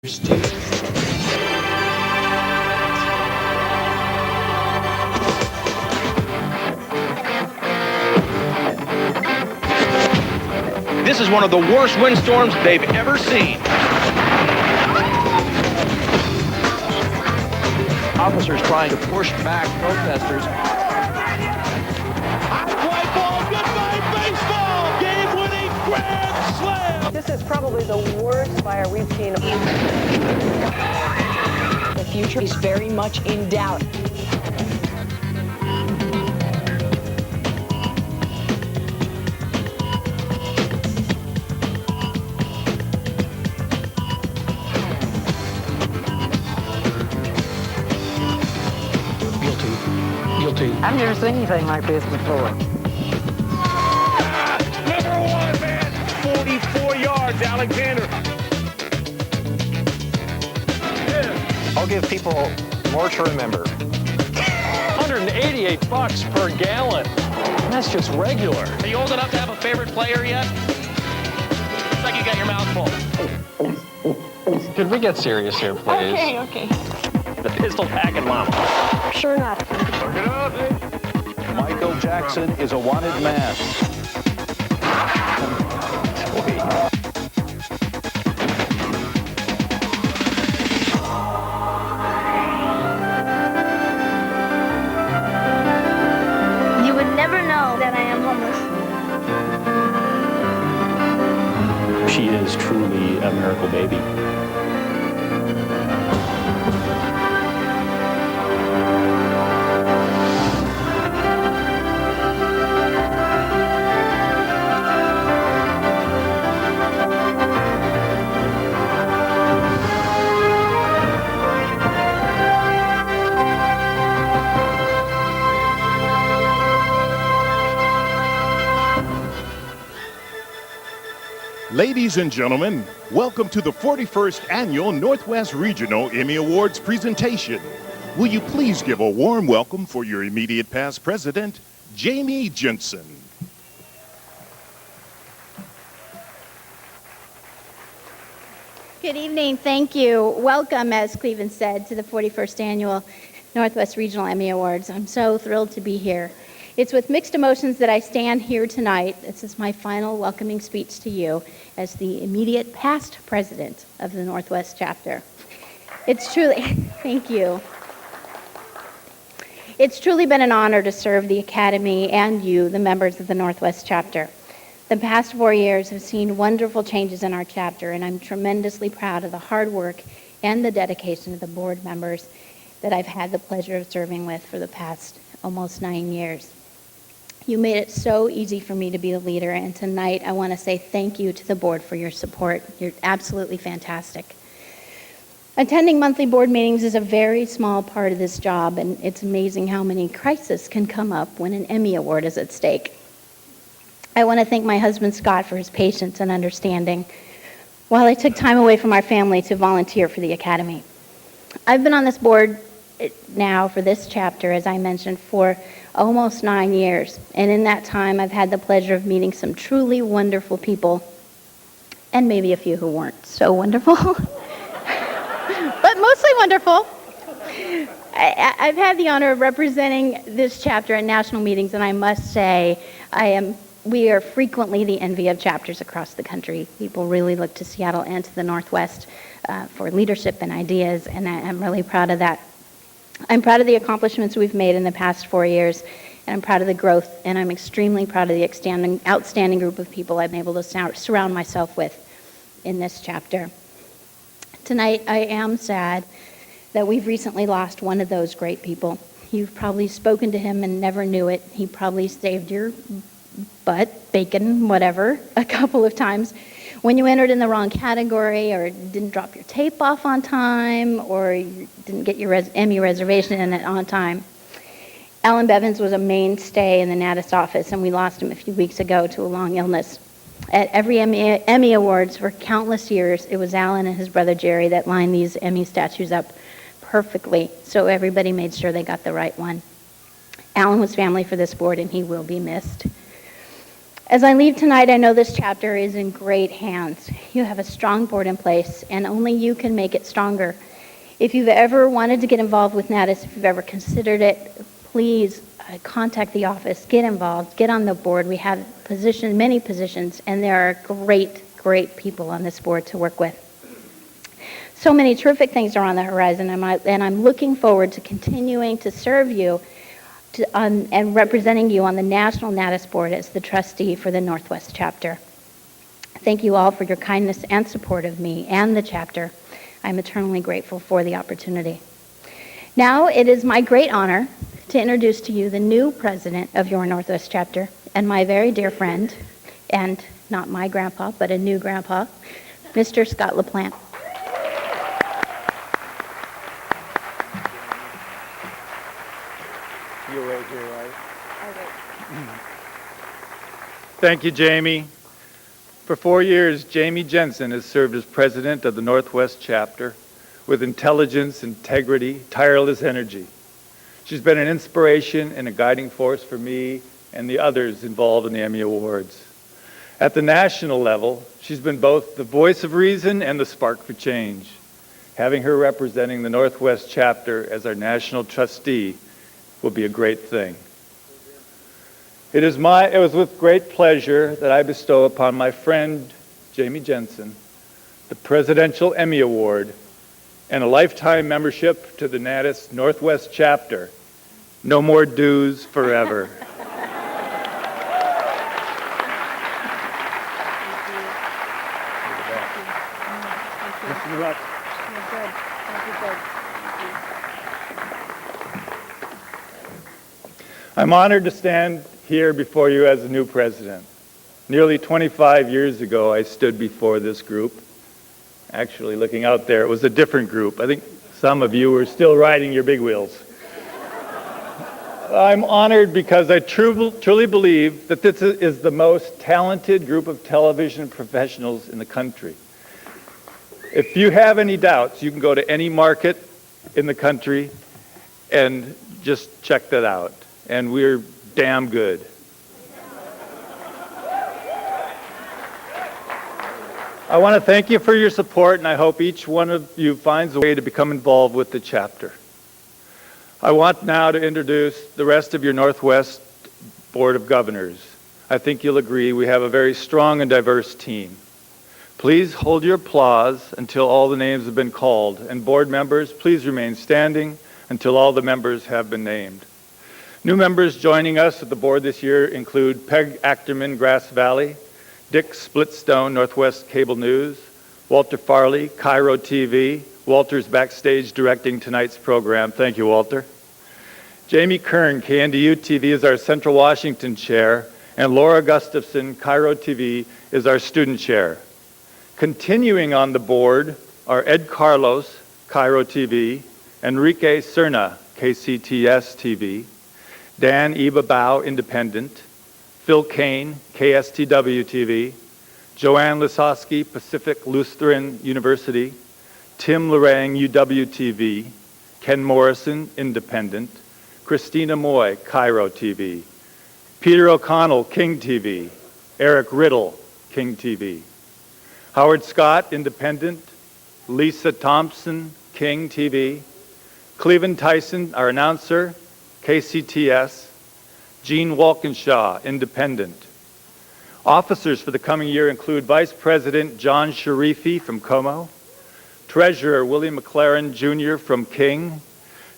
This is one of the worst windstorms they've ever seen. Officers trying to push back protesters. White ball, goodbye baseball! Game-winning grand slam! This is probably the worst fire we've seen. The future is very much in doubt. Guilty. I've never seen anything like this before. Number one, man! 44 yards, Alexander. I'll give people more to remember. $188 per gallon. That's just regular. Are you old enough to have a favorite player yet? It's like you got your mouth full. Could we get serious here, please? Okay. The pistol packing llama. Sure not. Look it up. Michael Jackson is a wanted man. You would never know that I am homeless. She is truly a miracle baby. Ladies and gentlemen, welcome to the 41st Annual Northwest Regional Emmy Awards presentation. Will you please give a warm welcome for your immediate past president, Jamie Jensen. Good evening. Thank you. Welcome, as Cleveland said, to the 41st Annual Northwest Regional Emmy Awards. I'm so thrilled to be here. It's with mixed emotions that I stand here tonight. This is my final welcoming speech to you as the immediate past president of the Northwest chapter. It's truly, thank you. It's truly been an honor to serve the Academy and you, the members of the Northwest chapter. The past 4 years have seen wonderful changes in our chapter, and I'm tremendously proud of the hard work and the dedication of the board members that I've had the pleasure of serving with for the past almost 9 years. You made it so easy for me to be the leader, and tonight I want to say thank you to the board for your support. You're absolutely fantastic. Attending monthly board meetings is a very small part of this job, and it's amazing how many crises can come up when an Emmy Award is at stake. I want to thank my husband Scott for his patience and understanding while I took time away from our family to volunteer for the Academy. I've been on this board now for this chapter, as I mentioned, for almost 9 years. And in that time, I've had the pleasure of meeting some truly wonderful people, and maybe a few who weren't so wonderful, but mostly wonderful. I've had the honor of representing this chapter at national meetings, and I must say, we are frequently the envy of chapters across the country. People really look to Seattle and to the Northwest for leadership and ideas, and I'm really proud of that. I'm proud of the accomplishments we've made in the past 4 years, and I'm proud of the growth, and I'm extremely proud of the outstanding group of people I've been able to surround myself with in this chapter. Tonight, I am sad that we've recently lost one of those great people. You've probably spoken to him and never knew it. He probably saved your butt, bacon, whatever, a couple of times when you entered in the wrong category, or didn't drop your tape off on time, or you didn't get your Emmy reservation in it on time. Alan Bevins was a mainstay in the NATAS office, and we lost him a few weeks ago to a long illness. At every Emmy Awards for countless years, it was Alan and his brother Jerry that lined these Emmy statues up perfectly, so everybody made sure they got the right one. Alan was family for this board, and he will be missed. As I leave tonight, I know this chapter is in great hands. You have a strong board in place, and only you can make it stronger. If you've ever wanted to get involved with NATAS, if you've ever considered it, please contact the office, get involved, get on the board. We have many positions, and there are great people on this board to work with. So many terrific things are on the horizon, and I'm looking forward to continuing to serve you and representing you on the National NATAS Board as the trustee for the Northwest Chapter. Thank you all for your kindness and support of me and the chapter. I'm eternally grateful for the opportunity. Now it is my great honor to introduce to you the new president of your Northwest Chapter and my very dear friend, and not my grandpa, but a new grandpa, Mr. Scott LaPlante. You'll wait here, right? I'll wait. Thank you, Jamie. For 4 years, Jamie Jensen has served as president of the Northwest Chapter with intelligence, integrity, tireless energy. She's been an inspiration and a guiding force for me and the others involved in the Emmy Awards. At the national level, she's been both the voice of reason and the spark for change. Having her representing the Northwest Chapter as our national trustee will be a great thing. It was with great pleasure that I bestow upon my friend, Jamie Jensen, the Presidential Emmy Award and a lifetime membership to the NATAS Northwest Chapter. No more dues forever. I'm honored to stand here before you as the new president. Nearly 25 years ago, I stood before this group. Actually, looking out there, it was a different group. I think some of you were still riding your big wheels. I'm honored because I truly believe that this is the most talented group of television professionals in the country. If you have any doubts, you can go to any market in the country and just check that out. And we're damn good. I want to thank you for your support, and I hope each one of you finds a way to become involved with the chapter. I want now to introduce the rest of your Northwest Board of Governors. I think you'll agree we have a very strong and diverse team. Please hold your applause until all the names have been called, and board members, please remain standing until all the members have been named. New members joining us at the board this year include Peg Achterman, Grass Valley, Dick Splitstone, Northwest Cable News, Walter Farley, Cairo TV. Walter's backstage directing tonight's program. Thank you, Walter. Jamie Kern, KNDU TV, is our Central Washington chair, and Laura Gustafson, Cairo TV, is our student chair. Continuing on the board are Ed Carlos, Cairo TV, Enrique Cerna, KCTS TV, Dan Ibabao, Independent, Phil Kane, KSTW TV, Joanne Lisowski, Pacific Lutheran University, Tim Lorang, UW TV, Ken Morrison, Independent, Christina Moy, Cairo TV, Peter O'Connell, King TV, Eric Riddle, King TV, Howard Scott, Independent, Lisa Thompson, King TV, Cleveland Tyson, our announcer, KCTS, Gene Walkinshaw, Independent. Officers for the coming year include Vice President John Sharifi from Como, Treasurer Willie McLaren Jr. from King,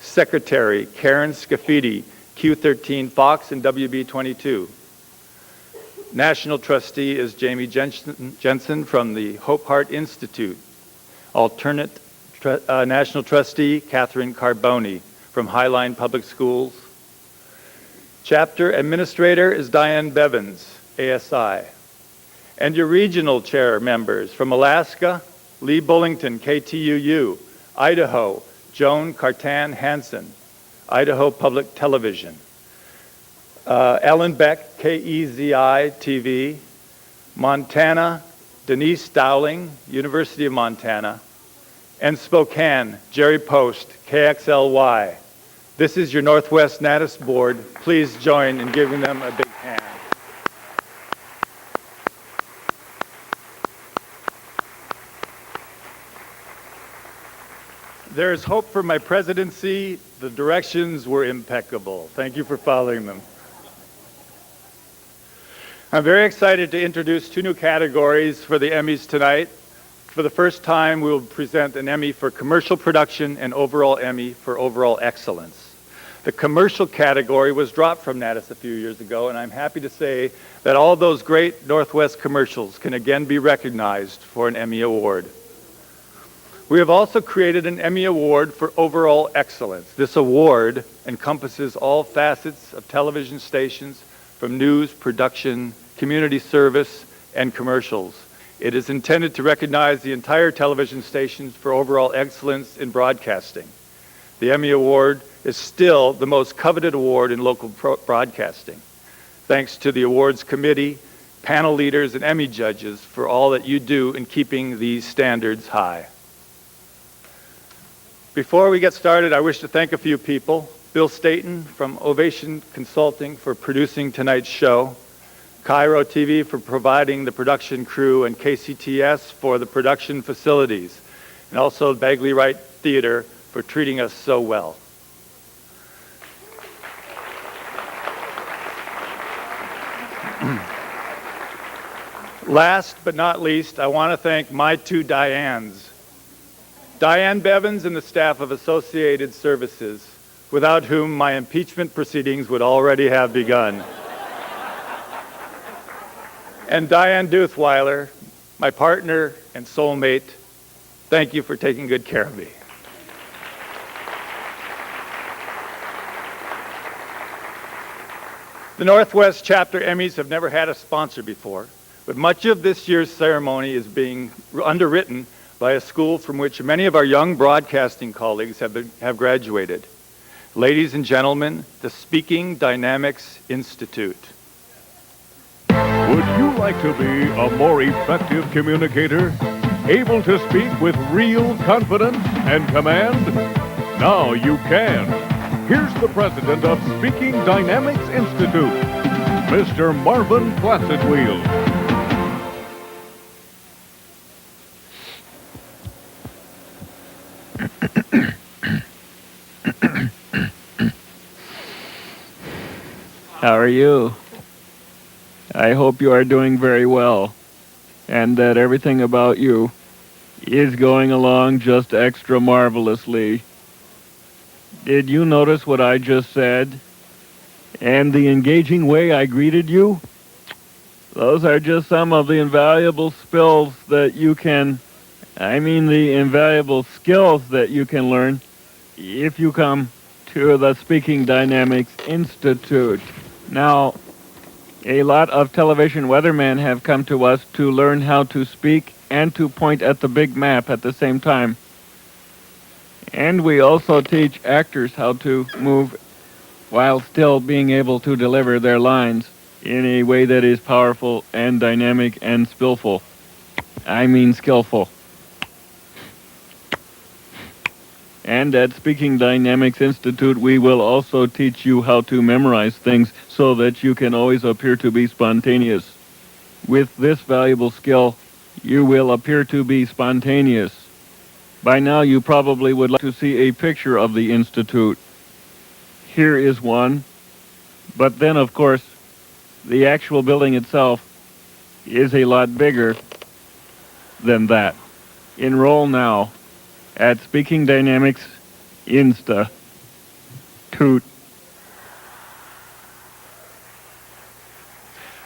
Secretary Karen Scafidi, Q13 Fox and WB22. National Trustee is Jamie Jensen from the Hope Hart Institute. Alternate National Trustee Catherine Carboni from Highline Public Schools. Chapter Administrator is Diane Bevins, ASI. And your regional chair members from Alaska, Lee Bullington, KTUU, Idaho, Joan Cartan Hansen, Idaho Public Television. Ellen Beck, KEZI TV, Montana, Denise Dowling, University of Montana, and Spokane, Jerry Post, KXLY. This is your Northwest NATAS Board. Please join in giving them a big hand. There is hope for my presidency. The directions were impeccable. Thank you for following them. I'm very excited to introduce two new categories for the Emmys tonight. For the first time, we will present an Emmy for commercial production and overall Emmy for overall excellence. The commercial category was dropped from NATAS a few years ago, and I'm happy to say that all those great Northwest commercials can again be recognized for an Emmy Award. We have also created an Emmy Award for overall excellence. This award encompasses all facets of television stations, from news, production, community service, and commercials. It is intended to recognize the entire television stations for overall excellence in broadcasting. The Emmy Award is still the most coveted award in local broadcasting. Thanks to the awards committee, panel leaders, and Emmy judges for all that you do in keeping these standards high. Before we get started, I wish to thank a few people. Bill Staten from Ovation Consulting for producing tonight's show, Cairo TV for providing the production crew, and KCTS for the production facilities, and also Bagley Wright Theater for treating us so well. Last but not least, I want to thank my two Dianes. Diane Bevins and the staff of Associated Services, without whom my impeachment proceedings would already have begun. And Diane Duthweiler, my partner and soulmate, thank you for taking good care of me. The Northwest Chapter Emmys have never had a sponsor before, but much of this year's ceremony is being underwritten by a school from which many of our young broadcasting colleagues have graduated. Ladies and gentlemen, the Speaking Dynamics Institute. Would you like to be a more effective communicator? Able to speak with real confidence and command? Now you can. Here's the president of Speaking Dynamics Institute, Mr. Marvin Placidwheel. How are you? I hope you are doing very well, and that everything about you is going along just extra marvelously. Did you notice what I just said? And the engaging way I greeted you? Those are just some of the invaluable skills that you can learn if you come to the Speaking Dynamics Institute. Now, a lot of television weathermen have come to us to learn how to speak and to point at the big map at the same time. And we also teach actors how to move while still being able to deliver their lines in a way that is powerful and dynamic and skillful. And at Speaking Dynamics Institute, we will also teach you how to memorize things so that you can always appear to be spontaneous. With this valuable skill, you will appear to be spontaneous. By now, you probably would like to see a picture of the Institute. Here is one. But then, of course, the actual building itself is a lot bigger than that. Enroll now at Speaking Dynamics Institute.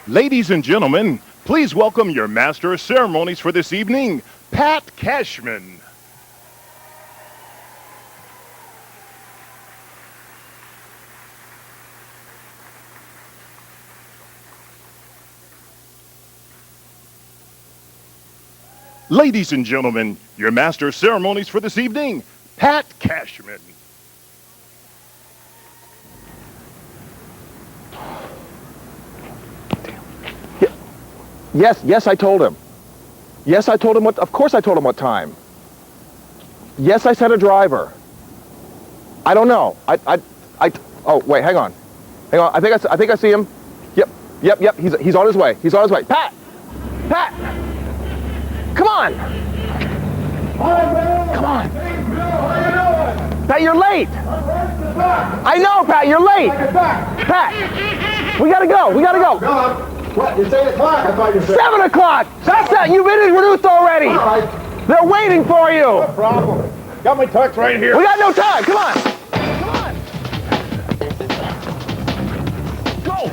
Ladies and gentlemen, please welcome your Master of Ceremonies for this evening, Pat Cashman. Ladies and gentlemen, your Master of Ceremonies for this evening, Pat Cashman. Yes, I told him. Yes, I told him of course I told him what time. Yes, I sent a driver. I don't know. Oh, wait, hang on. I think I see him. Yep, he's on his way. Pat! Come on! Come on! Pat, you're late. I know, Pat, you're late. Pat, we gotta go. We gotta go. What? It's 8 o'clock. I thought you said 7 o'clock. That's that. You've been introduced already. All right. They're waiting for you. No problem. Got my tux right here. We got no time. Come on. Come on. Go.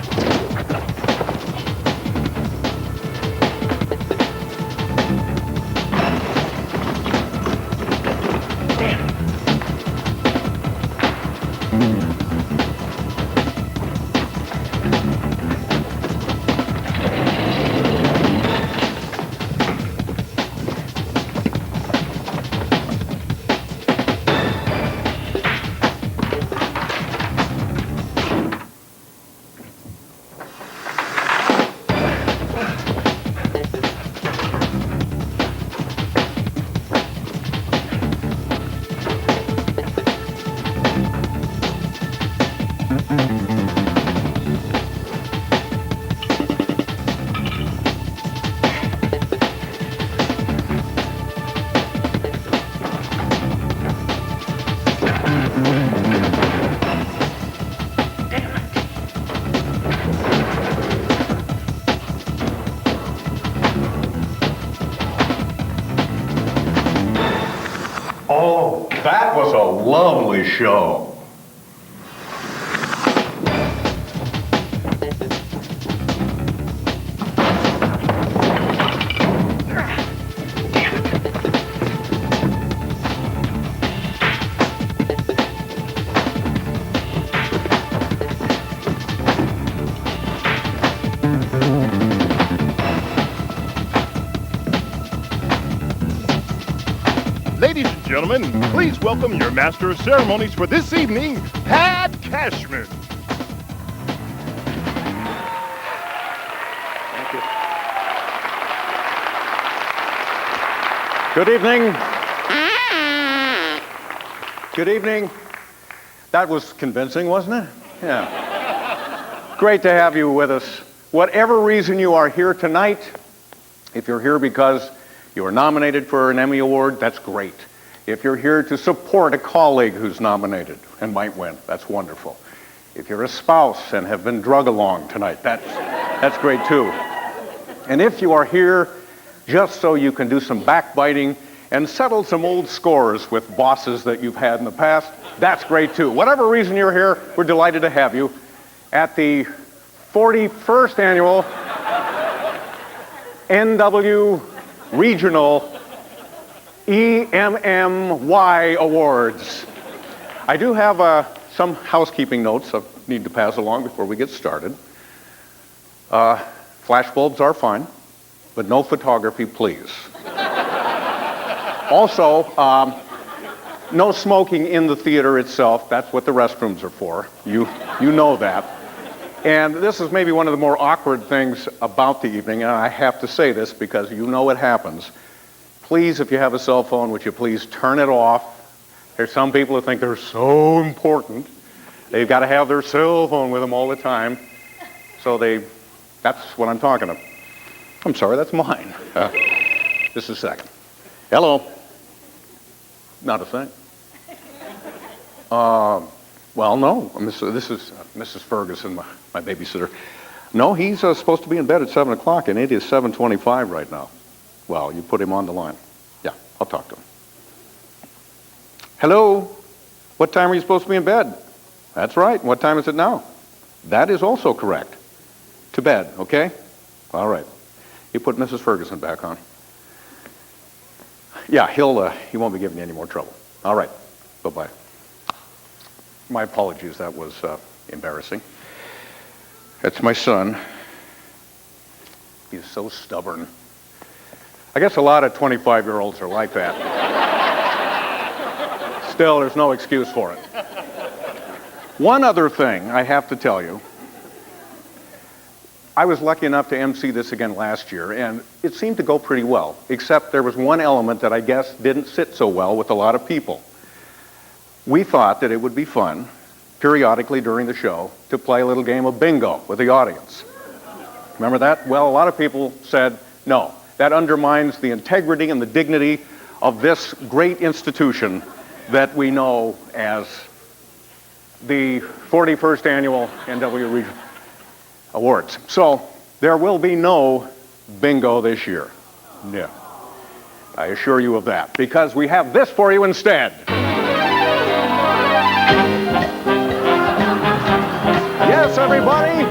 Oh, that was a lovely show. Ladies and gentlemen, please welcome your master of ceremonies for this evening, Pat Cashman. Thank you. Good evening. Good evening. That was convincing, wasn't it? Yeah. Great to have you with us. Whatever reason you are here tonight, if you're here because you are nominated for an Emmy Award, that's great. If you're here to support a colleague who's nominated and might win, that's wonderful. If you're a spouse and have been drug along tonight, that's great too. And if you are here just so you can do some backbiting and settle some old scores with bosses that you've had in the past, that's great too. Whatever reason you're here, we're delighted to have you at the 41st Annual NW Regional EMMY Awards. I do have some housekeeping notes I need to pass along before we get started. Flashbulbs are fine, but no photography, please. Also, no smoking in the theater itself. That's what the restrooms are for. You know that. And this is maybe one of the more awkward things about the evening, and I have to say this because you know it happens. Please, if you have a cell phone, would you please turn it off? There's some people who think they're so important. They've got to have their cell phone with them all the time. So that's what I'm talking about. I'm sorry, that's mine. Just a second. Hello. Not a thing. Well, no. This is Mrs. Ferguson, my babysitter. No, he's supposed to be in bed at 7 o'clock, and it is 7:25 right now. Well, you put him on the line. Yeah, I'll talk to him. Hello? What time are you supposed to be in bed? That's right. What time is it now? That is also correct. To bed, okay? All right. You put Mrs. Ferguson back on. Yeah, he won't be giving you any more trouble. All right. Bye-bye. My apologies. That was embarrassing. That's my son. He's so stubborn. I guess a lot of 25-year-olds are like that. Still, there's no excuse for it. One other thing I have to tell you. I was lucky enough to MC this again last year, and it seemed to go pretty well, except there was one element that I guess didn't sit so well with a lot of people. We thought that it would be fun, periodically during the show, to play a little game of bingo with the audience. Remember that? Well, a lot of people said, no, that undermines the integrity and the dignity of this great institution, that we know as the 41st Annual NW Regional Awards. So there will be no bingo this year. No. I assure you of that, because we have this for you instead. Yes, everybody,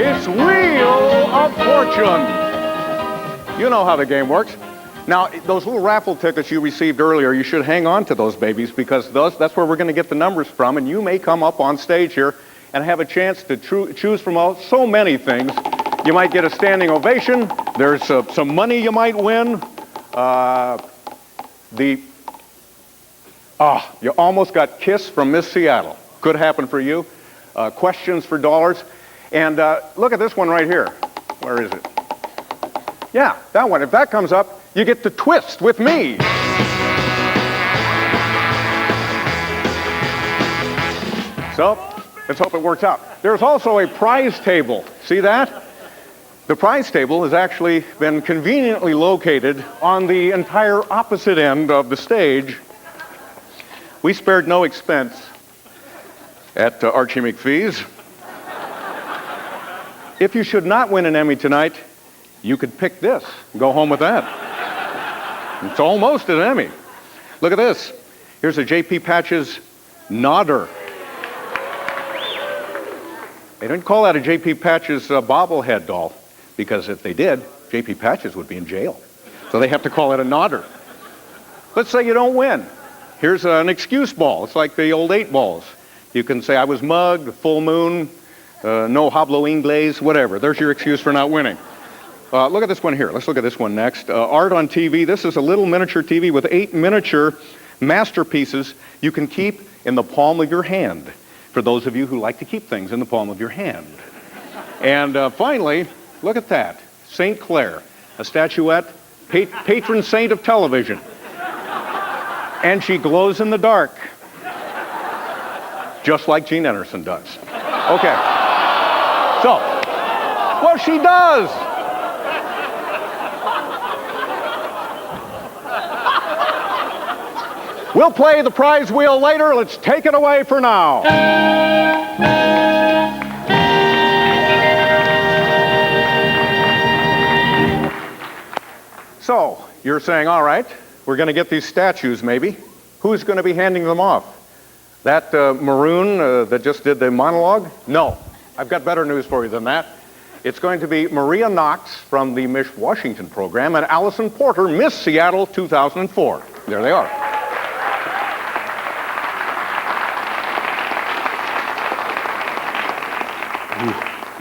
it's Wheel of Fortune. You know how the game works. Now, those little raffle tickets you received earlier, you should hang on to those babies, because that's where we're going to get the numbers from, and you may come up on stage here and have a chance to choose from so many things. You might get a standing ovation. There's some money you might win. You almost got Kiss from Miss Seattle. Could happen for you. Questions for dollars. And look at this one right here. Where is it? Yeah, that one. If that comes up, you get to twist with me. So, let's hope it works out. There's also a prize table. See that? The prize table has actually been conveniently located on the entire opposite end of the stage. We spared no expense at Archie McPhee's. If you should not win an Emmy tonight, you could pick this and go home with that. It's almost an Emmy. Look at this. Here's a J.P. Patches nodder. They didn't call that a J.P. Patches bobblehead doll, because if they did, J.P. Patches would be in jail. So they have to call it a nodder. Let's say you don't win. Here's an excuse ball. It's like the old 8 balls. You can say, I was mugged, full moon, no hablo inglés, whatever. There's your excuse for not winning. Look at this one here. Let's look at this one next. Art on TV. This is a little miniature TV with 8 miniature masterpieces you can keep in the palm of your hand, for those of you who like to keep things in the palm of your hand. And finally, look at that. St. Clair, a statuette, patron saint of television. And she glows in the dark, just like Gene Anderson does. Okay. So, well, she does. We'll play the prize wheel later. Let's take it away for now. So, you're saying, all right, we're going to get these statues maybe. Who's going to be handing them off? That maroon that just did the monologue? No. I've got better news for you than that. It's going to be Maria Knox from the Miss Washington program and Allison Porter, Miss Seattle 2004. There they are.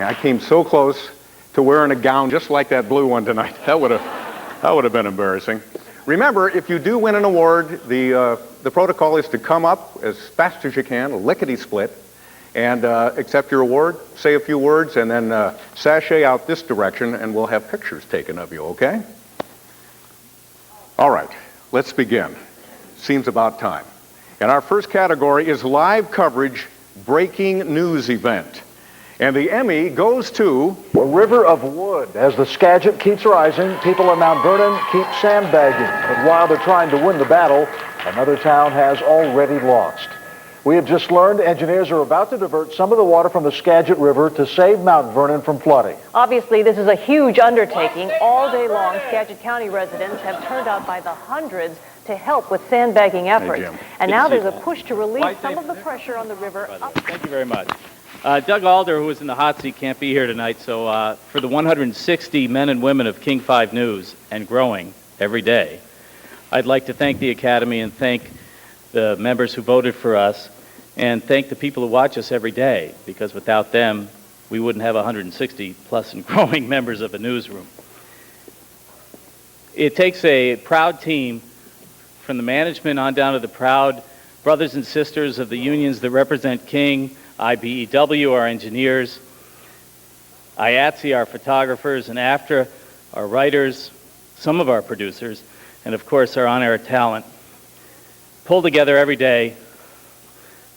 I came so close to wearing a gown just like that blue one tonight. That would have been embarrassing. Remember, if you do win an award, the protocol is to come up as fast as you can, lickety-split, and accept your award, say a few words, and then sashay out this direction, and we'll have pictures taken of you, okay? All right, let's begin. Seems about time. And our first category is live coverage breaking news event. And the Emmy goes to a river of wood. As the Skagit keeps rising, people in Mount Vernon keep sandbagging. But while they're trying to win the battle, another town has already lost. We have just learned engineers are about to divert some of the water from the Skagit River to save Mount Vernon from flooding. Obviously, this is a huge undertaking. All day long, Skagit County residents have turned out by the hundreds to help with sandbagging efforts. And now there's a push to relieve some of the pressure on the river. Thank you very much. Doug Alder, who is in the hot seat, can't be here tonight, so for the 160 men and women of King 5 News, and growing every day, I'd like to thank the Academy and thank the members who voted for us, and thank the people who watch us every day, because without them, we wouldn't have 160 plus and growing members of a newsroom. It takes a proud team, from the management on down to the proud brothers and sisters of the unions that represent King, IBEW, our engineers, IATSE, our photographers, and AFTRA, our writers, some of our producers, and of course our on-air talent, pull together every day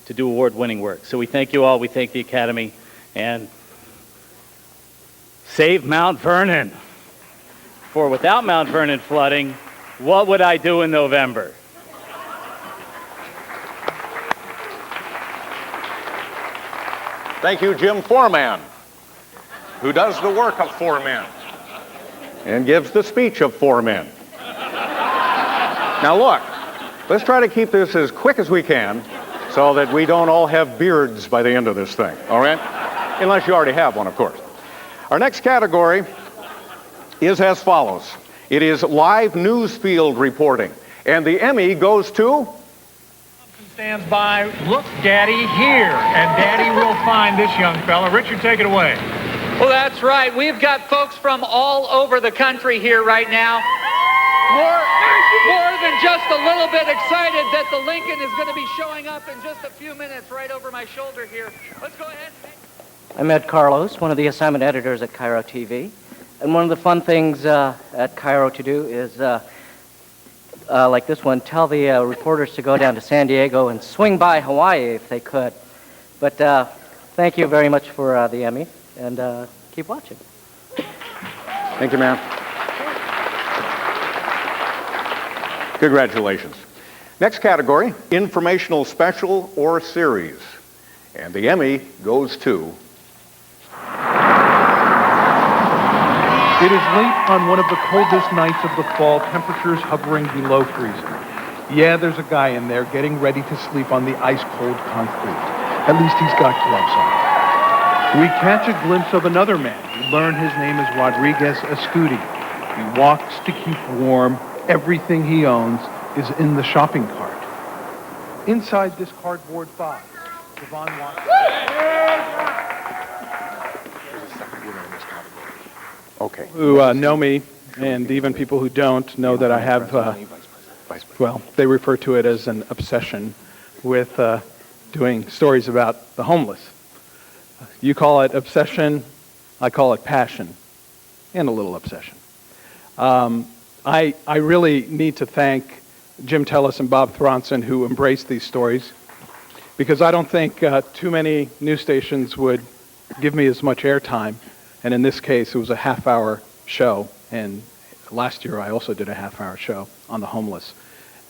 to do award-winning work. So we thank you all, we thank the Academy, and save Mount Vernon. For without Mount Vernon flooding, what would I do in November? Thank you, Jim Foreman, who does the work of four men and gives the speech of four men. Now look, let's try to keep this as quick as we can so that we don't all have beards by the end of this thing, all right? Unless you already have one, of course. Our next category is as follows. It is live news field reporting, and the Emmy goes to... Stands by, look, Daddy, here, and Daddy will find this young fella. Richard, take it away. Well, that's right. We've got folks from all over the country here right now. More than just a little bit excited that the Lincoln is going to be showing up in just a few minutes right over my shoulder here. Let's go ahead. I'm Ed Carlos, one of the assignment editors at Cairo TV. And one of the fun things at Cairo to do is, like this one, tell the reporters to go down to San Diego and swing by Hawaii if they could. But thank you very much for the Emmy, and keep watching. Thank you, ma'am. Congratulations. Next category, informational special or series. And the Emmy goes to... It is late on one of the coldest nights of the fall, temperatures hovering below freezing. Yeah, there's a guy in there getting ready to sleep on the ice-cold concrete. At least he's got gloves on. We catch a glimpse of another man. We learn his name is Rodriguez Escudi. He walks to keep warm. Everything he owns is in the shopping cart. Inside this cardboard box, Devon Watson. Okay. Who know me, and even people who don't, know that I have, well, they refer to it as an obsession with doing stories about the homeless. You call it obsession, I call it passion, and a little obsession. I really need to thank Jim Tellis and Bob Thronson, who embraced these stories, because I don't think too many news stations would give me as much airtime. And in this case, it was a half-hour show. And last year, I also did a half-hour show on the homeless.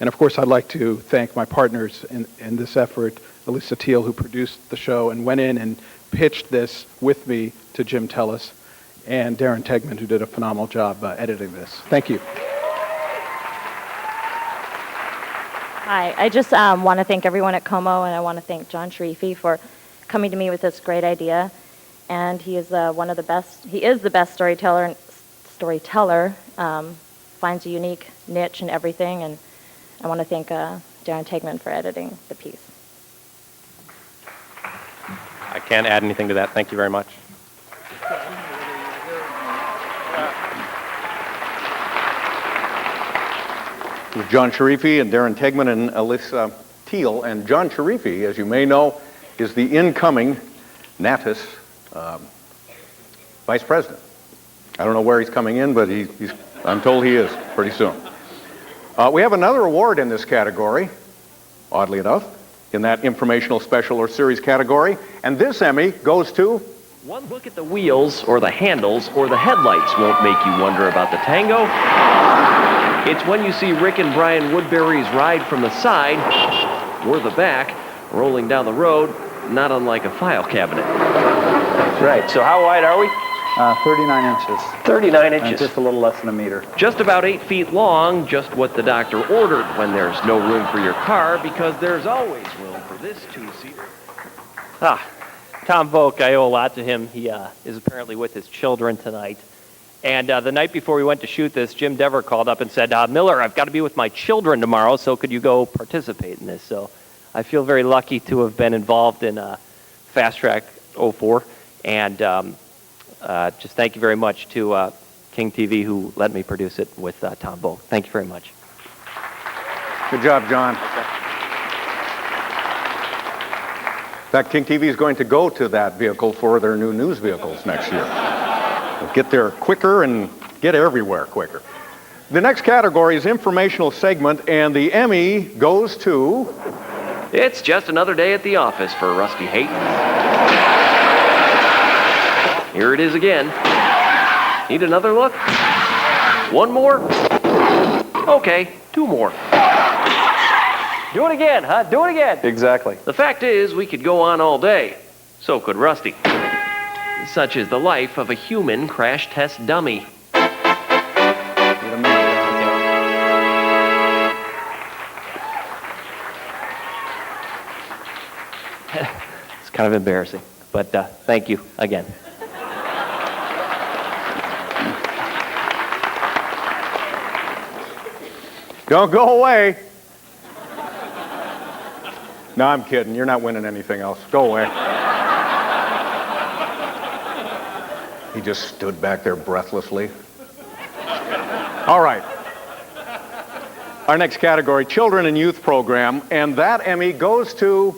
And of course, I'd like to thank my partners in this effort, Elisa Teal, who produced the show and went in and pitched this with me to Jim Tellis, and Darren Tegman, who did a phenomenal job editing this. Thank you. Hi, I just want to thank everyone at Como, and I want to thank John Sharifi for coming to me with this great idea. And he is one of the best. He is the best storyteller. Finds a unique niche in everything, and I want to thank Darren Tegman for editing the piece. I can't add anything to that. Thank you very much. With John Sharifi and Darren Tegman and Elisa Teal. And John Sharifi, as you may know, is the incoming NATAS Vice President. I don't know where he's coming in, but I'm told he is pretty soon. We have another award in this category, oddly enough, in that informational special or series category. And this Emmy goes to... One look at the wheels or the handles or the headlights won't make you wonder about the tango. It's when you see Rick and Brian Woodbury's ride from the side or the back, rolling down the road, not unlike a file cabinet. That's right. So how wide are we? 39 inches. 39 inches. And just a little less than a meter. Just about 8 feet long, just what the doctor ordered when there's no room for your car, because there's always room for this two-seater. Tom Volk, I owe a lot to him. He is apparently with his children tonight. And the night before we went to shoot this, Jim Dever called up and said, Miller, I've got to be with my children tomorrow, so could you go participate in this? So I feel very lucky to have been involved in Fast Track 04. And just thank you very much to King TV, who let me produce it with Tom Volk. Thank you very much. Good job, John. In fact, King TV is going to go to that vehicle for their new news vehicles next year. They'll get there quicker and get everywhere quicker. The next category is informational segment, and the Emmy goes to... It's just another day at the office for Rusty Hayton. Here it is again. Need another look? One more? Okay, 2 more. Do it again, huh? Do it again. Exactly. The fact is, we could go on all day. So could Rusty. Such is the life of a human crash test dummy. It's kind of embarrassing, but thank you again. Don't go away. No, I'm kidding. You're not winning anything else. Go away. He just stood back there breathlessly. All right. Our next category, Children and Youth Program, and that Emmy goes to...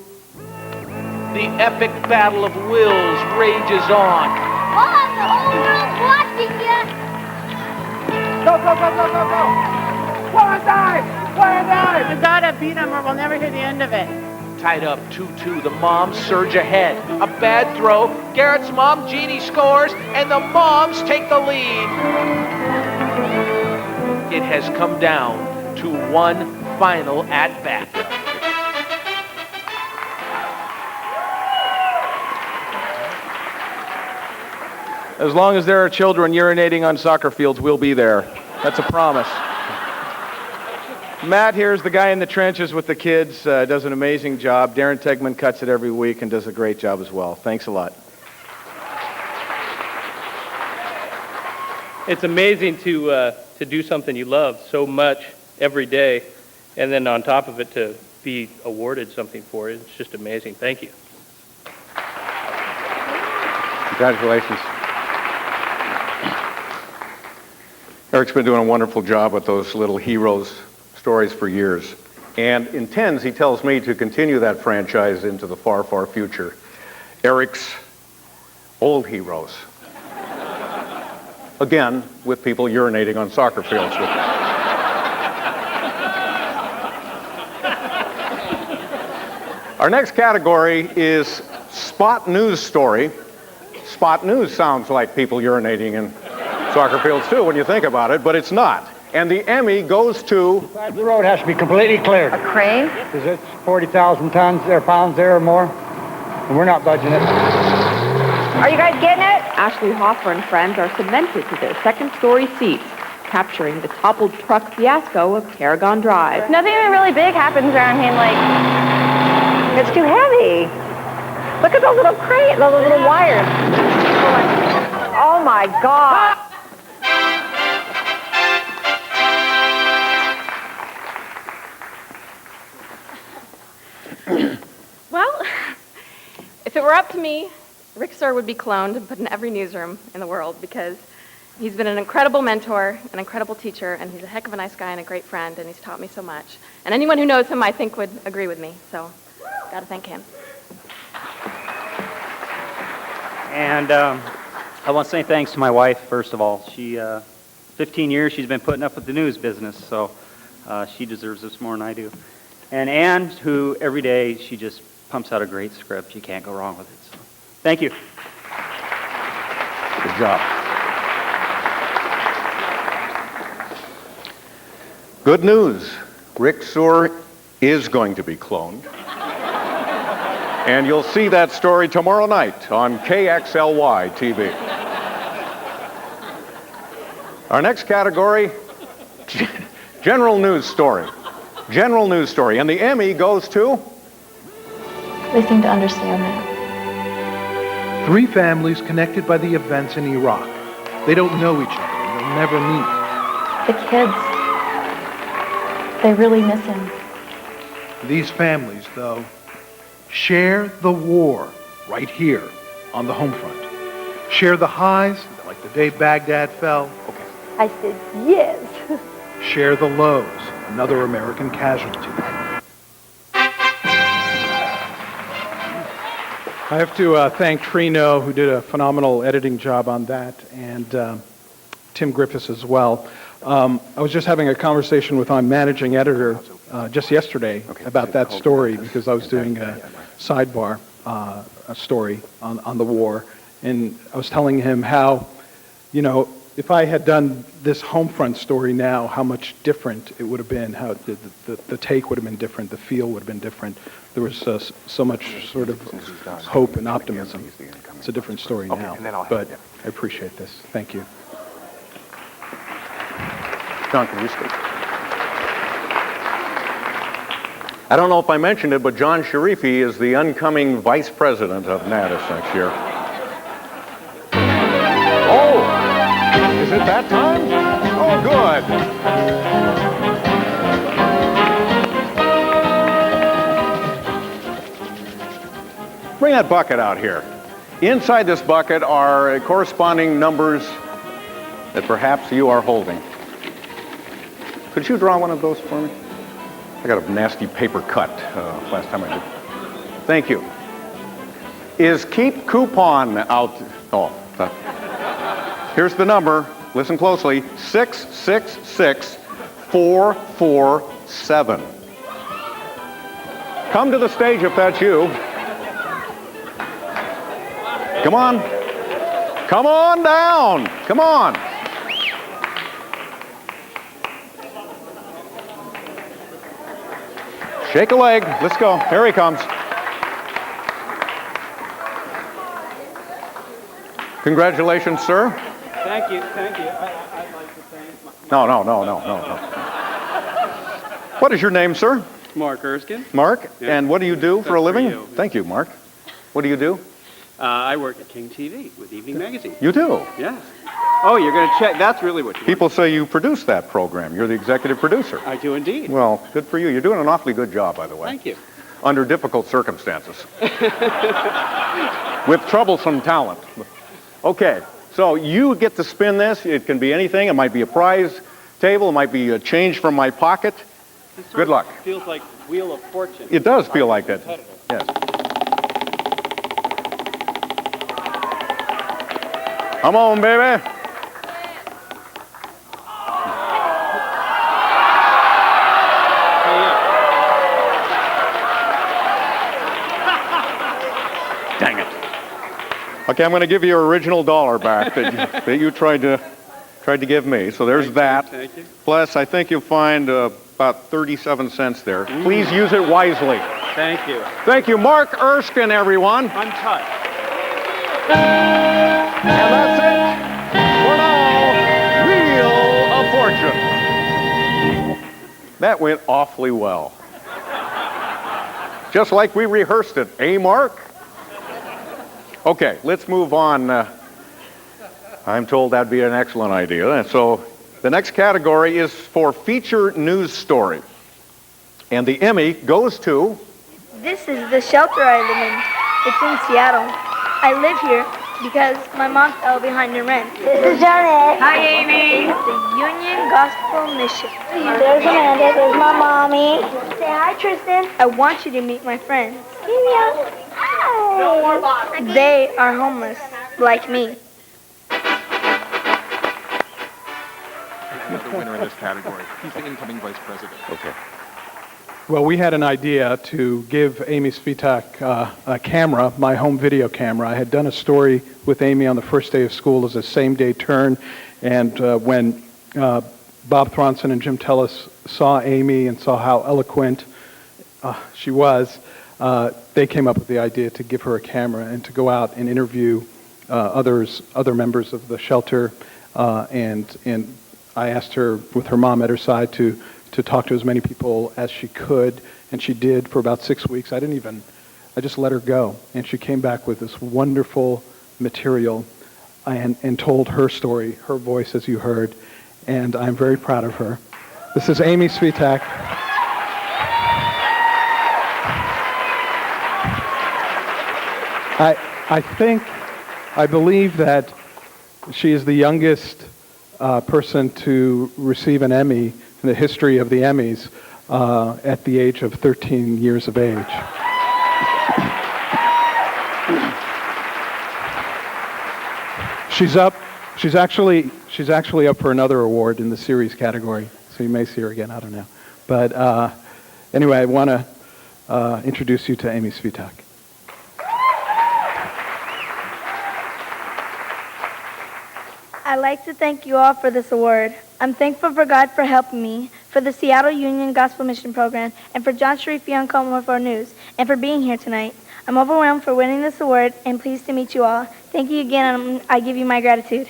The epic battle of wills rages on. Mom, the whole world's watching you. Go, go, go, go, go, go. One dive! One dive! We gotta beat him or we'll never hear the end of it. Tied up 2-2, the moms surge ahead. A bad throw, Garrett's mom, Jeannie, scores, and the moms take the lead. It has come down to one final at-bat. As long as there are children urinating on soccer fields, we'll be there. That's a promise. Matt here's the guy in the trenches with the kids, does an amazing job. Darren Tegman cuts it every week and does a great job as well. Thanks a lot. It's amazing to do something you love so much every day, and then on top of it to be awarded something for it. It's just amazing. Thank you. Congratulations. Eric's been doing a wonderful job with those little heroes stories for years, and intends, he tells me, to continue that franchise into the far, far future. Eric's old heroes. Again, with people urinating on soccer fields. Our next category is Spot News Story. Spot News sounds like people urinating in soccer fields too when you think about it, but it's not. And the Emmy goes to... The road has to be completely cleared. A crane? Because it's 40,000 tons or pounds there or more, and we're not budging it. Are you guys getting it? Ashley Hoffer and friends are cemented to their second-story seats, capturing the toppled truck fiasco of Paragon Drive. Nothing really big happens around here, like, It's too heavy. Look at those little cranes, those little wires. Oh my God. Well, if it were up to me, Rick Sir would be cloned and put in every newsroom in the world because he's been an incredible mentor, an incredible teacher, and he's a heck of a nice guy and a great friend, and he's taught me so much. And anyone who knows him, I think, would agree with me. So, gotta thank him. And I want to say thanks to my wife, first of all. She, 15 years she's been putting up with the news business, so she deserves this more than I do. And Ann, who every day she just pumps out a great script. You can't go wrong with it. So, thank you. Good job. Good news. Rick Sewell is going to be cloned. And you'll see that story tomorrow night on KXLY TV. Our next category, general news story. General news story. And the Emmy goes to... They seem to understand that. 3 families connected by the events in Iraq. They don't know each other. They'll never meet. The kids, they really miss him. These families, though, share the war right here on the home front. Share the highs, like the day Baghdad fell. Okay. I said, yes. Share the lows, another American casualty. I have to thank Trino, who did a phenomenal editing job on that, and Tim Griffiths as well. I was just having a conversation with my managing editor just yesterday about that story because I was doing a sidebar, a story on the war, and I was telling him how, you know, if I had done this home front story now, how much different it would have been, how the take would have been different, the feel would have been different. There was so much sort of hope and optimism. It's a different story now, but I appreciate this. Thank you. John, can you speak? I don't know if I mentioned it, but John Sharifi is the oncoming vice president of NATAS next year. Oh, is it that time? Oh, good. Bring that bucket out here. Inside this bucket are corresponding numbers that perhaps you are holding. Could you draw one of those for me? I got a nasty paper cut last time I did. Thank you. Is keep coupon out? Oh, here's the number. Listen closely. 666447. Come to the stage if that's you. Come on. Come on down. Come on. Shake a leg. Let's go. Here he comes. Congratulations, sir. Thank you. Thank you. I'd like to thank No. What is your name, sir? Mark Erskine. Mark? Yeah. And what do you do for a That's living? for you. Thank you, Mark. What do you do? I work at King TV with Evening Magazine. You do? Yes. Oh, you're going to check. That's really what you People say you produce that program. You're the executive producer. I do indeed. Well, good for you. You're doing an awfully good job, by the way. Thank you. Under difficult circumstances. With troublesome talent. Okay, so you get to spin this. It can be anything. It might be a prize table. It might be a change from my pocket. Good luck. Feels like Wheel of Fortune. It does feel like that. Yes. Come on, baby. Dang it. Okay, I'm going to give you your original dollar back that you tried to give me. So there's that. Thank you. Plus, I think you'll find about 37 cents there. Please use it wisely. Thank you. Thank you, Mark Erskine, everyone. Untouched. And that's it for now. Wheel of Fortune. That went awfully well. Just like we rehearsed it, eh, Mark? Okay, let's move on. I'm told that'd be an excellent idea. And so the next category is for feature news story. And the Emmy goes to... This is the shelter I live in. It's in Seattle. I live here because my mom fell behind in rent. This is Janet. Hi, Amy. It's the Union Gospel Mission. There's Amanda. There's my mommy. Say hi, Tristan. I want you to meet my friends. Hi. They are homeless, like me. The winner in this category. He's the incoming vice president. Okay. Well, we had an idea to give Amy Svitak a camera, my home video camera. I had done a story with Amy on the first day of school as a same-day turn, and when Bob Thronson and Jim Tellis saw Amy and saw how eloquent she was, they came up with the idea to give her a camera and to go out and interview other members of the shelter, and I asked her, with her mom at her side, to talk to as many people as she could, and she did for about 6 weeks. I just let her go, and she came back with this wonderful material and told her story, her voice, as you heard, and I'm very proud of her. This is Amy Svitak. I believe that she is the youngest person to receive an Emmy in the history of the Emmys at the age of 13 years of age. She's up. She's actually up for another award in the series category, so you may see her again. I don't know, but anyway, I want to introduce you to Amy Svitak. I I'd like to thank you all for this award. I'm thankful for God for helping me, for the Seattle Union Gospel Mission Program, and for John Sharifi on Como for News, and for being here tonight. I'm overwhelmed for winning this award and pleased to meet you all. Thank you again, and I give you my gratitude.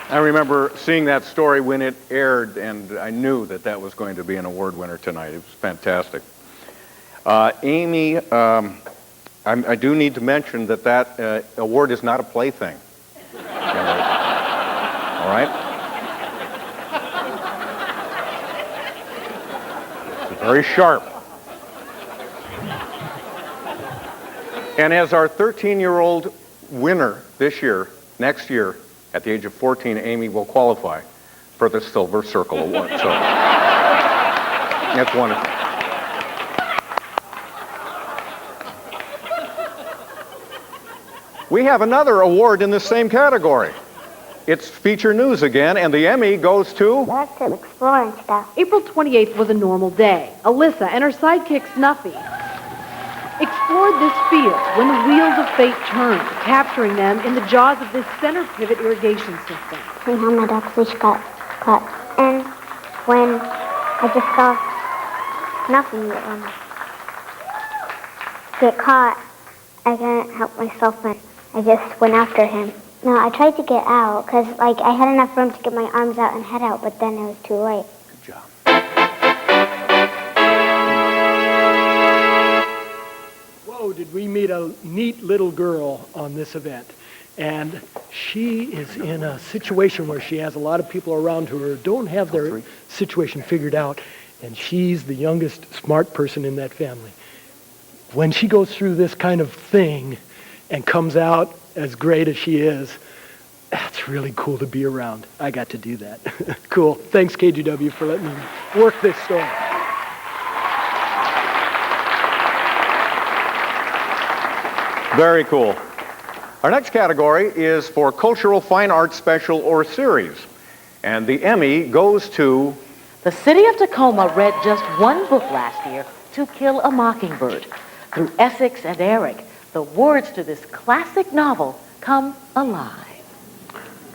I remember seeing that story when it aired, and I knew that that was going to be an award winner tonight. It was fantastic. Amy, I do need to mention that that award is not a plaything. All right? It's very sharp. And as our 13-year-old winner this year, next year, at the age of 14, Amy will qualify for the Silver Circle Award. So that's wonderful. We have another award in the same category. It's feature news again, and the Emmy goes to... That's an exploring stuff. April 28th was a normal day. Alyssa and her sidekick Snuffy explored this field when the wheels of fate turned, capturing them in the jaws of this center pivot irrigation system. And how my dog's leash got cut. And when I just saw Snuffy get caught, I couldn't help myself and I just went after him. No, I tried to get out because I had enough room to get my arms out and head out, but then it was too late. Good job. Did we meet a neat little girl on this event, and she is in a situation where she has a lot of people around her who don't have their situation figured out, and she's the youngest smart person in that family. When she goes through this kind of thing and comes out as great as she is, that's really cool to be around. I got to do that. Cool. Thanks, KGW, for letting me work this story. Very cool. Our next category is for Cultural Fine Arts Special or Series. And the Emmy goes to... The city of Tacoma read just one book last year, To Kill a Mockingbird. Through Essex and Eric, the words to this classic novel come alive.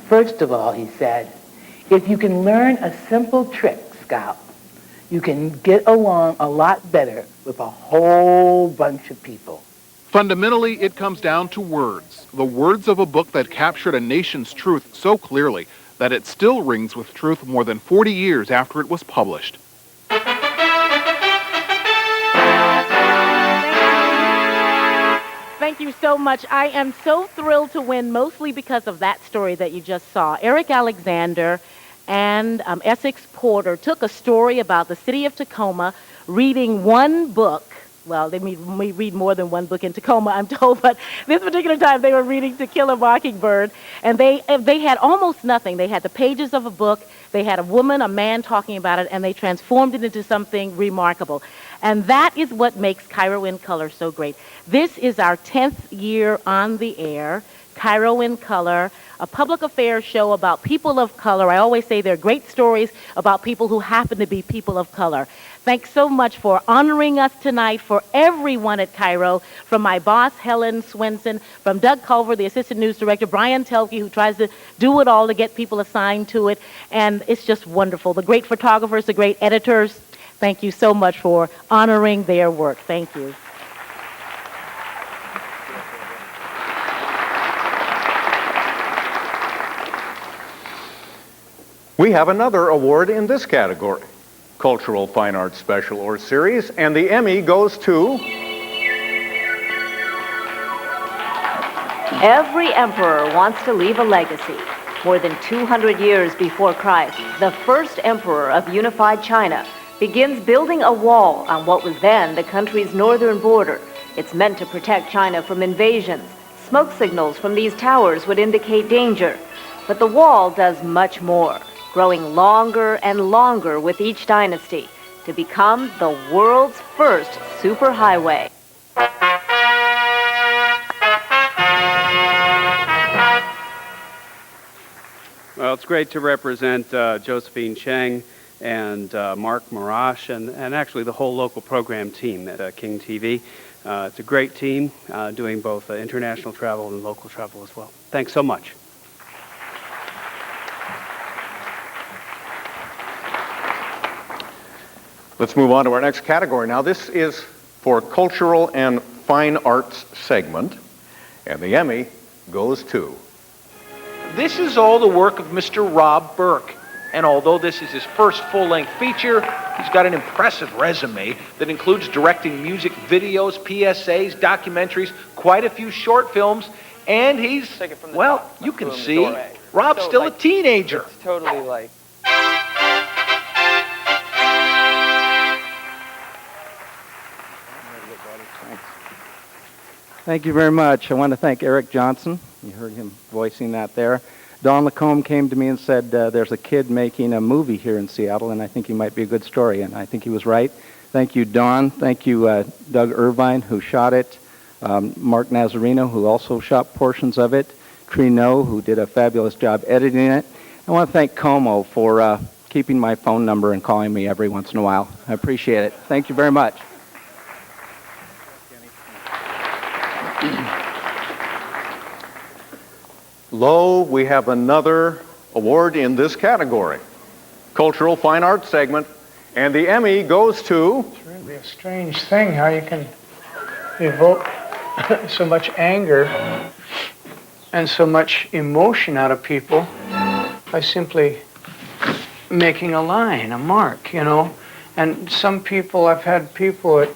First of all, he said, if you can learn a simple trick, Scout, you can get along a lot better with a whole bunch of people. Fundamentally, it comes down to words. The words of a book that captured a nation's truth so clearly that it still rings with truth more than 40 years after it was published. Thank you so much. I am so thrilled to win, mostly because of that story that you just saw. Eric Alexander and Essex Porter took a story about the city of Tacoma reading one book. Well, they may read more than one book in Tacoma, I'm told, but this particular time they were reading To Kill a Mockingbird, and they had almost nothing. They had the pages of a book, they had a woman, a man talking about it, and they transformed it into something remarkable. And that is what makes Cairo in Color so great. This is our 10th year on the air, Cairo in Color, a public affairs show about people of color. I always say they're great stories about people who happen to be people of color. Thanks so much for honoring us tonight, for everyone at Cairo, from my boss, Helen Swenson, from Doug Culver, the assistant news director, Brian Telke, who tries to do it all to get people assigned to it, and it's just wonderful. The great photographers, the great editors, thank you so much for honoring their work. Thank you. We have another award in this category, Cultural Fine Arts Special or Series, and the Emmy goes to... Every emperor wants to leave a legacy. More than 200 years before Christ, the first emperor of unified China begins building a wall on what was then the country's northern border. It's meant to protect China from invasions. Smoke signals from these towers would indicate danger. But the wall does much more, growing longer and longer with each dynasty to become the world's first superhighway. Well, it's great to represent Josephine Cheng and Mark Marash and actually the whole local program team at King TV. It's a great team doing both international travel and local travel as well. Thanks so much. Let's move on to our next category. Now, this is for Cultural and Fine Arts segment, and the Emmy goes to... This is all the work of Mr. Rob Burke. And although this is his first full-length feature, he's got an impressive resume that includes directing music videos, PSAs, documentaries, quite a few short films, and he's, well, you can see, Rob's still a teenager. It's totally like... Thank you very much. I want to thank Eric Johnson. You heard him voicing that there. Don Lacombe came to me and said, there's a kid making a movie here in Seattle, and I think he might be a good story, and I think he was right. Thank you, Don. Thank you, Doug Irvine, who shot it, Mark Nazarino, who also shot portions of it, Trino, who did a fabulous job editing it. I want to thank Como for keeping my phone number and calling me every once in a while. I appreciate it. Thank you very much. Lo, we have another award in this category, Cultural Fine Arts segment, and the Emmy goes to... It's really a strange thing how you can evoke so much anger and so much emotion out of people by simply making a line, a mark, you know. And some people, I've had people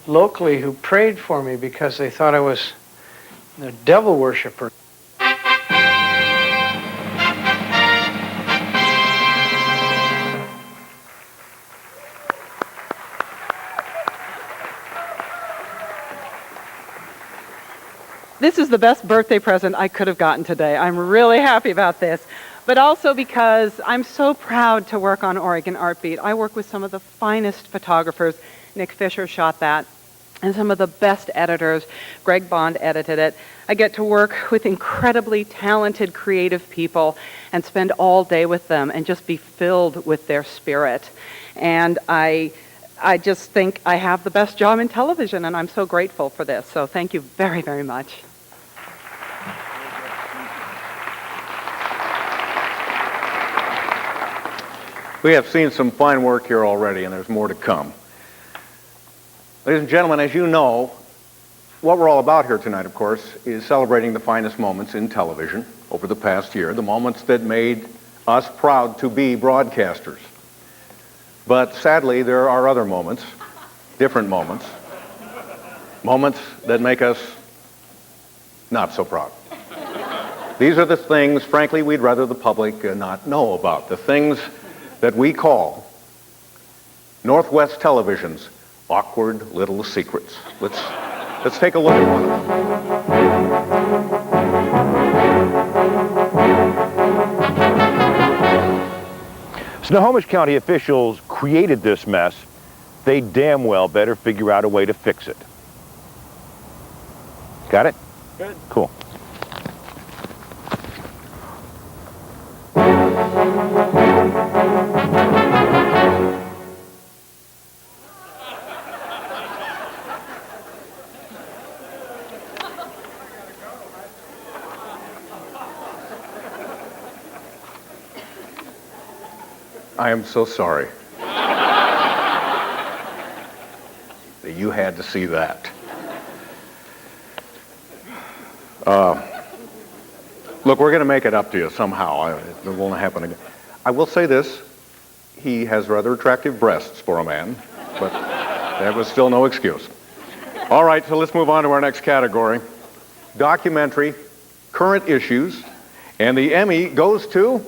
locally who prayed for me because they thought I was a devil worshiper. This is the best birthday present I could have gotten today. I'm really happy about this, but also because I'm so proud to work on Oregon Art Beat. I work with some of the finest photographers. Nick Fisher shot that, and some of the best editors. Greg Bond edited it. I get to work with incredibly talented, creative people and spend all day with them and just be filled with their spirit. And I just think I have the best job in television, and I'm so grateful for this. So thank you very, very much. We have seen some fine work here already, and there's more to come. Ladies and gentlemen, as you know, what we're all about here tonight, of course, is celebrating the finest moments in television over the past year, the moments that made us proud to be broadcasters. But sadly, there are other moments, different moments, moments that make us not so proud. These are the things, frankly, we'd rather the public not know about, the things that we call Northwest Television's awkward little secrets. Let's take a look at one of them. Snohomish County officials created this mess. They damn well better figure out a way to fix it. Got it? Good. Cool. I am so sorry that you had to see that. Look, we're going to make it up to you somehow. It won't happen again. I will say this. He has rather attractive breasts for a man, but that was still no excuse. All right, so let's move on to our next category. Documentary, current issues, and the Emmy goes to...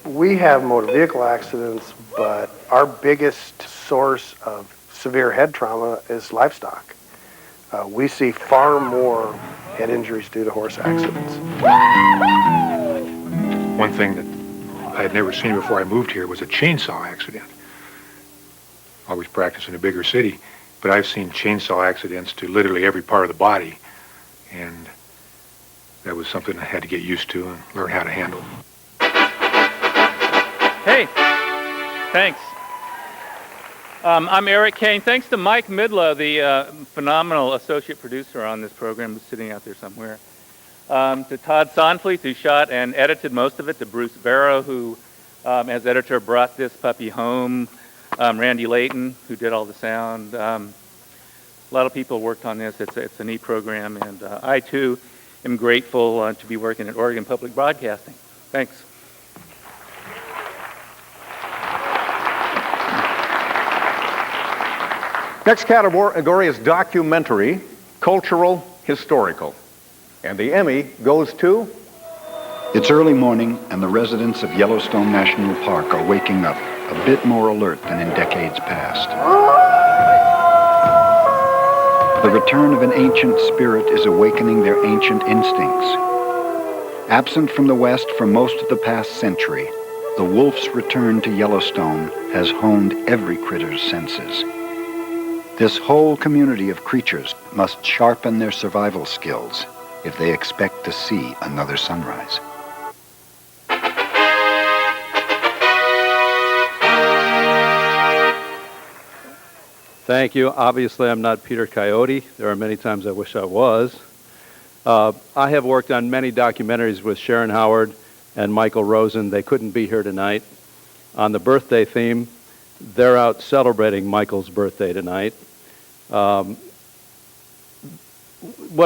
We have motor vehicle accidents, but our biggest source of severe head trauma is livestock. We see far more head injuries due to horse accidents. One thing that I had never seen before I moved here was a chainsaw accident. Always practice in a bigger city, but I've seen chainsaw accidents to literally every part of the body, and that was something I had to get used to and learn how to handle. Hey, thanks. I'm Eric Kane. Thanks to Mike Midla, the phenomenal associate producer on this program, who's sitting out there somewhere. To Todd Sonfleet, who shot and edited most of it. To Bruce Barrow, who, as editor, brought this puppy home. Randy Layton, who did all the sound. A lot of people worked on this. It's a neat program, and I, too, am grateful to be working at Oregon Public Broadcasting. Thanks. Next category is documentary, cultural, historical. And the Emmy goes to... It's early morning, and the residents of Yellowstone National Park are waking up, a bit more alert than in decades past. The return of an ancient spirit is awakening their ancient instincts. Absent from the West for most of the past century, the wolf's return to Yellowstone has honed every critter's senses. This whole community of creatures must sharpen their survival skills if they expect to see another sunrise. Thank you. Obviously, I'm not Peter Coyote. There are many times I wish I was. I have worked on many documentaries with Sharon Howard and Michael Rosen. They couldn't be here tonight. On the birthday theme, they're out celebrating Michael's birthday tonight. What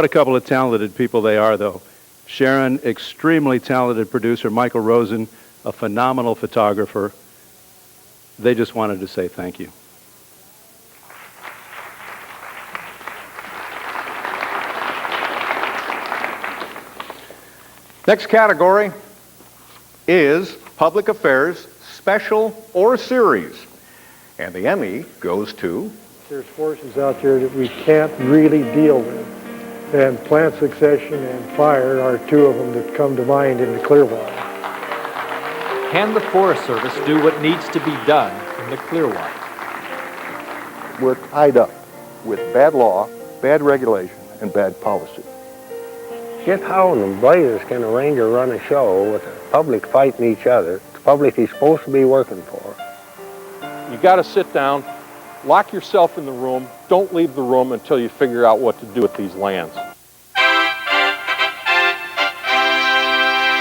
a couple of talented people they are, though. Sharon, extremely talented producer. Michael Rosen, a phenomenal photographer. They just wanted to say thank you. Next category is public affairs, special or series. And the Emmy goes to... There's forces out there that we can't really deal with. And plant succession and fire are two of them that come to mind in the Clearwater. Can the Forest Service do what needs to be done in the Clearwater? We're tied up with bad law, bad regulation, and bad policy. Just how in the blazes can a ranger run a show with the public fighting each other, the public he's supposed to be working for? You got to sit down, lock yourself in the room, don't leave the room until you figure out what to do with these lands.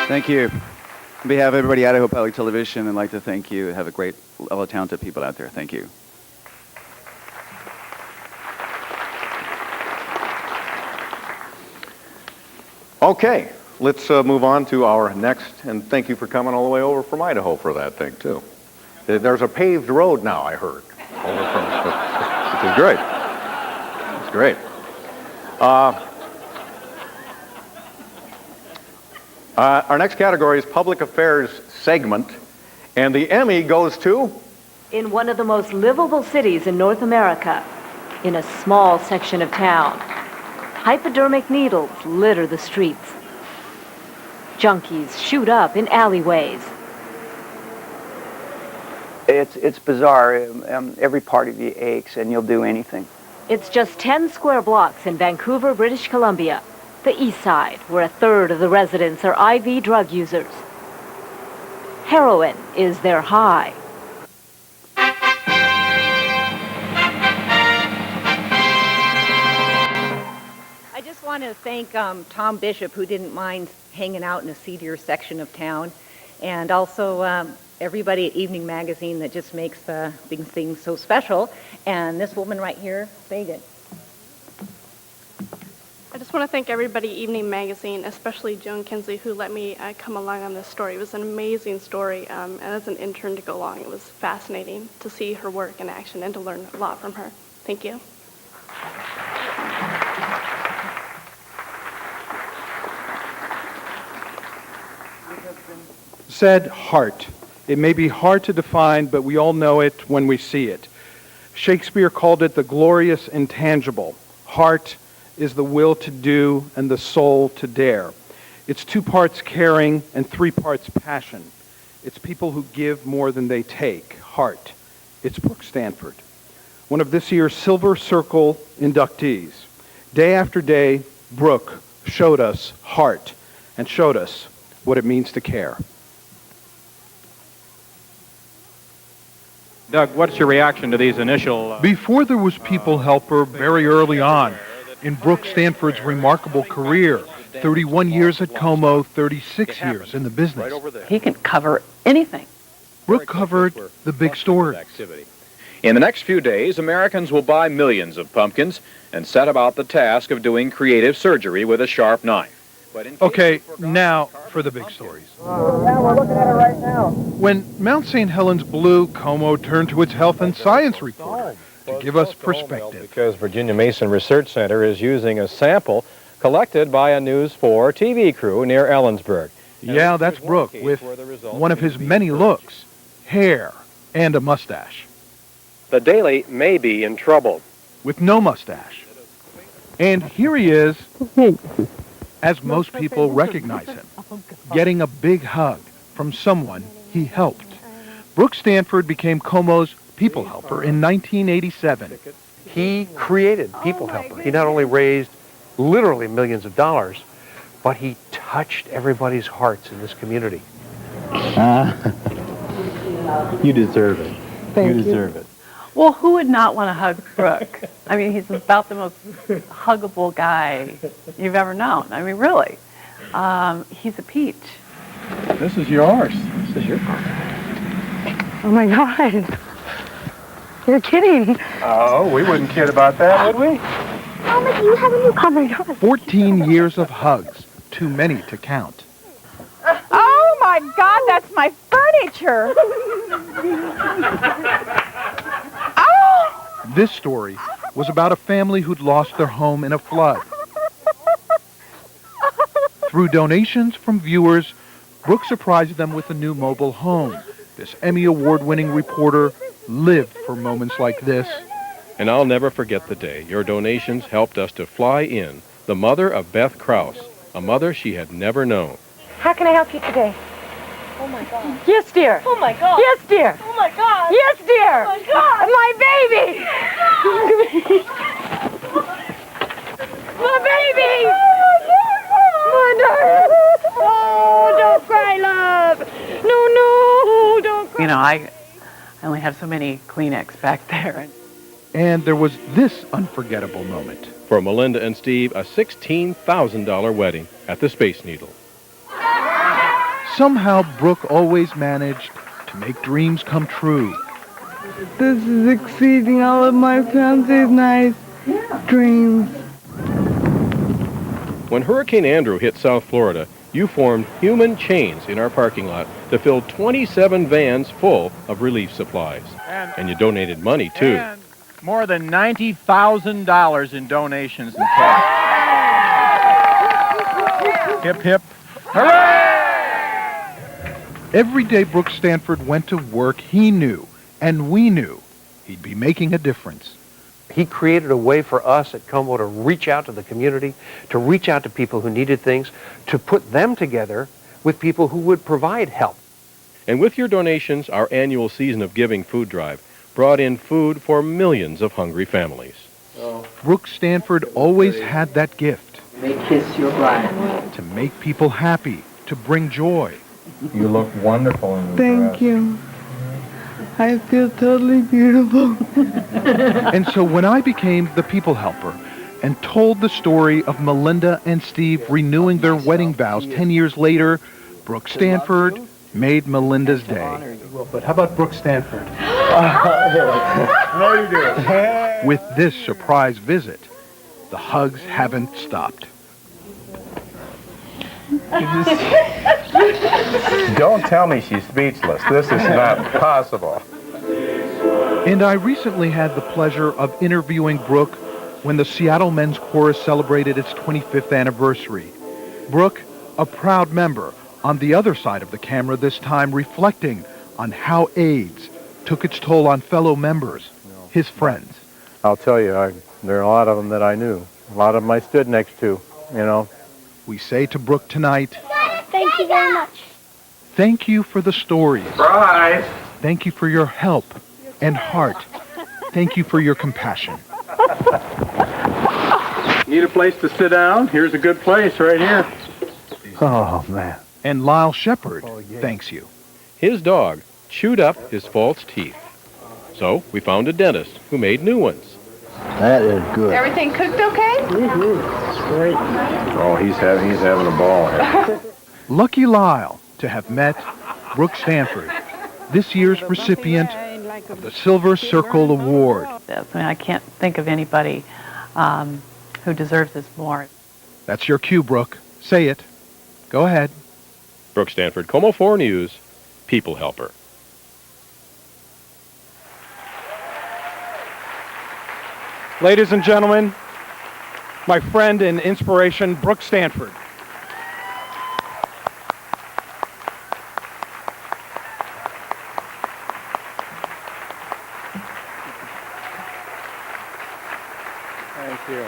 Thank you. On behalf of everybody at Idaho Public Television, I'd like to thank you. Have a great, all the talented people out there. Thank you. Okay, let's move on to our next, and thank you for coming all the way over from Idaho for that thing, too. There's a paved road now, I heard, over from, which is great. It's great. Our next category is public affairs segment, and the Emmy goes to... In one of the most livable cities in North America, in a small section of town, hypodermic needles litter the streets. Junkies shoot up in alleyways. It's bizarre. Every part of you aches and you'll do anything. It's just 10 square blocks in Vancouver, British Columbia, the east side, where a third of the residents are IV drug users. Heroin is their high. I just want to thank Tom Bishop, who didn't mind hanging out in a seedier section of town, and also everybody at Evening Magazine that just makes these things so special, and this woman right here, Megan. I just want to thank everybody at Evening Magazine, especially Joan Kinsley, who let me come along on this story. It was an amazing story, and as an intern to go along, it was fascinating to see her work in action and to learn a lot from her. Thank you. Said heart. It may be hard to define, but we all know it when we see it. Shakespeare called it the glorious intangible. Heart is the will to do and the soul to dare. It's 2 parts caring and 3 parts passion. It's people who give more than they take. Heart. It's Brooke Stanford, one of this year's Silver Circle inductees. Day after day, Brooke showed us heart and showed us what it means to care. Doug, what's your reaction to these initial... Before there was People Helper, very early on in Brooke Stanford's remarkable career, 31 years at Como, 36 years in the business. He can cover anything. Brooke covered the big stories. In the next few days, Americans will buy millions of pumpkins and set about the task of doing creative surgery with a sharp knife. Okay, now for the big stories. Yeah, we're looking at it right now. When Mount St. Helens blew, Como turned to its health and science reporter to give us perspective. Because Virginia Mason Research Center is using a sample collected by a News 4 TV crew near Ellensburg. Yeah, that's Brooke with one of his many looks, hair and a mustache. The Daily may be in trouble. With no mustache. And here he is, as most people recognize him, getting a big hug from someone he helped. Brooke Stanford became Como's People Helper in 1987. He created People Helper. He not only raised literally millions of dollars, but he touched everybody's hearts in this community. You deserve it. Thank you you. deserve it. Well, who would not want to hug Brooke? I mean, he's about the most huggable guy you've ever known. I mean, really. He's a peach. This is yours. This is your Oh, my God. You're kidding. Oh, we wouldn't kid about that, would we? Oh, my, you have a new cover. 14 years of hugs, too many to count. Oh, my God, that's my furniture. This story was about a family who'd lost their home in a flood. Through donations from viewers, Brooke surprised them with a new mobile home. This Emmy Award-winning reporter lived for moments like this. And I'll never forget the day your donations helped us to fly in the mother of Beth Krause, a mother she had never known. How can I help you today? Oh, my God. Yes, dear. Oh, my God. Yes, dear. Oh, my God. Yes, dear. Oh, my God. My baby. My baby. My darling. Oh, don't cry, love. No, don't cry. You know, I only have so many Kleenex back there. And there was this unforgettable moment. For Melinda and Steve, a $16,000 wedding at the Space Needle. Somehow, Brooke always managed to make dreams come true. This is exceeding all of my fancies, nice dreams. When Hurricane Andrew hit South Florida, you formed human chains in our parking lot to fill 27 vans full of relief supplies. And you donated money, too. And more than $90,000 in donations and cash. Hip, hip. Hooray! Every day Brooke Stanford went to work, he knew, and we knew, he'd be making a difference. He created a way for us at Como to reach out to the community, to reach out to people who needed things, to put them together with people who would provide help. And with your donations, our annual Season of Giving food drive brought in food for millions of hungry families. Brooke Stanford always had that gift. They kiss your bride. To make people happy, to bring joy. You look wonderful in the Thank you. I feel totally beautiful. And so when I became the People Helper and told the story of Melinda and Steve renewing their wedding vows 10 years later, Brooke Stanford made Melinda's day. But how about Brooke Stanford? How you doing? With this surprise visit, the hugs haven't stopped. Don't tell me she's speechless. This is not possible. And I recently had the pleasure of interviewing Brooke when the Seattle Men's Chorus celebrated its 25th anniversary. Brooke, a proud member, on the other side of the camera this time, reflecting on how AIDS took its toll on fellow members, his friends. I'll tell you, there are a lot of them that I knew. A lot of them I stood next to, you know. We say to Brooke tonight, Thank you very much. thank you for the stories. Surprise! Thank you for your help and heart. Thank you for your compassion. Need a place to sit down? Here's a good place right here. Oh, man. And Lyle Shepard thanks you. His dog chewed up his false teeth. So we found a dentist who made new ones. That is good. Everything cooked okay? Great. Oh, he's having a ball here. Lucky Lyle to have met Brooke Stanford, this year's recipient of the Silver Circle Award. I mean, I can't think of anybody who deserves this more. That's your cue, Brooke. Say it. Go ahead. Brooke Stanford, Como 4 News, People Helper. Ladies and gentlemen, my friend and inspiration, Brooke Stanford. Thank you.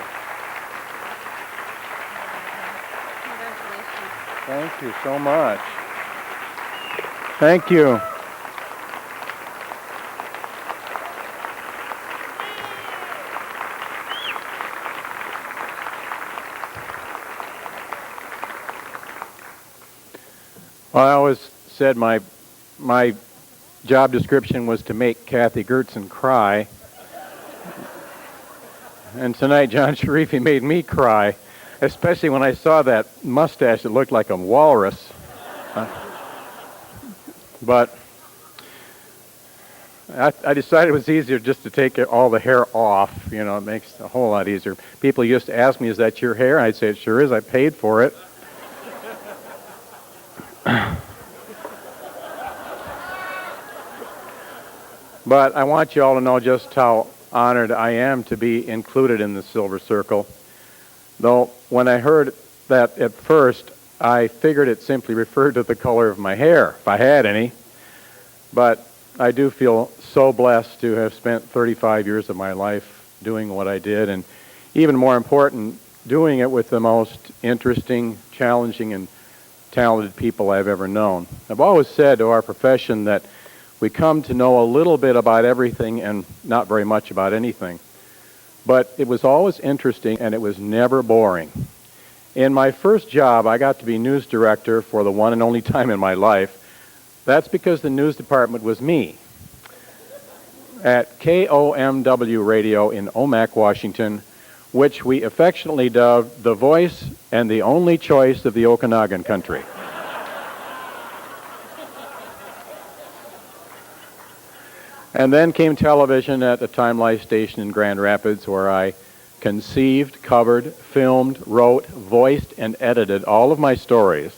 Thank you so much. Thank you. Well, I always said my job description was to make Kathy Gertson cry. And tonight, John Sharifi made me cry, especially when I saw that mustache that looked like a walrus. But I decided it was easier just to take all the hair off. You know, it makes it a whole lot easier. People used to ask me, "Is that your hair?" I'd say, "It sure is. I paid for it." But I want you all to know just how honored I am to be included in the Silver Circle. Though when I heard that at first, I figured it simply referred to the color of my hair, if I had any. But I do feel so blessed to have spent 35 years of my life doing what I did, and even more important, doing it with the most interesting, challenging, and talented people I've ever known. I've always said to our profession that we come to know a little bit about everything and not very much about anything. But it was always interesting, and it was never boring. In my first job, I got to be news director for the one and only time in my life. That's because the news department was me. At KOMW Radio in Omak, Washington, which we affectionately dubbed the voice and the only choice of the Okanagan country. And then came television at the Time Life station in Grand Rapids, where I conceived, covered, filmed, wrote, voiced, and edited all of my stories.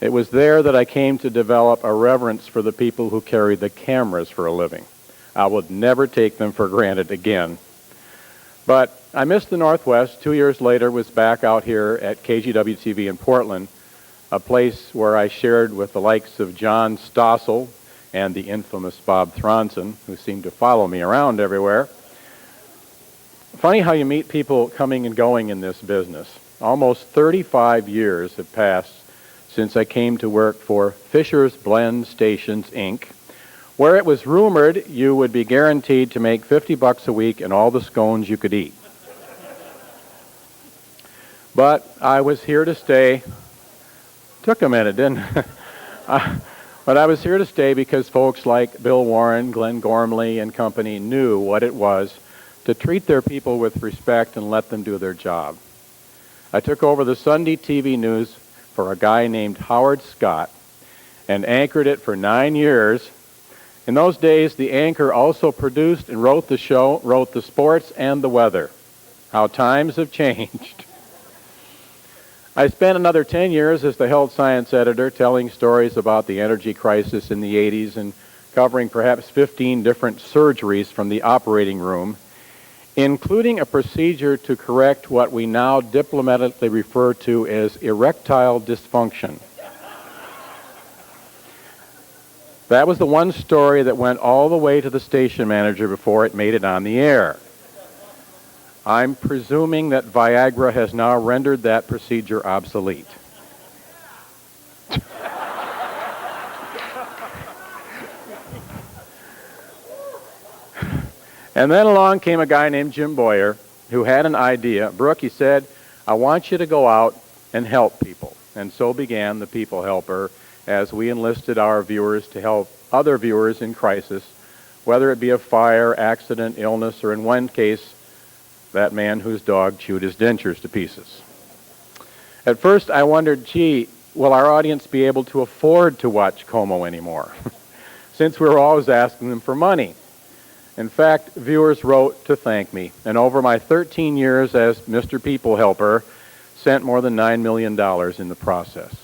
It was there that I came to develop a reverence for the people who carry the cameras for a living. I would never take them for granted again. But I missed the Northwest. 2 years later, was back out here at KGW-TV in Portland, a place where I shared with the likes of John Stossel and the infamous Bob Thronson, who seemed to follow me around everywhere. Funny how you meet people coming and going in this business. Almost 35 years have passed since I came to work for Fisher's Blend Stations, Inc., where it was rumored you would be guaranteed to make $50 a week and all the scones you could eat. But I was here to stay. Took a minute, didn't it? But I was here to stay because folks like Bill Warren, Glenn Gormley, and company knew what it was to treat their people with respect and let them do their job. I took over the Sunday TV news for a guy named Howard Scott and anchored it for 9 years. In those days, the anchor also produced and wrote the show, wrote the sports and the weather. How times have changed. I spent another 10 years as the health science editor, telling stories about the energy crisis in the 80s and covering perhaps 15 different surgeries from the operating room, including a procedure to correct what we now diplomatically refer to as erectile dysfunction. That was the one story that went all the way to the station manager before it made it on the air. I'm presuming that Viagra has now rendered that procedure obsolete. And then along came a guy named Jim Boyer who had an idea. Brooke, he said, I want you to go out and help people. And so began the People Helper, as we enlisted our viewers to help other viewers in crisis whether it be a fire, accident, illness, or in one case, that man whose dog chewed his dentures to pieces. At first, I wondered, gee, will our audience be able to afford to watch Como anymore? Since we were always asking them for money. In fact, viewers wrote to thank me, and over my 13 years as Mr. People Helper, sent more than $9 million in the process.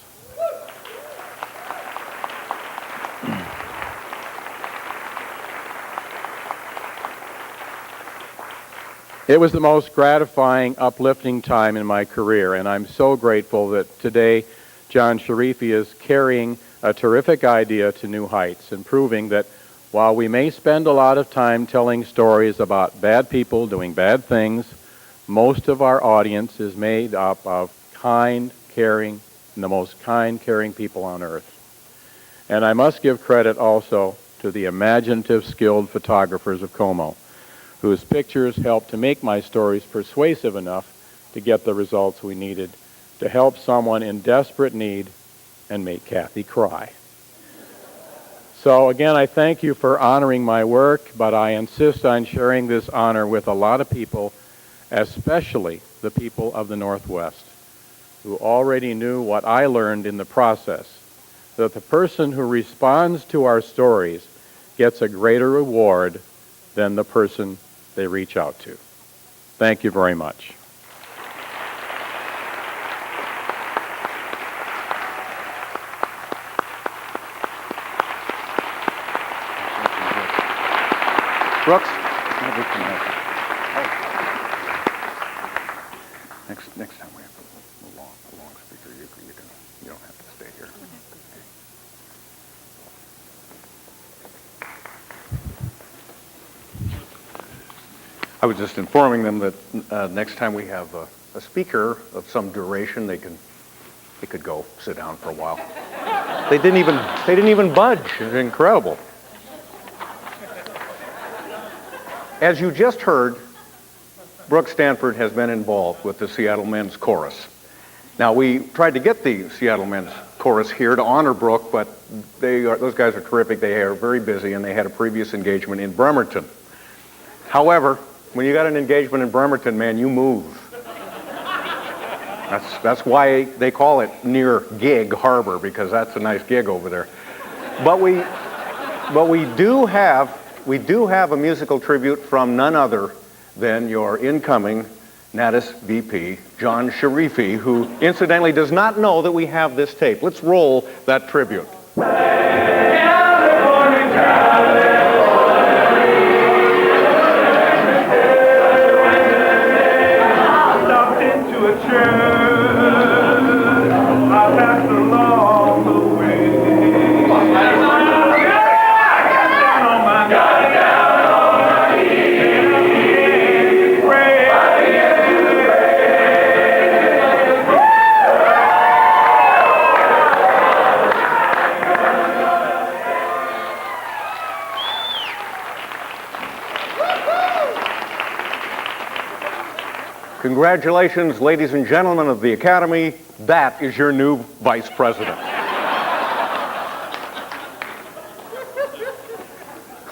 It was the most gratifying, uplifting time in my career, and I'm so grateful that today John Sharifi is carrying a terrific idea to new heights and proving that while we may spend a lot of time telling stories about bad people doing bad things, most of our audience is made up of kind, caring, and the most kind, caring people on earth. And I must give credit also to the imaginative, skilled photographers of Como, whose pictures helped to make my stories persuasive enough to get the results we needed to help someone in desperate need and make Kathy cry. So again, I thank you for honoring my work, but I insist on sharing this honor with a lot of people, especially the people of the Northwest, who already knew what I learned in the process, that the person who responds to our stories gets a greater reward than the person they reach out to. Thank you very much. Brooks? Next time we have a long speaker, you don't have to stay here. I was just informing them that next time we have a speaker of some duration, they could go sit down for a while. They didn't even budge. It's incredible. As you just heard, Brooke Stanford has been involved with the Seattle Men's Chorus. Now, we tried to get the Seattle Men's Chorus here to honor Brooke, but those guys are terrific. They are very busy, and they had a previous engagement in Bremerton. However, when you got an engagement in Bremerton, man, you move. That's why they call it near Gig Harbor, because that's a nice gig over there. But we do have a musical tribute from none other than your incoming NATAS VP, John Sharifi, who incidentally does not know that we have this tape. Let's roll that tribute. Congratulations, ladies and gentlemen of the Academy. That is your new Vice President.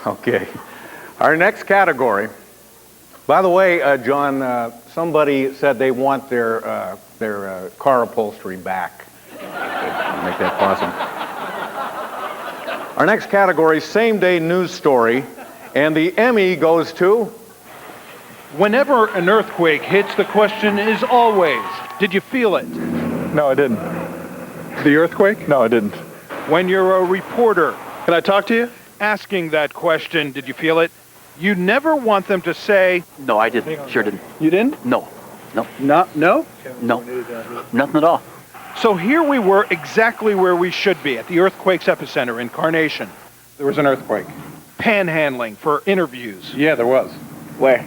Okay. Our next category. By the way, John, somebody said they want their car upholstery back. Make that possible. Our next category, same-day news story, and the Emmy goes to... Whenever an earthquake hits, the question is always, did you feel it? No, I didn't. The earthquake? No, I didn't. When you're a reporter... Can I talk to you? Asking that question, did you feel it? You never want them to say... No, I didn't. Sure didn't. You didn't? No. No. No? No. Nothing at all. So here we were exactly where we should be, at the earthquake's epicenter in Carnation. There was an earthquake. Panhandling for interviews. Yeah, there was. Where?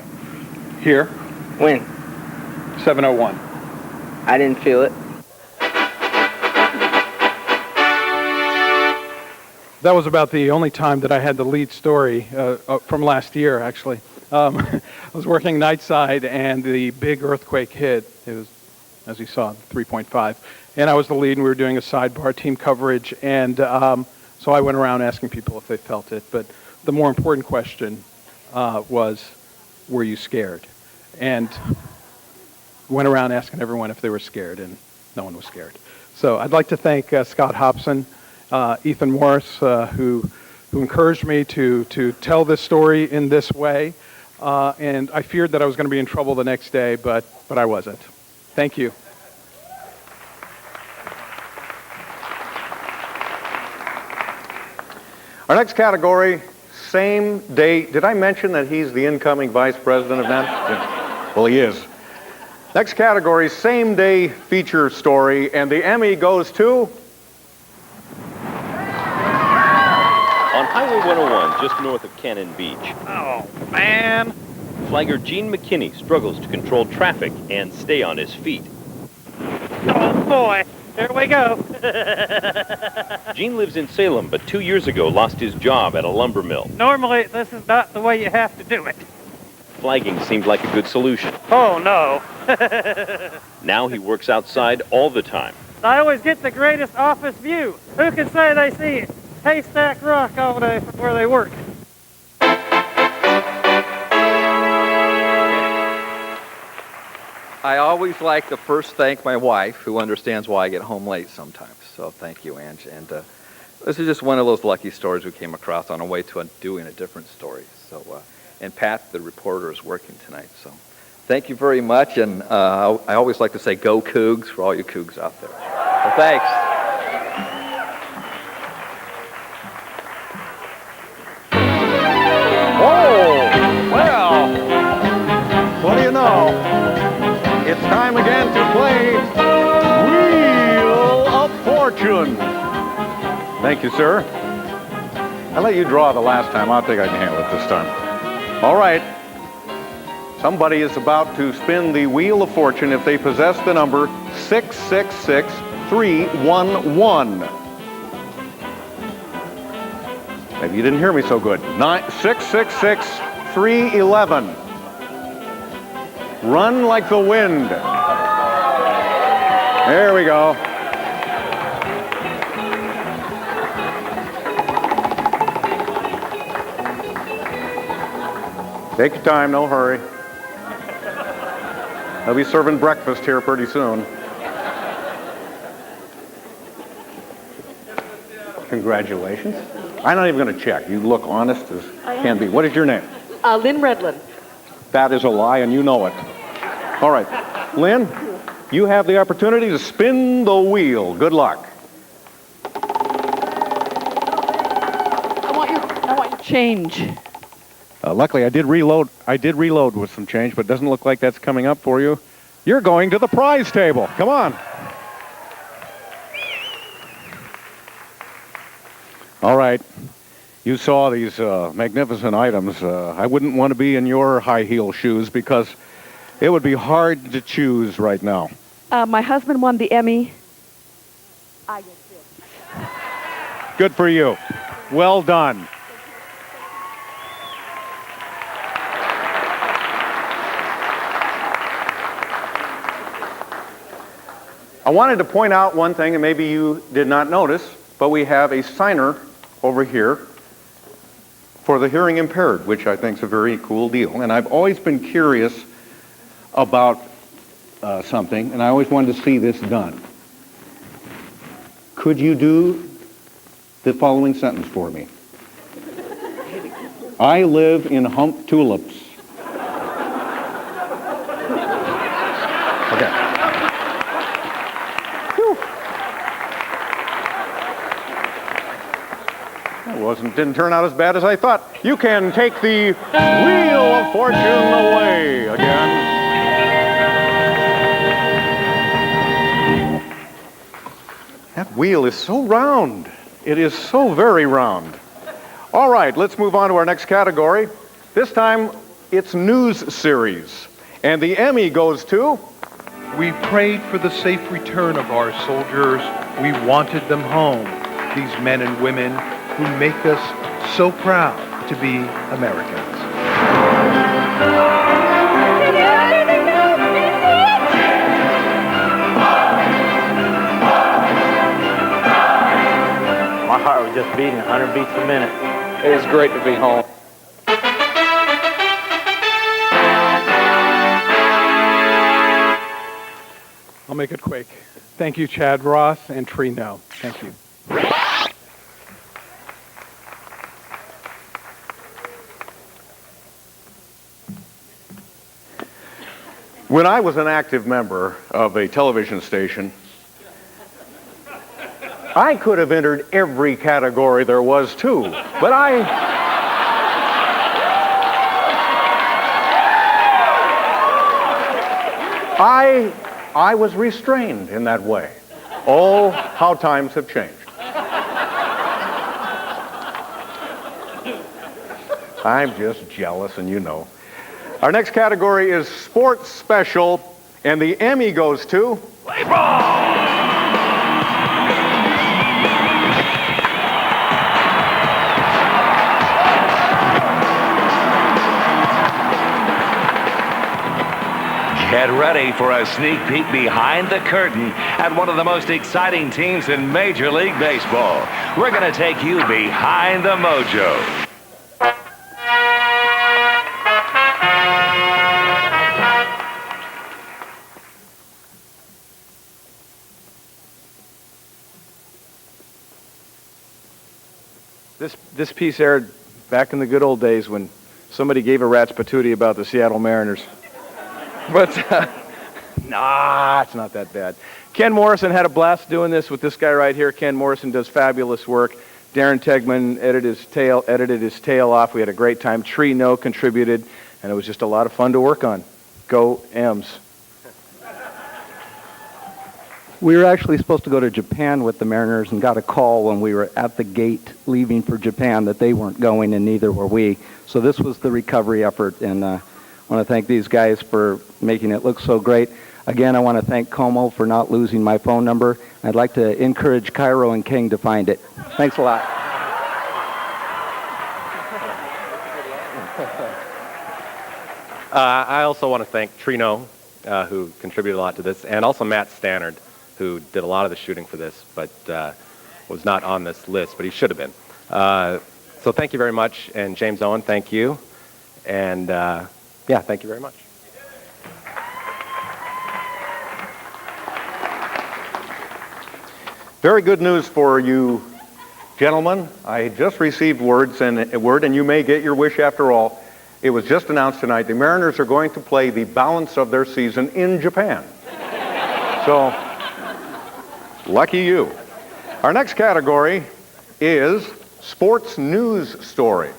Here. When? 7:01. I didn't feel it. That was about the only time that I had the lead story from last year, actually. I was working night side, and the big earthquake hit. It was, as you saw, 3.5. And I was the lead, and we were doing a sidebar team coverage. And so I went around asking people if they felt it. But the more important question was, were you scared? And went around asking everyone if they were scared, and no one was scared. So I'd like to thank Scott Hobson, Ethan Morris, who encouraged me to tell this story in this way. And I feared that I was going to be in trouble the next day, but I wasn't. Thank you. Our next category, same day. Did I mention that he's the incoming vice president of NATAS? Yeah. Well, he is. Next category, same day feature story, and the Emmy goes to... On Highway 101, just north of Cannon Beach. Oh, man. Flagger Gene McKinney struggles to control traffic and stay on his feet. Oh, boy. Here we go. Gene lives in Salem, but 2 years ago lost his job at a lumber mill. Normally, this is not the way you have to do it. Flagging seemed like a good solution. Oh, no. Now he works outside all the time. I always get the greatest office view. Who can say they see Haystack Rock all day from where they work? I always like to first thank my wife, who understands why I get home late sometimes. So thank you, Ange. And this is just one of those lucky stories we came across on our way to doing a different story. So, and Pat, the reporter, is working tonight. So thank you very much. And I always like to say, go Cougs, for all you Cougs out there. So thanks. Oh, well, what do you know? It's time again to play Wheel of Fortune. Thank you, sir. I let you draw the last time. I think I can handle it this time. All right. Somebody is about to spin the Wheel of Fortune if they possess the number 666311. Maybe you didn't hear me so good. 666311. Run like the wind. There we go. Take your time, no hurry. They'll be serving breakfast here pretty soon. Congratulations. I'm not even going to check. You look honest as can be. What is your name? Lynn Redlin. That is a lie, and you know it. All right. Lynn, you have the opportunity to spin the wheel. Good luck. I want your change. Luckily, I did reload with some change, but it doesn't look like that's coming up for you. You're going to the prize table. Come on. All right. You saw these magnificent items. I wouldn't want to be in your high heel shoes because it would be hard to choose right now. My husband won the Emmy. I get this. Good for you. Well done. I wanted to point out one thing, and maybe you did not notice, but we have a signer over here for the hearing impaired, which I think is a very cool deal. And I've always been curious about something, and I always wanted to see this done. Could you do the following sentence for me? I live in hump tulips. Okay. Didn't turn out as bad as I thought. You can take the Wheel of Fortune away again. That wheel is so round. It is so very round. All right, let's move on to our next category. This time, it's news series. And the Emmy goes to... We prayed for the safe return of our soldiers. We wanted them home. These men and women who make us so proud to be Americans. My heart was just beating 100 beats a minute. It is great to be home. I'll make it quick. Thank you, Chad Ross and Trino. Thank you. When I was an active member of a television station, I could have entered every category there was too, but I was restrained in that way. Oh, how times have changed. I'm just jealous, and you know. Our next category is Sports Special, and the Emmy goes to... Play ball! Get ready for a sneak peek behind the curtain at one of the most exciting teams in Major League Baseball. We're going to take you behind the mojo. This piece aired back in the good old days when somebody gave a rat's patootie about the Seattle Mariners. But, nah, it's not that bad. Ken Morrison had a blast doing this with this guy right here. Ken Morrison does fabulous work. Darren Tegman edited his tail off. We had a great time. Tree No contributed, and it was just a lot of fun to work on. Go M's. We were actually supposed to go to Japan with the Mariners and got a call when we were at the gate leaving for Japan that they weren't going, and neither were we. So this was the recovery effort, and I want to thank these guys for making it look so great. Again, I want to thank Como for not losing my phone number. I'd like to encourage Cairo and King to find it. Thanks a lot. I also want to thank Trino, who contributed a lot to this, and also Matt Stannard, who did a lot of the shooting for this, but was not on this list, but he should have been. So thank you very much, and James Owen, thank you. And yeah, thank you very much. Very good news for you, gentlemen. I just received word, and you may get your wish after all. It was just announced tonight the Mariners are going to play the balance of their season in Japan. So, lucky you. Our next category is Sports News Story.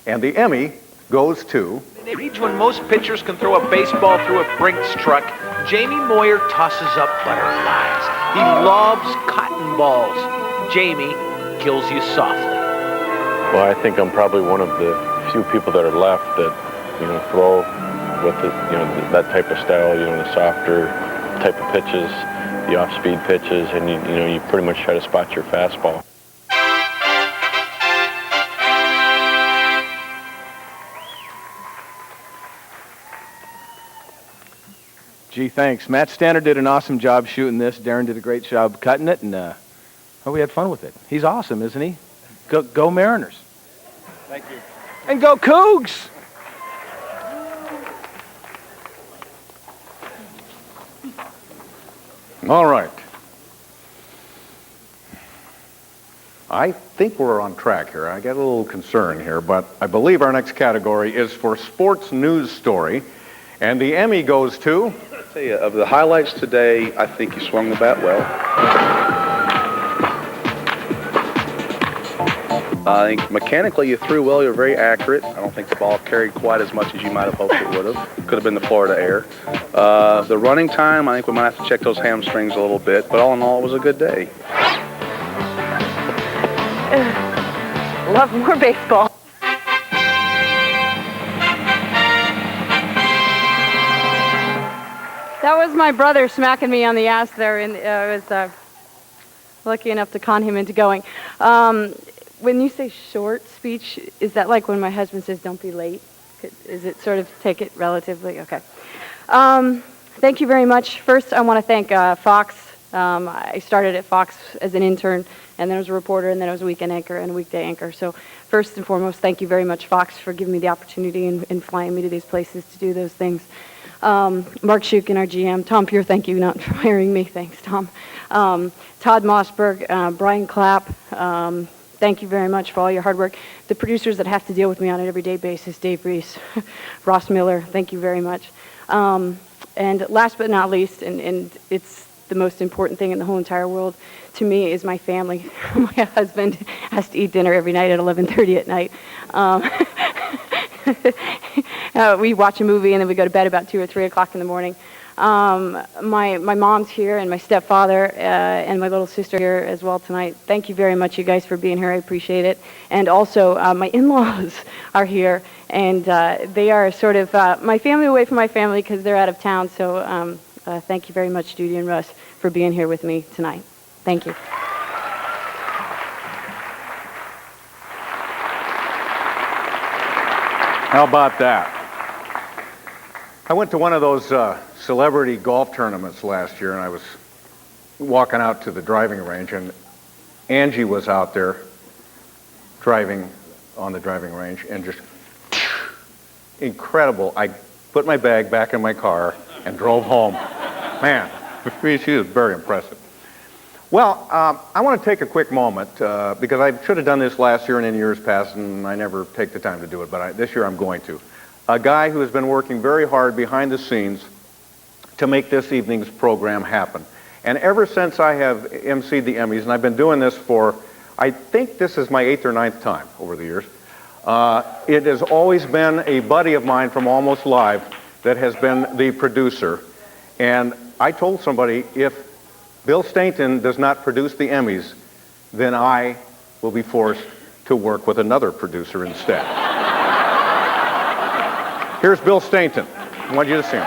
And the Emmy goes to... In an age when most pitchers can throw a baseball through a Brinks truck, Jamie Moyer tosses up butterflies. He lobs cotton balls. Jamie kills you softly. Well, I think I'm probably one of the few people that are left that, throw with the, that type of style, the softer type of pitches, the off-speed pitches, and you pretty much try to spot your fastball. Gee, thanks. Matt Stannard did an awesome job shooting this. Darren did a great job cutting it, and we had fun with it. He's awesome, isn't he? Go Mariners. Thank you. And go Cougs! All right. I think we're on track here. I get a little concerned here, but I believe our next category is for Sports News Story, and the Emmy goes to... I'll tell you, of the highlights today, I think you swung the bat well. I think mechanically you threw well. You're very accurate. I don't think the ball carried quite as much as you might have hoped it would have. Could have been the Florida air. The running time, I think we might have to check those hamstrings a little bit, but all in all, it was a good day. Love more baseball. That was my brother smacking me on the ass there, and I was lucky enough to con him into going. When you say short speech, is that like when my husband says, don't be late? Is it sort of take it relatively? Okay. Thank you very much. First, I want to thank Fox I started at Fox as an intern, and then I was a reporter, and then I was a weekend anchor and a weekday anchor. So first and foremost, thank you very much, Fox, for giving me the opportunity and flying me to these places to do those things. Mark Shukin, our GM. Tom Pure, thank you not for hiring me. Thanks, Tom. Todd Mossberg, Brian Clapp, thank you very much for all your hard work. The producers that have to deal with me on an everyday basis, Dave Reese, Ross Miller, thank you very much. And last but not least, and it's the most important thing in the whole entire world to me, is my family. My husband has to eat dinner every night at 11:30 at night. We watch a movie and then we go to bed about 2 or 3 o'clock in the morning. My mom's here, and my stepfather and my little sister here as well tonight. Thank you very much, you guys, for being here. I appreciate it. And also, my in-laws are here, and they are sort of my family away from my family because they're out of town. So thank you very much, Judy and Russ, for being here with me tonight. Thank you. How about that? I went to one of those celebrity golf tournaments last year, and I was walking out to the driving range, and Angie was out there driving on the driving range, and just incredible. I put my bag back in my car and drove home. Man, she was very impressive. Well, I want to take a quick moment, because I should have done this last year and in years past, and I never take the time to do it, but this year I'm going to. A guy who has been working very hard behind the scenes to make this evening's program happen. And ever since I have emceed the Emmys, and I've been doing this for, I think this is my 8th or 9th time over the years, it has always been a buddy of mine from Almost Live that has been the producer. And I told somebody, if Bill Stainton does not produce the Emmys, then I will be forced to work with another producer instead. Here's Bill Stainton. I want you to see him.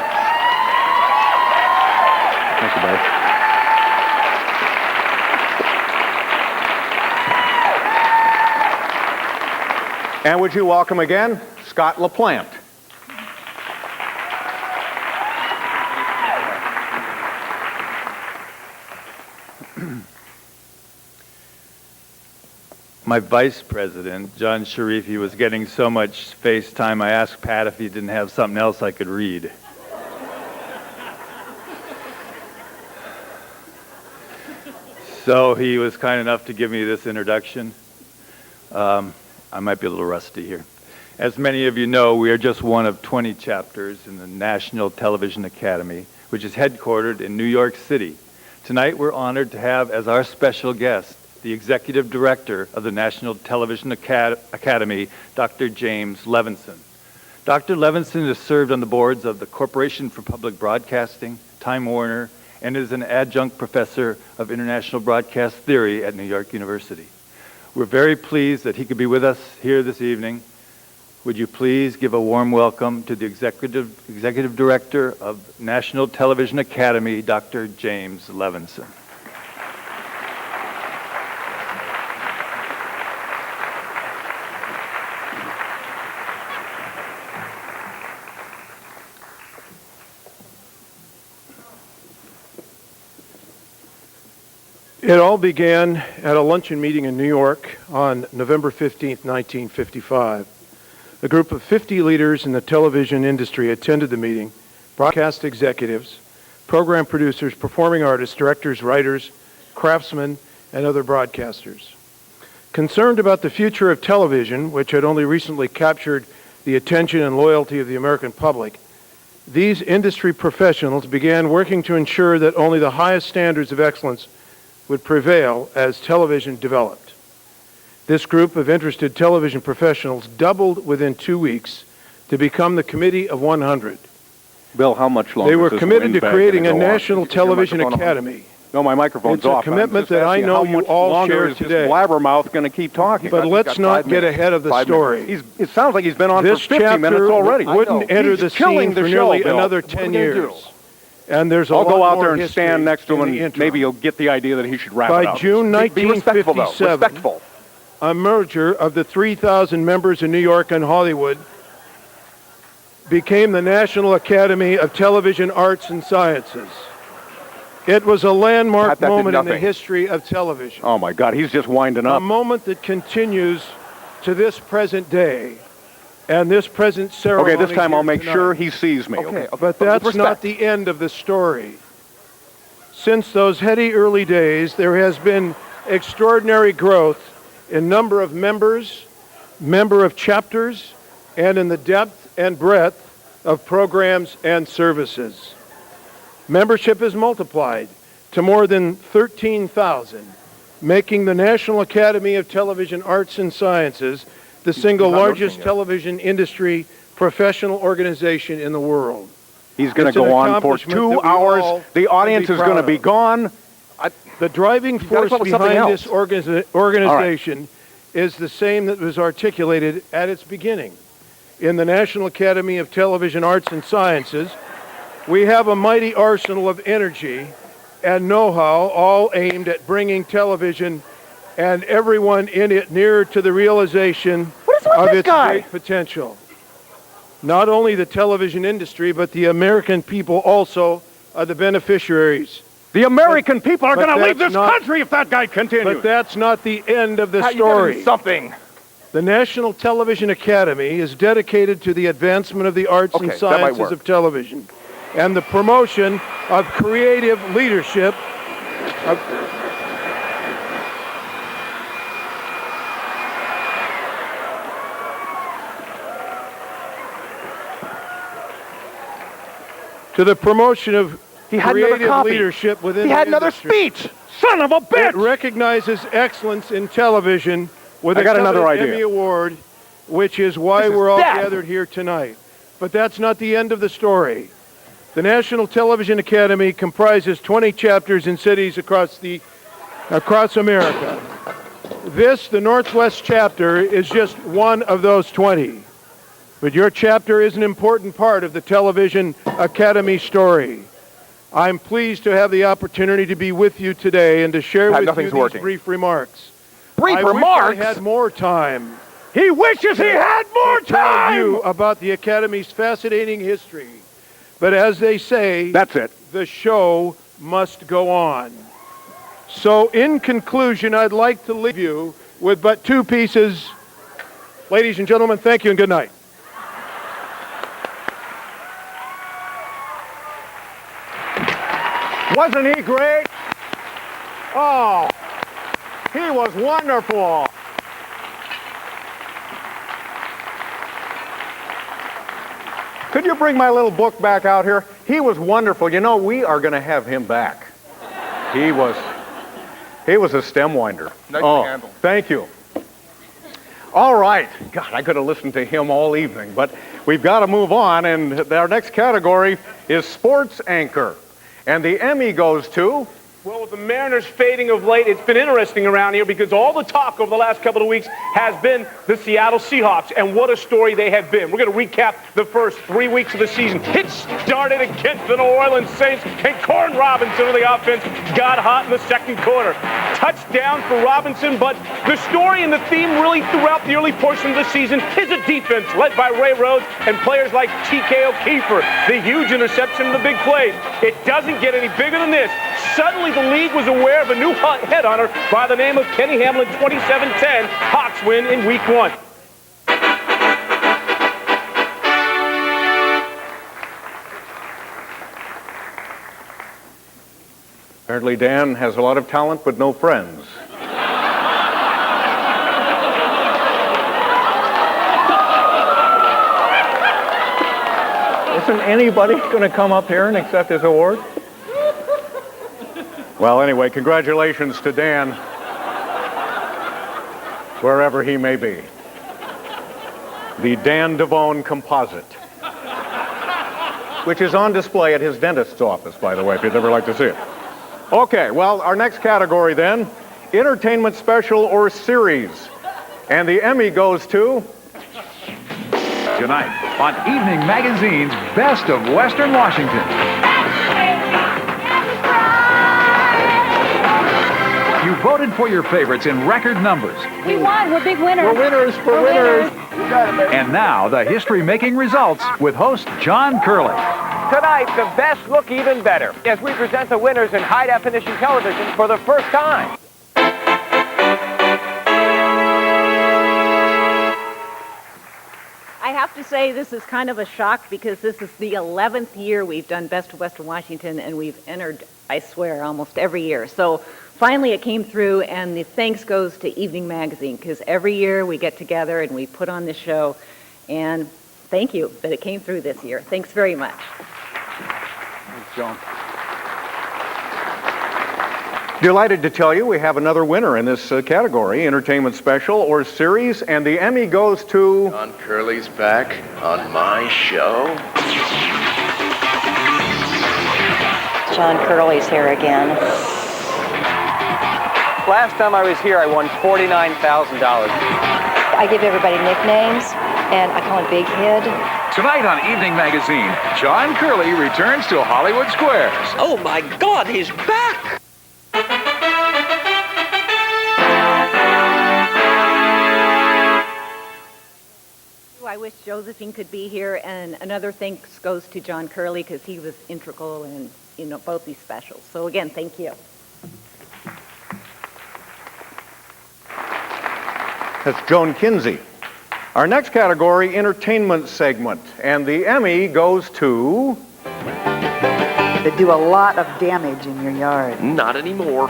Thank you, buddy. And would you welcome again, Scott LaPlante. My vice president, John Sharifi, was getting so much face time, I asked Pat if he didn't have something else I could read. So he was kind enough to give me this introduction. I might be a little rusty here. As many of you know, we are just one of 20 chapters in the National Television Academy, which is headquartered in New York City. Tonight we're honored to have as our special guest the Executive Director of the National Television Academy, Dr. James Levinson. Dr. Levinson has served on the boards of the Corporation for Public Broadcasting, Time Warner, and is an adjunct professor of international broadcast theory at New York University. We're very pleased that he could be with us here this evening. Would you please give a warm welcome to the Executive Director of National Television Academy, Dr. James Levinson. It all began at a luncheon meeting in New York on November 15th, 1955. A group of 50 leaders in the television industry attended the meeting: broadcast executives, program producers, performing artists, directors, writers, craftsmen, and other broadcasters. Concerned about the future of television, which had only recently captured the attention and loyalty of the American public, these industry professionals began working to ensure that only the highest standards of excellence would prevail as television developed. This group of interested television professionals doubled within 2 weeks to become the Committee of 100. Bill, how much longer? They were committed to creating a National Television Academy. No, my microphone's off. It's a commitment that I know you all share today. Blabbermouth going to keep talking. But let's not get ahead of the story. It sounds like he's been on this for 50 minutes already. This chapter wouldn't enter the scene for nearly another 10 years. And there's I'll go out there and stand next to him, and maybe you'll get the idea that he should wrap it up. By June 1957, a merger of the 3,000 members in New York and Hollywood became the National Academy of Television Arts and Sciences. It was a landmark That did moment in the nothing. history of television. Oh, my God, he's just winding A up. moment that continues to this present day and this present ceremony. Okay, this time I'll here make tonight. sure he sees me. Okay, But that's not the end of the story. Since those heady early days, there has been extraordinary growth in number of members, member of chapters, and in the depth and breadth of programs and services. Membership has multiplied to more than 13,000, making the National Academy of Television Arts and Sciences the single largest television industry professional organization in the world. He's going to It's an go on for accomplishment that 2 we hours. all The audience can be is going to proud be of. gone. The driving force come up with something behind else. this organization is the same that was articulated at its beginning. In the National Academy of Television Arts and Sciences, we have a mighty arsenal of energy and know-how, all aimed at bringing television and everyone in it nearer to the realization of its great potential. Not only the television industry, but the American people also are the beneficiaries. The American people are But going to leave that's this country if that guy continues. But that's not the end of the You gotta story. do something. The National Television Academy is dedicated to the advancement of the arts and Okay, that might sciences work. of television and the promotion of creative leadership. To the promotion of He had another creative copy. leadership within He the had another industry. speech. Son of a bitch! It recognizes excellence in television with I a got another coveted idea. Emmy Award, which is why This is we're all death. gathered here tonight. But that's not the end of the story. The National Television Academy comprises 20 chapters in cities across America. This, the Northwest chapter, is just one of those 20. But your chapter is an important part of the Television Academy story. I'm pleased to have the opportunity to be with you today and to share Pat, with you nothing's these working. brief remarks. Brief I remarks? wish I had more time. He wishes he had more to tell time! you about the Academy's fascinating history. But as they say, that's it. The show must go on. So in conclusion, I'd like to leave you with but two pieces. Ladies and gentlemen, thank you and good night. Wasn't he great? Oh, he was wonderful. Could you bring my little book back out here? He was wonderful. You know, we are going to have him back. He was a stem winder. Nicely handled. Thank you. All right. God, I could have listened to him all evening, but we've got to move on, and our next category is sports anchor. And the Emmy goes to... Well, with the Mariners fading of late, it's been interesting around here because all the talk over the last couple of weeks has been the Seattle Seahawks, and what a story they have been. We're going to recap the first 3 weeks of the season. It started against the New Orleans Saints, and Corn Robinson of the offense got hot in the second quarter. Touchdown for Robinson, but the story and the theme really throughout the early portion of the season is a defense led by Ray Rhodes and players like T.K. O'Keefer, the huge interception and the big plays. It doesn't get any bigger than this. Suddenly, the league was aware of a new headhunter by the name of Kenny Hamlin. 27-10. Hawks win in week 1. Apparently Dan has a lot of talent but no friends. Isn't anybody going to come up here and accept his award? Well, anyway, congratulations to Dan, wherever he may be. The Dan Devone Composite, which is on display at his dentist's office, by the way, if you'd ever like to see it. Okay, well, our next category then, entertainment special or series. And the Emmy goes to... Tonight on Evening Magazine's Best of Western Washington. You voted for your favorites in record numbers. We won. We're big winners. We're winners. We're winners. And now the history-making results with host John Curley. Tonight, the best look even better as we present the winners in high-definition television for the first time. I have to say this is kind of a shock because this is the 11th year we've done Best of Western Washington, and we've entered, I swear, almost every year. So finally it came through, and the thanks goes to Evening Magazine because every year we get together and we put on this show, and thank you that it came through this year. Thanks very much. Thanks, Joan. Delighted to tell you we have another winner in this category, Entertainment Special or Series, and the Emmy goes to... John Curley's back on my show. John Curley's here again. Last time I was here, I won $49,000. I give everybody nicknames, and I call him Big Head. Tonight on Evening Magazine, John Curley returns to Hollywood Squares. Oh my God, he's back! I wish Josephine could be here, and another thanks goes to John Curley because he was integral in both these specials. So again, thank you. That's Joan Kinsey. Our next category, Entertainment Segment, and the Emmy goes to... They do a lot of damage in your yard. Not anymore.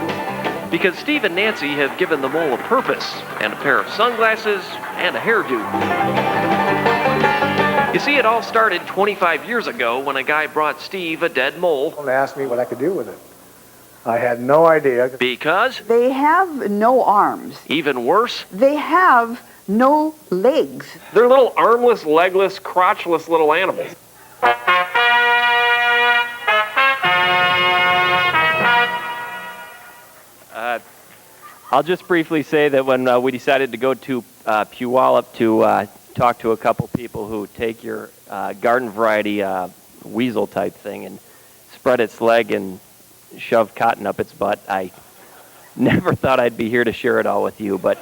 Because Steve and Nancy have given the mole a purpose, and a pair of sunglasses, and a hairdo. You see, it all started 25 years ago when a guy brought Steve a dead mole. They asked me what I could do with it. I had no idea. Because? They have no arms. Even worse? They have no legs. They're little armless, legless, crotchless little animals. I'll just briefly say that when we decided to go to Puyallup to talk to a couple people who take your garden variety weasel type thing and spread its leg and shove cotton up its butt, I never thought I'd be here to share it all with you, but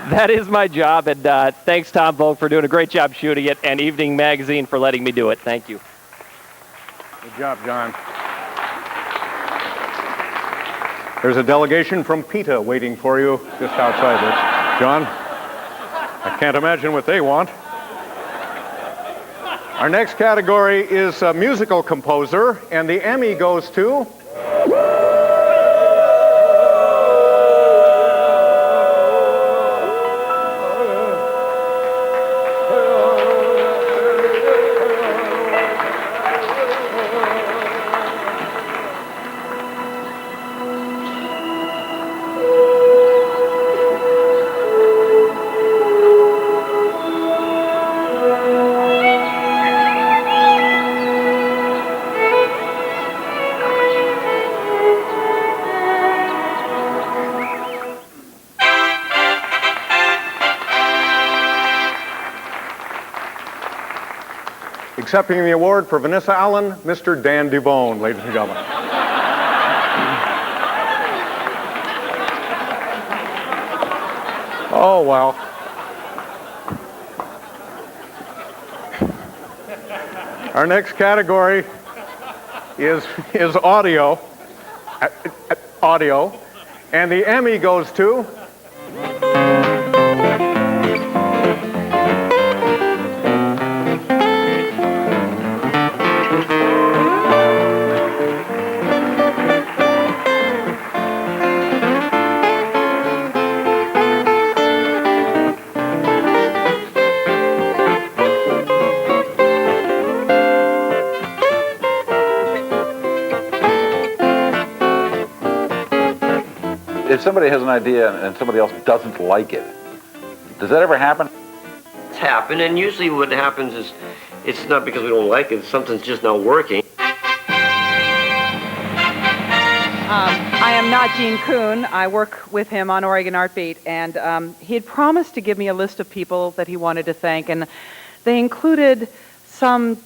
that is my job, and thanks Tom Volk for doing a great job shooting it, and Evening Magazine for letting me do it. Thank you. Good job, John. There's a delegation from PETA waiting for you just outside this. John, I can't imagine what they want. Our next category is a musical composer, and the Emmy goes to... Accepting the award for Vanessa Allen, Mr. Dan Devone, ladies and gentlemen. Oh, well. Our next category is audio. Audio. And the Emmy goes to... If somebody has an idea and somebody else doesn't like it, does that ever happen? It's happened, and usually what happens is it's not because we don't like it, something's just not working. I am not Gene Kuhn. I work with him on Oregon Art Beat, and he had promised to give me a list of people that he wanted to thank, and they included some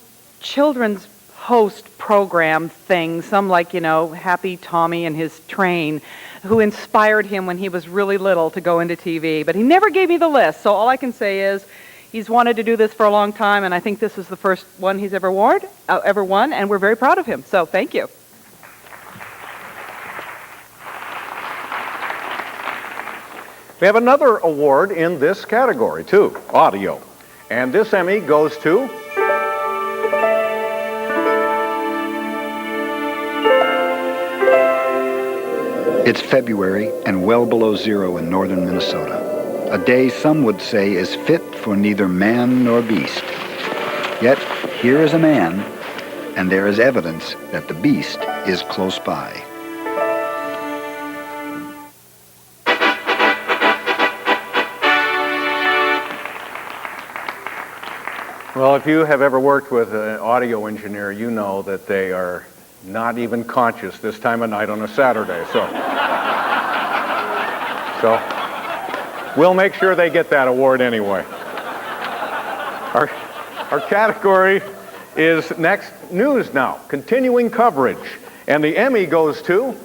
children's host program things, some like, Happy Tommy and his train, who inspired him when he was really little to go into TV. But he never gave me the list, so all I can say is He's wanted to do this for a long time, and I think this is the first one he's ever won, and we're very proud of him. So thank you. We have another award in this category, too, audio. And this Emmy goes to... It's February and well below zero in northern Minnesota. A day some would say is fit for neither man nor beast. Yet, here is a man, and there is evidence that the beast is close by. Well, if you have ever worked with an audio engineer, you know that they are not even conscious this time of night on a Saturday. So we'll make sure they get that award anyway. Our category is next news now, continuing coverage. And the Emmy goes to...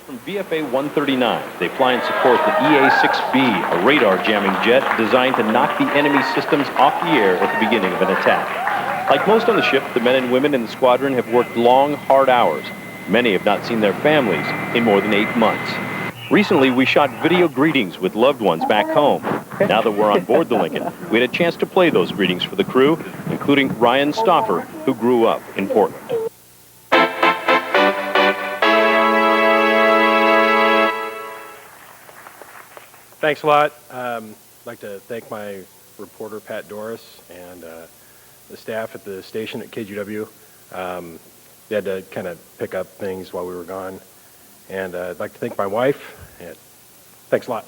From VFA 139, they fly in support the EA-6B, a radar jamming jet designed to knock the enemy systems off the air at the beginning of an attack. Like most on the ship, the men and women in the squadron have worked long, hard hours. Many have not seen their families in more than 8 months. Recently, we shot video greetings with loved ones back home. Now that we're on board the Lincoln, we had a chance to play those greetings for the crew, including Ryan Stauffer, who grew up in Portland. Thanks a lot. I'd like to thank my reporter, Pat Doris, and the staff at the station at KGW. They had to kind of pick up things while we were gone. And I'd like to thank my wife. And thanks a lot.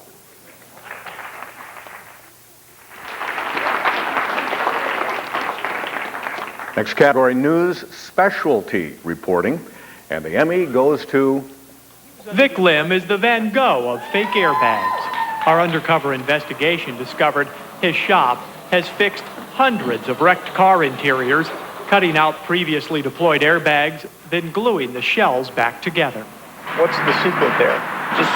Next category, news specialty reporting. And the Emmy goes to... Vic Lim is the Van Gogh of fake airbags. Our undercover investigation discovered his shop has fixed hundreds of wrecked car interiors, cutting out previously deployed airbags, then gluing the shells back together. What's the secret there? Just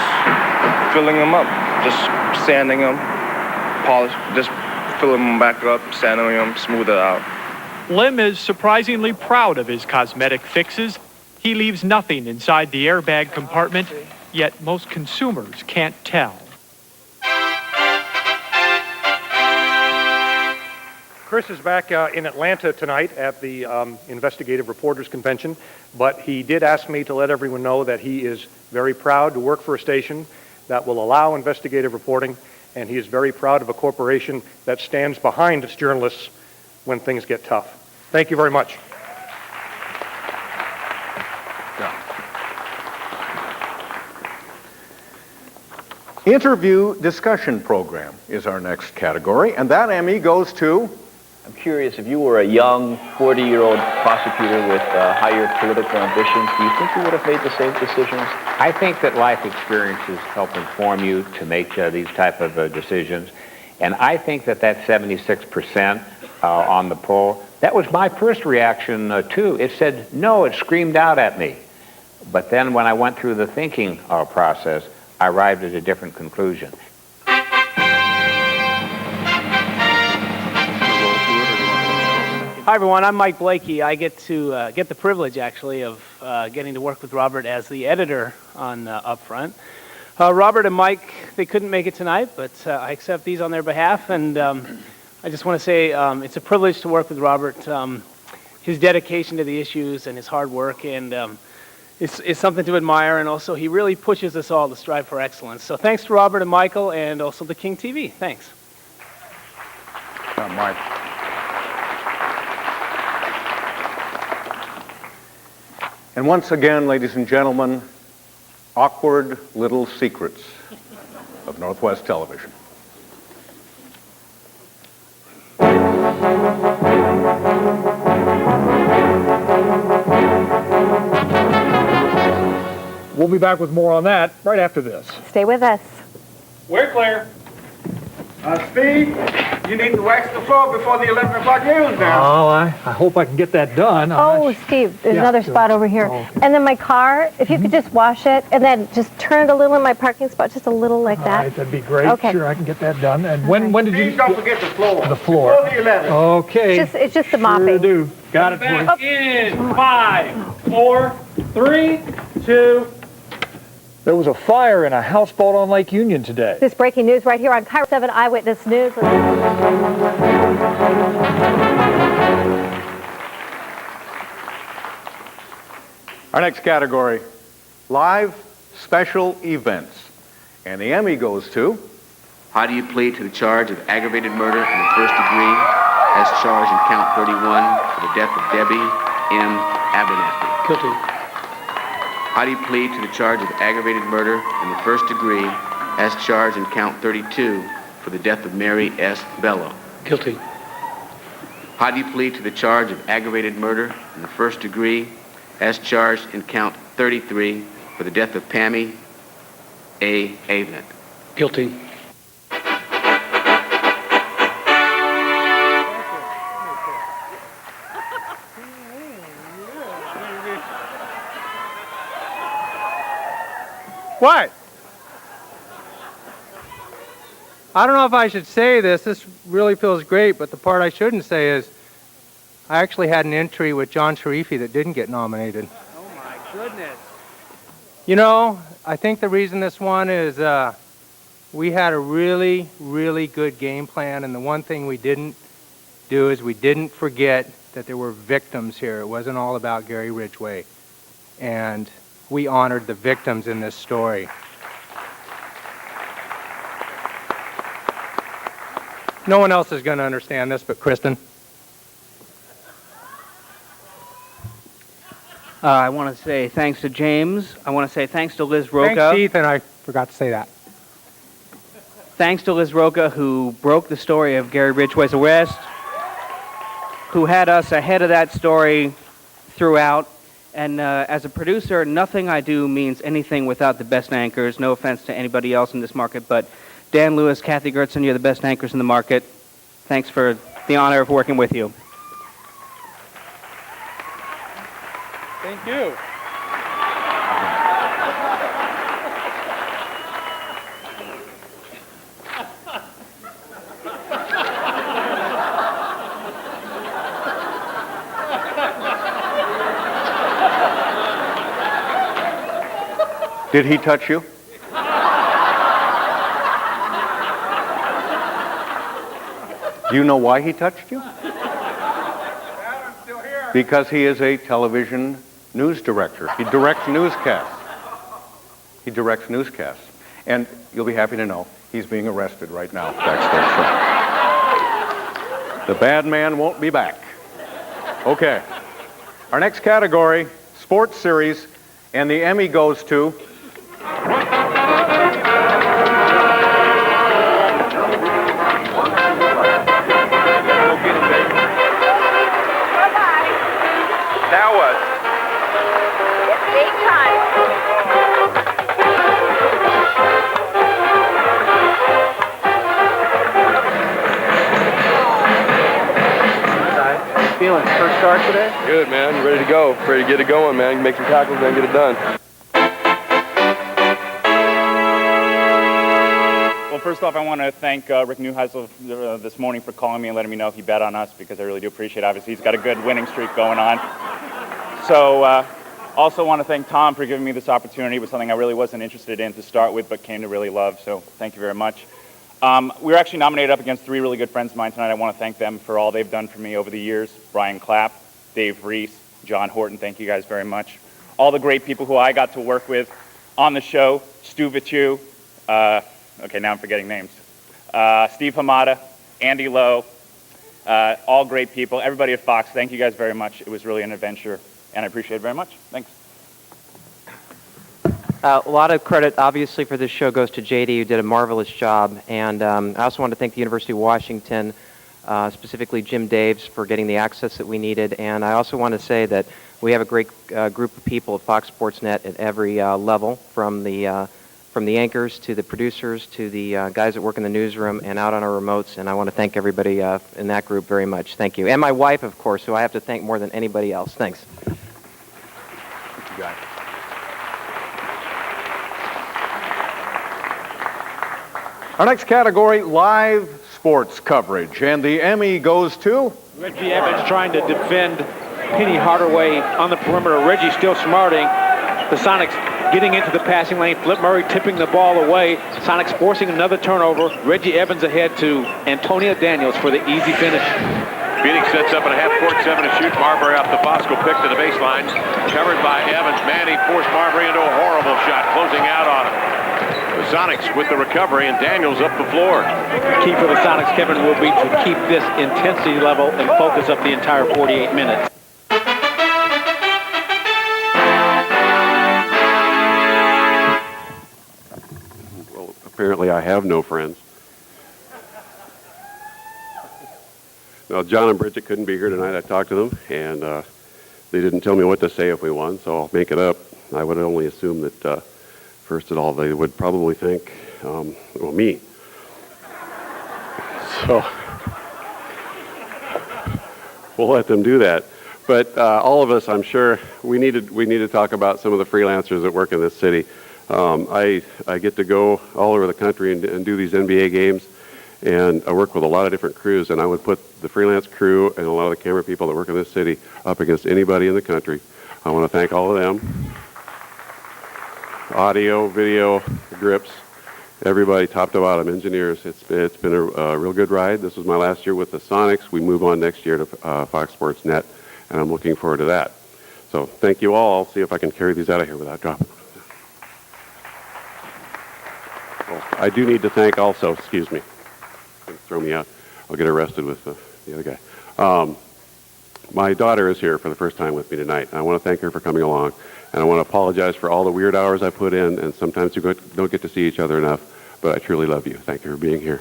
filling them up, just sanding them, just filling them back up, sanding them, smooth it out. Lim is surprisingly proud of his cosmetic fixes. He leaves nothing inside the airbag compartment, yet most consumers can't tell. Chris is back in Atlanta tonight at the Investigative Reporters Convention, but he did ask me to let everyone know that he is very proud to work for a station that will allow investigative reporting, and he is very proud of a corporation that stands behind its journalists when things get tough. Thank you very much. Interview discussion program is our next category, and that Emmy goes to... I'm curious, if you were a young 40-year-old prosecutor with higher political ambitions, do you think you would have made the same decisions? I think that life experiences help inform you to make these type of decisions. And I think that 76% on the poll, that was my first reaction too. It said no, it screamed out at me. But then when I went through the thinking process, I arrived at a different conclusion. Hi everyone, I'm Mike Blakey. I get to get the privilege actually of getting to work with Robert as the editor on Upfront. Robert and Mike, they couldn't make it tonight, but I accept these on their behalf, and I just want to say it's a privilege to work with Robert. His dedication to the issues and his hard work, and it's something to admire, and also he really pushes us all to strive for excellence. So thanks to Robert and Michael, and also to King TV. Thanks. Mike. And once again, ladies and gentlemen, awkward little secrets of Northwest Television. We'll be back with more on that right after this. Stay with us. We're clear. Steve, you need to wax the floor before the 11 o'clock news now. Oh, I hope I can get that done. Steve, there's another go spot ahead. over here. Oh, okay. And then my car, if you could just wash it and then just turn it a little in my parking spot, just a little like that. All right, that'd be great. Okay. Sure, I can get that done. And when did you... Steve, don't forget the floor. The floor. Before the 11. Okay. It's just the Sure mopping. do. Got it for you. Back in 5, 4, 3, 2. There was a fire in a houseboat on Lake Union today. This breaking news right here on Cairo 7 Eyewitness News. Our next category, live special events. And the Emmy goes to... How do you plead to the charge of aggravated murder in the first degree as charged in count 31 for the death of Debbie M. Abernathy? Guilty. How do you plead to the charge of aggravated murder in the first degree as charged in count 32 for the death of Mary S. Bello? Guilty. How do you plead to the charge of aggravated murder in the first degree as charged in count 33 for the death of Pammy A. Avent? Guilty. What? I don't know if I should say this. This really feels great, but the part I shouldn't say is I actually had an entry with John Sharifi that didn't get nominated. Oh my goodness. You know, I think the reason this won is we had a really, really good game plan, and the one thing we didn't do is we didn't forget that there were victims here. It wasn't all about Gary Ridgway. And we honored the victims in this story. No one else is going to understand this but Kristen. I want to say thanks to James. I want to say thanks to Liz Roca. Thanks, Keith, and I forgot to say that. Thanks to Liz Roca, who broke the story of Gary Ridgway's arrest, who had us ahead of that story throughout. And as a producer, nothing I do means anything without the best anchors. No offense to anybody else in this market, but Dan Lewis, Kathy Gertson, you're the best anchors in the market. Thanks for the honor of working with you. Thank you. Did he touch you? Do you know why he touched you? Because he is a television news director. He directs newscasts. He directs newscasts. And you'll be happy to know he's being arrested right now backstage. So the bad man won't be back. Okay. Our next category, sports series, and the Emmy goes to... Now what? It's game time. Feeling first start today? Good, man. Ready to go. Ready to get it going, man. Make some tackles and get it done. Well, first off, I want to thank Rick Neuheisel this morning for calling me and letting me know he bet on us, because I really do appreciate it. Obviously, he's got a good winning streak going on. So, also want to thank Tom for giving me this opportunity. It was something I really wasn't interested in to start with, but came to really love, so thank you very much. We were actually nominated up against three really good friends of mine tonight. I want to thank them for all they've done for me over the years. Brian Clapp, Dave Reese, John Horton, thank you guys very much. All the great people who I got to work with on the show, Stu Vichu, okay, now I'm forgetting names. Steve Hamada, Andy Lowe, all great people. Everybody at Fox, thank you guys very much. It was really an adventure, and I appreciate it very much. Thanks. A lot of credit, obviously, for this show goes to JD, who did a marvelous job. And I also want to thank the University of Washington, specifically Jim Daves, for getting the access that we needed. And I also want to say that we have a great group of people at Fox Sports Net at every level, from the from the anchors to the producers to the guys that work in the newsroom and out on our remotes, and I want to thank everybody in that group very much. Thank you. And my wife, of course, who I have to thank more than anybody else. Thanks. Thank you, guys. Our next category, live sports coverage, and the Emmy goes to... Reggie Evans trying to defend Penny Hardaway on the perimeter. Reggie still smarting. The Sonics getting into the passing lane. Flip Murray tipping the ball away. Sonics forcing another turnover. Reggie Evans ahead to Antonia Daniels for the easy finish. Phoenix sets up at a half-court 7 to shoot. Marbury off the Bosco pick to the baseline. Covered by Evans. Manning forced Marbury into a horrible shot, closing out on him. The Sonics with the recovery, and Daniels up the floor. Key for the Sonics, Kevin, will be to keep this intensity level and focus up the entire 48 minutes. Well, apparently I have no friends. Now, John and Bridget couldn't be here tonight. I talked to them, and they didn't tell me what to say if we won, so I'll make it up. I would only assume that first of all, they would probably think, well, me. So we'll let them do that. But all of us, I'm sure, we need to talk about some of the freelancers that work in this city. I get to go all over the country and do these NBA games, and I work with a lot of different crews, and I would put the freelance crew and a lot of the camera people that work in this city up against anybody in the country. I want to thank all of them. Audio, video, grips, everybody top to bottom, engineers. It's been a real good ride. This was my last year with the Sonics. We move on next year to Fox Sports Net, and I'm looking forward to that. So thank you all. I'll see if I can carry these out of here without dropping. Oh, I do need to thank also, excuse me, don't throw me out. I'll get arrested with the other guy. My daughter is here for the first time with me tonight. I want to thank her for coming along. And I want to apologize for all the weird hours I put in, and sometimes you don't get to see each other enough, but I truly love you. Thank you for being here.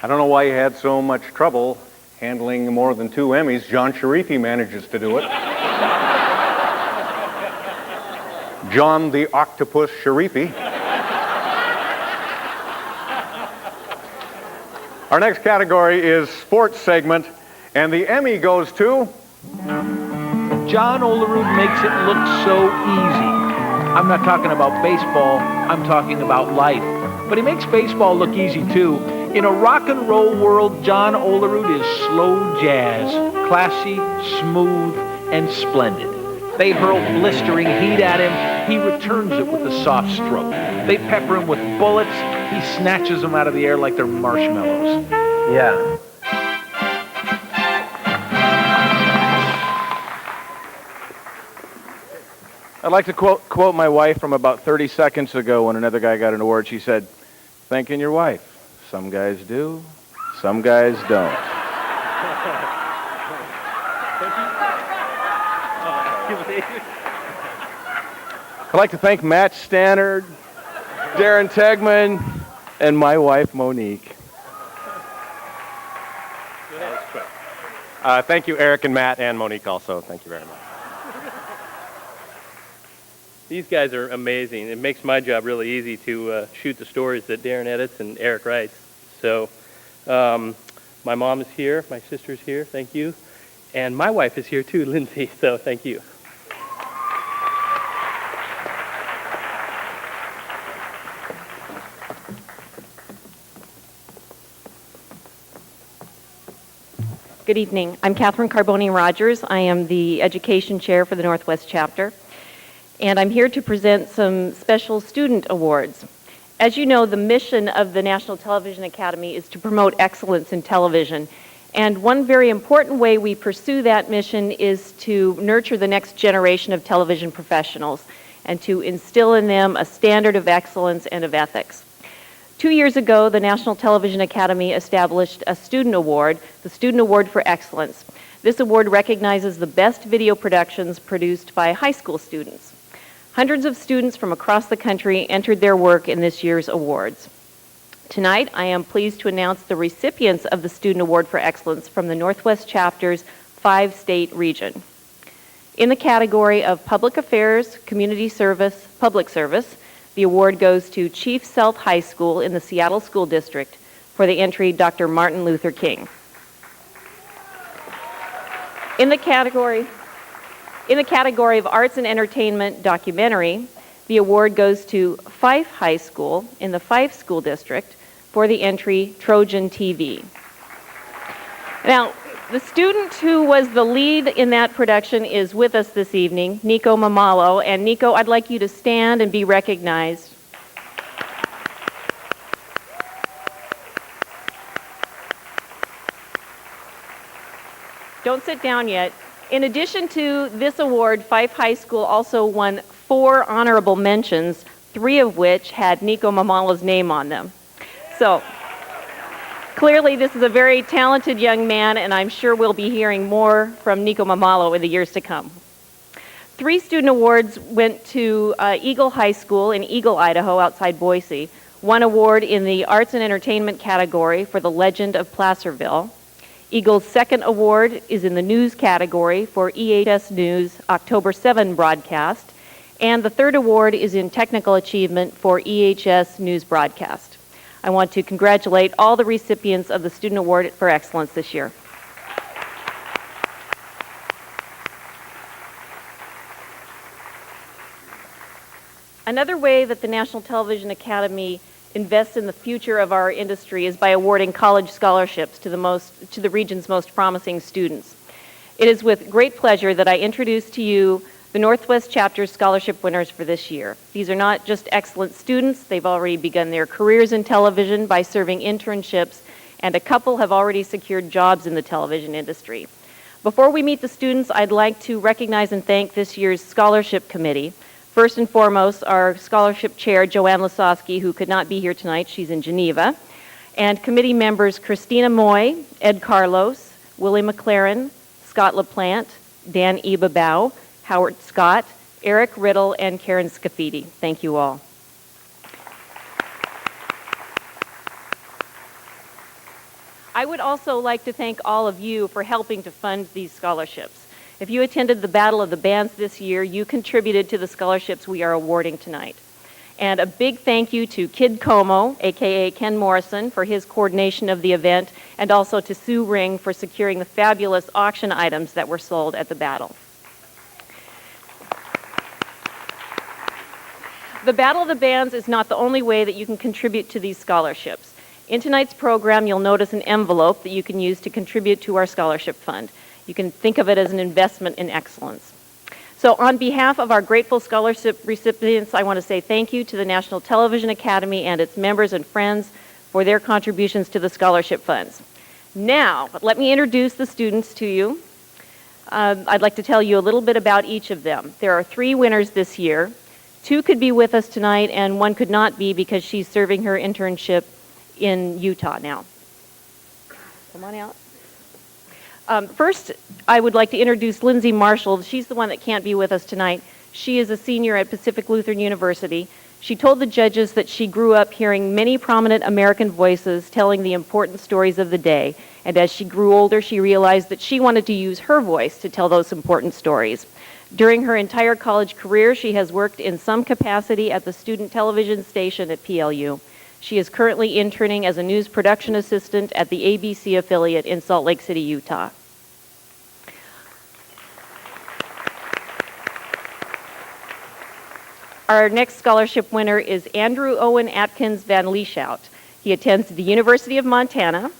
I don't know why you had so much trouble handling more than 2 Emmys. John Sharifi manages to do it. John the Octopus Sharifi. Our next category is sports segment, and the Emmy goes to... John Olerud makes it look so easy. I'm not talking about baseball, I'm talking about life. But he makes baseball look easy too. In a rock and roll world, John Olerud is slow jazz, classy, smooth, and splendid. They hurl blistering heat at him, he returns it with a soft stroke. They pepper him with bullets, he snatches them out of the air like they're marshmallows. Yeah. I'd like to quote my wife from about 30 seconds ago when another guy got an award. She said, "Thanking your wife. Some guys do, some guys don't." I'd like to thank Matt Stannard, Darren Tegman, and my wife, Monique. Thank you, Eric and Matt and Monique also. Thank you very much. These guys are amazing. It makes my job really easy to shoot the stories that Darren edits and Eric writes. So my mom is here, my sister's here, thank you. And my wife is here too, Lindsay, so thank you. Good evening. I'm Catherine Carboni-Rogers. I am the Education Chair for the Northwest Chapter, and I'm here to present some special student awards. As you know, the mission of the National Television Academy is to promote excellence in television, and one very important way we pursue that mission is to nurture the next generation of television professionals and to instill in them a standard of excellence and of ethics. 2 years ago, the National Television Academy established a student award, the Student Award for Excellence. This award recognizes the best video productions produced by high school students. Hundreds of students from across the country entered their work in this year's awards. Tonight, I am pleased to announce the recipients of the Student Award for Excellence from the Northwest Chapter's 5-state region. In the category of Public Affairs, Community Service, Public Service, the award goes to Chief Sealth High School in the Seattle School District for the entry Dr. Martin Luther King. In the category of Arts and Entertainment Documentary, the award goes to Fife High School in the Fife School District for the entry Trojan TV. Now, the student who was the lead in that production is with us this evening, Nico Mamalo. And Nico, I'd like you to stand and be recognized. Don't sit down yet. In addition to this award, Fife High School also won 4 honorable mentions, 3 of which had Nico Mamalo's name on them. So, clearly this is a very talented young man, and I'm sure we'll be hearing more from Nico Mamalo in the years to come. 3 student awards went to Eagle High School in Eagle, Idaho, outside Boise. 1 award in the Arts and Entertainment category for The Legend of Placerville. Eagle's 2nd award is in the News category for EHS News October 7 broadcast, and the 3rd award is in Technical Achievement for EHS News broadcast. I want to congratulate all the recipients of the Student Award for Excellence this year. Another way that the National Television Academy invests in the future of our industry is by awarding college scholarships to the region's most promising students. It is with great pleasure that I introduce to you the Northwest Chapter's scholarship winners for this year. These are not just excellent students, they've already begun their careers in television by serving internships, and a couple have already secured jobs in the television industry. Before we meet the students, I'd like to recognize and thank this year's scholarship committee. First and foremost, our scholarship chair, Joanne Lasowski, who could not be here tonight, she's in Geneva, and committee members Christina Moy, Ed Carlos, Willie McLaren, Scott LaPlante, Dan Ibabau, Howard Scott, Eric Riddle, and Karen Scafidi. Thank you all. I would also like to thank all of you for helping to fund these scholarships. If you attended the Battle of the Bands this year, you contributed to the scholarships we are awarding tonight. And a big thank you to Kid Como, aka Ken Morrison, for his coordination of the event, and also to Sue Ring for securing the fabulous auction items that were sold at the battle. The Battle of the Bands is not the only way that you can contribute to these scholarships. In tonight's program, you'll notice an envelope that you can use to contribute to our scholarship fund. You can think of it as an investment in excellence. So on behalf of our grateful scholarship recipients, I want to say thank you to the National Television Academy and its members and friends for their contributions to the scholarship funds. Now, let me introduce the students to you. I'd like to tell you a little bit about each of them. There are 3 winners this year. 2 could be with us tonight, and 1 could not be because she's serving her internship in Utah now. Come on out. First, I would like to introduce Lindsay Marshall. She's the one that can't be with us tonight. She is a senior at Pacific Lutheran University. She told the judges that she grew up hearing many prominent American voices telling the important stories of the day, and as she grew older, she realized that she wanted to use her voice to tell those important stories. During her entire college career, she has worked in some capacity at the student television station at PLU. She is currently interning as a news production assistant at the ABC affiliate in Salt Lake City, Utah. Our next scholarship winner is Andrew Owen Atkins Van Lieshout. He attends the University of Montana.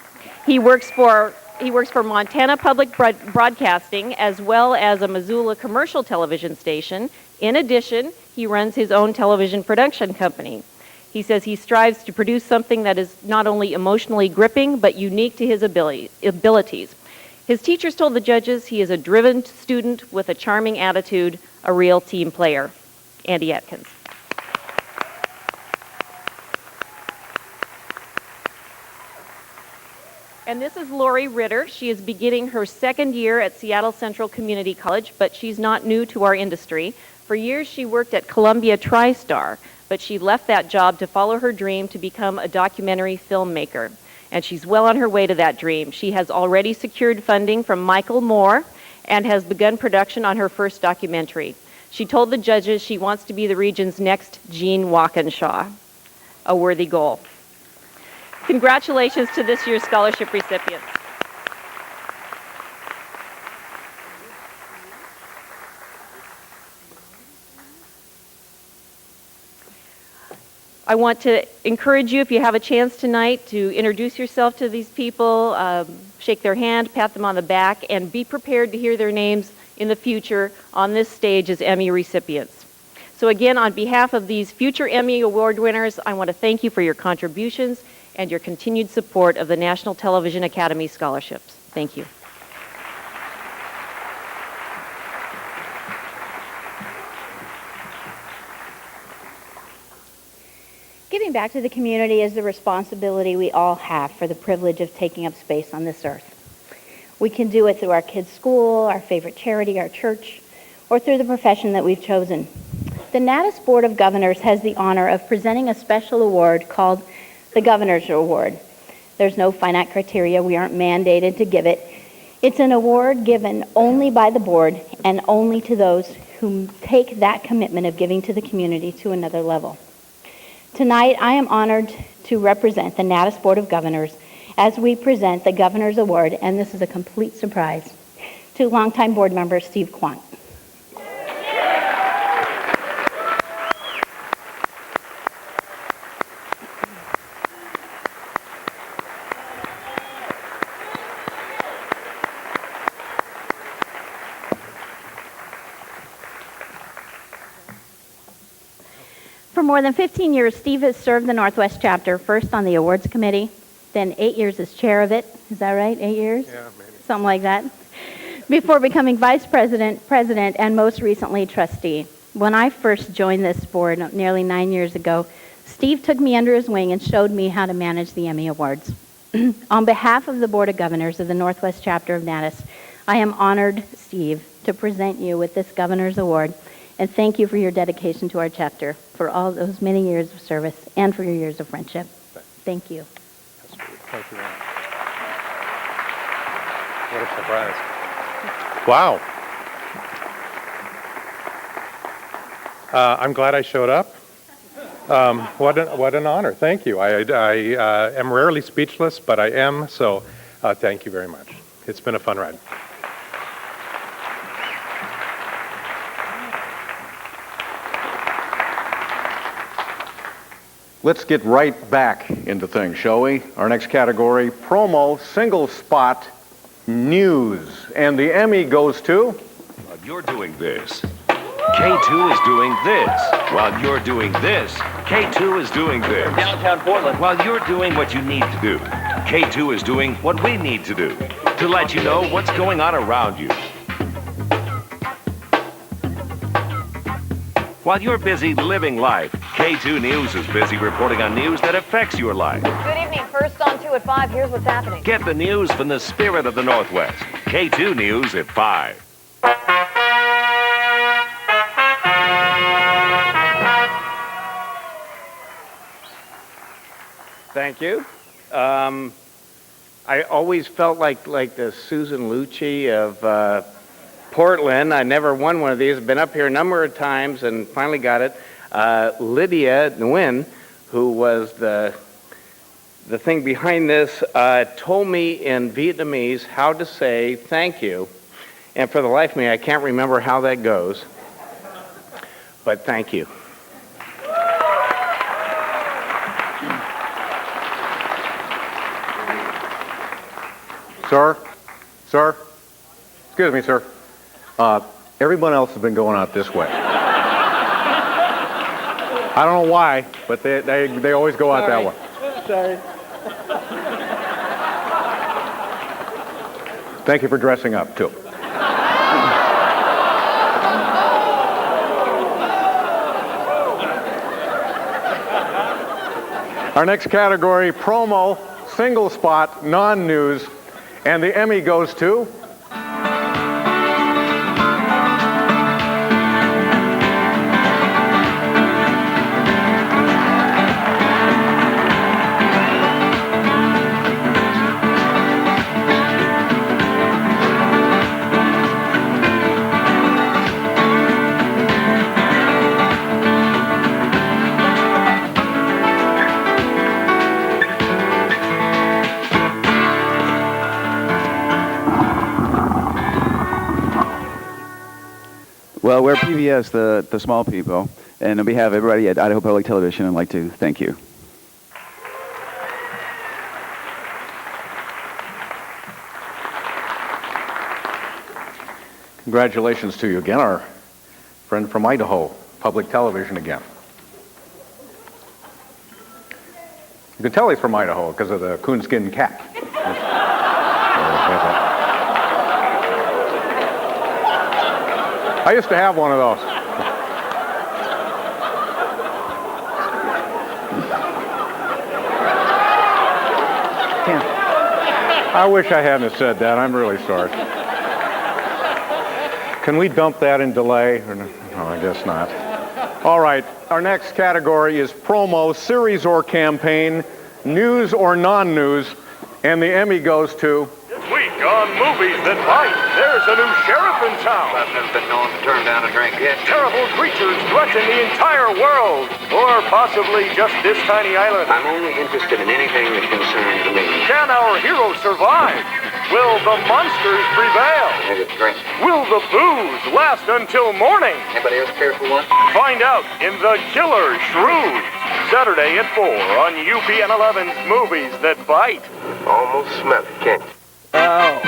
He works for Montana Public Broadcasting as well as a Missoula commercial television station. In addition, he runs his own television production company. He says he strives to produce something that is not only emotionally gripping, but unique to his abilities. His teachers told the judges he is a driven student with a charming attitude, a real team player. Andy Atkins. And this is Lori Ritter. She is beginning her 2nd year at Seattle Central Community College, but she's not new to our industry. For years, she worked at Columbia TriStar, but she left that job to follow her dream to become a documentary filmmaker. And she's well on her way to that dream. She has already secured funding from Michael Moore and has begun production on her first documentary. She told the judges she wants to be the region's next Jean Walkinshaw, a worthy goal. Congratulations to this year's scholarship recipients. I want to encourage you, if you have a chance tonight, to introduce yourself to these people, shake their hand, pat them on the back, and be prepared to hear their names in the future on this stage as Emmy recipients. So again, on behalf of these future Emmy Award winners, I want to thank you for your contributions and your continued support of the National Television Academy scholarships. Thank you. Giving back to the community is the responsibility we all have for the privilege of taking up space on this earth. We can do it through our kids' school, our favorite charity, our church, or through the profession that we've chosen. The NATAS Board of Governors has the honor of presenting a special award called the Governor's Award. There's no finite criteria. We aren't mandated to give it. It's an award given only by the board and only to those who take that commitment of giving to the community to another level. Tonight, I am honored to represent the NATAS Board of Governors as we present the Governor's Award, and this is a complete surprise, to longtime board member Steve Quant. For more than 15 years, Steve has served the Northwest Chapter, first on the awards committee, then 8 years as chair of it. Is that right? 8 years? Yeah, maybe. Something like that. Before becoming vice president, president, and most recently trustee. When I first joined this board nearly 9 years ago, Steve took me under his wing and showed me how to manage the Emmy Awards. On behalf of the Board of Governors of the Northwest Chapter of NATAS, I am honored, Steve, to present you with this Governor's Award. And thank you for your dedication to our chapter, for all those many years of service, and for your years of friendship. Thank you. Thank you. What a surprise. Wow. I'm glad I showed up. What an honor. Thank you. I am rarely speechless, but I am, so thank you very much. It's been a fun ride. Let's get right back into things, shall we? Our next category, promo, single spot, news. And the Emmy goes to... While you're doing this, K2 is doing this. While you're doing this, K2 is doing this. Downtown Portland. While you're doing what you need to do, K2 is doing what we need to do, to let you know what's going on around you. While you're busy living life, K2 News is busy reporting on news that affects your life. Good evening. First on 2 at 5. Here's what's happening. Get the news from the spirit of the Northwest. K2 News at 5. Thank you. I always felt like the Susan Lucci of Portland. I never won one of these. I've been up here a number of times and finally got it. Lydia Nguyen, who was the thing behind this, told me in Vietnamese how to say thank you. And for the life of me, I can't remember how that goes. But thank you. Sir, excuse me, sir. Everyone else has been going out this way. I don't know why, but they always go out that way. Sorry. Thank you for dressing up, too. Our next category, promo, single spot, non-news, and the Emmy goes to... Well, we're PBS, the small people, and on behalf of everybody at Idaho Public Television, I'd like to thank you. Congratulations to you again, our friend from Idaho Public Television again. You can tell he's from Idaho because of the coonskin cap. I used to have one of those. I wish I hadn't have said that. I'm really sorry. Can we dump that in delay? Or no, I guess not. All right, our next category is promo, series or campaign, news or non-news, and the Emmy goes to... This week on Movies That Bite, there's a new sheriff in town. I've never been known to turn down a drink yet. Terrible creatures threaten the entire world, or possibly just this tiny island. I'm only interested in anything that concerns me. Can our heroes survive? Will the monsters prevail? Maybe a drink. Will the booze last until morning? Anybody else care for one? Find out in The Killer Shrews, Saturday at 4 on UPN 11's Movies That Bite. Almost smell it, can't you? Oh.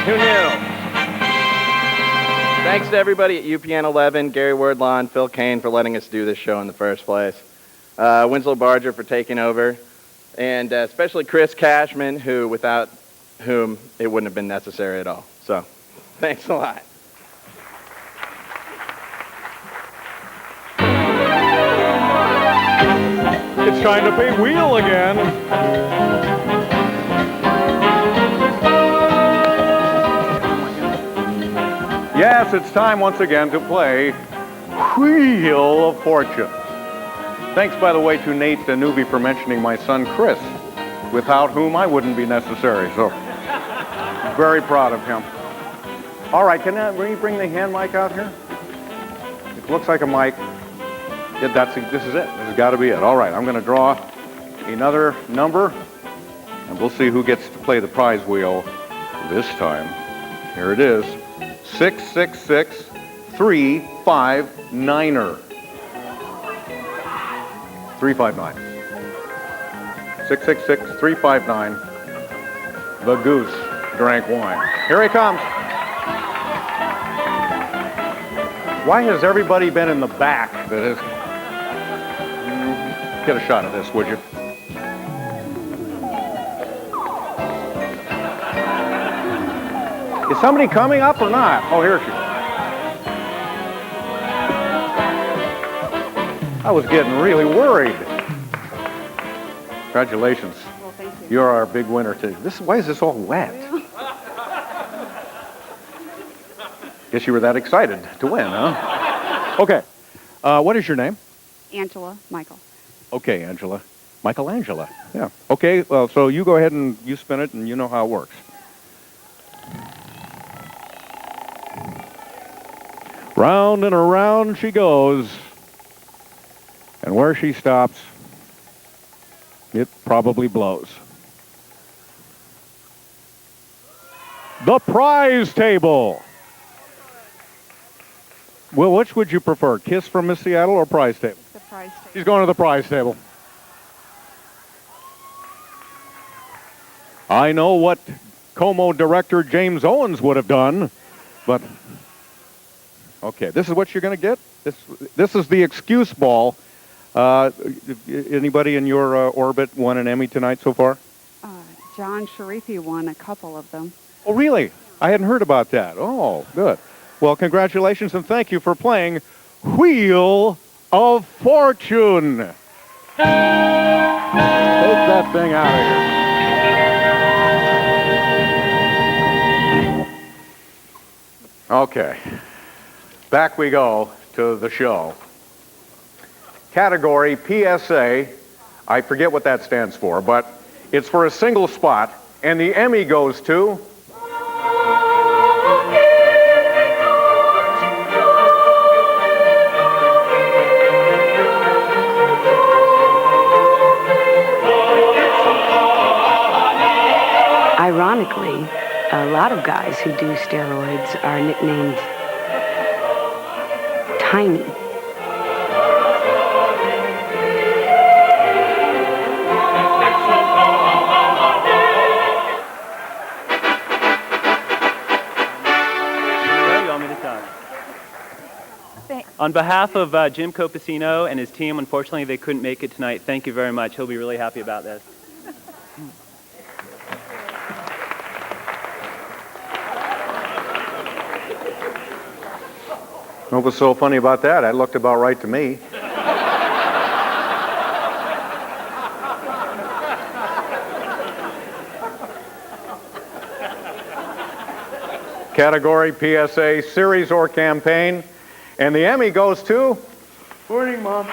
Who knew? Thanks to everybody at UPN 11, Gary Wordlaw and Phil Kane for letting us do this show in the first place. Winslow Barger for taking over. And especially Chris Cashman, without whom it wouldn't have been necessary at all. So, thanks a lot. It's time to pay wheel again. Yes, it's time once again to play Wheel of Fortune. Thanks, by the way, to Nate Newby for mentioning my son, Chris, without whom I wouldn't be necessary. So, very proud of him. All right, can you bring the hand mic out here? It looks like a mic. Yeah, this is it. This has got to be it. All right, I'm going to draw another number, and we'll see who gets to play the prize wheel this time. Here it is. 666-359er. 359. 666-359. The goose drank wine. Here he comes. Why has everybody been in the back that is... Get a shot of this, would you? Is somebody coming up or not? Oh, here she is. I was getting really worried. Congratulations. Well, thank you. You're our big winner today. Why is this all wet? Guess you were that excited to win, huh? Okay. What is your name? Angela, Michael. Okay, Angela. Michelangela. Yeah. Okay, well, so you go ahead and you spin it and you know how it works. Round and around she goes. And where she stops, it probably blows. The prize table. Well, which would you prefer, Kiss from Miss Seattle or prize table? The prize table. She's going to the prize table. I know what Como director James Owens would have done, but okay, this is what you're going to get. This is the excuse ball. Anybody in your orbit won an Emmy tonight so far? John Sharifi won a couple of them. Oh, really? I hadn't heard about that. Oh, good. Well, congratulations and thank you for playing Wheel of Fortune. Take that thing out of here. Okay. Back we go to the show. Category PSA, I forget what that stands for, but it's for a single spot, and the Emmy goes to... Ironically, a lot of guys who do steroids are nicknamed tiny. On behalf of Jim Copacino and his team, unfortunately they couldn't make it tonight. Thank you very much. He'll be really happy about this. What was so funny about that? That looked about right to me. Category PSA Series or Campaign. And the Emmy goes to... Morning, Mom.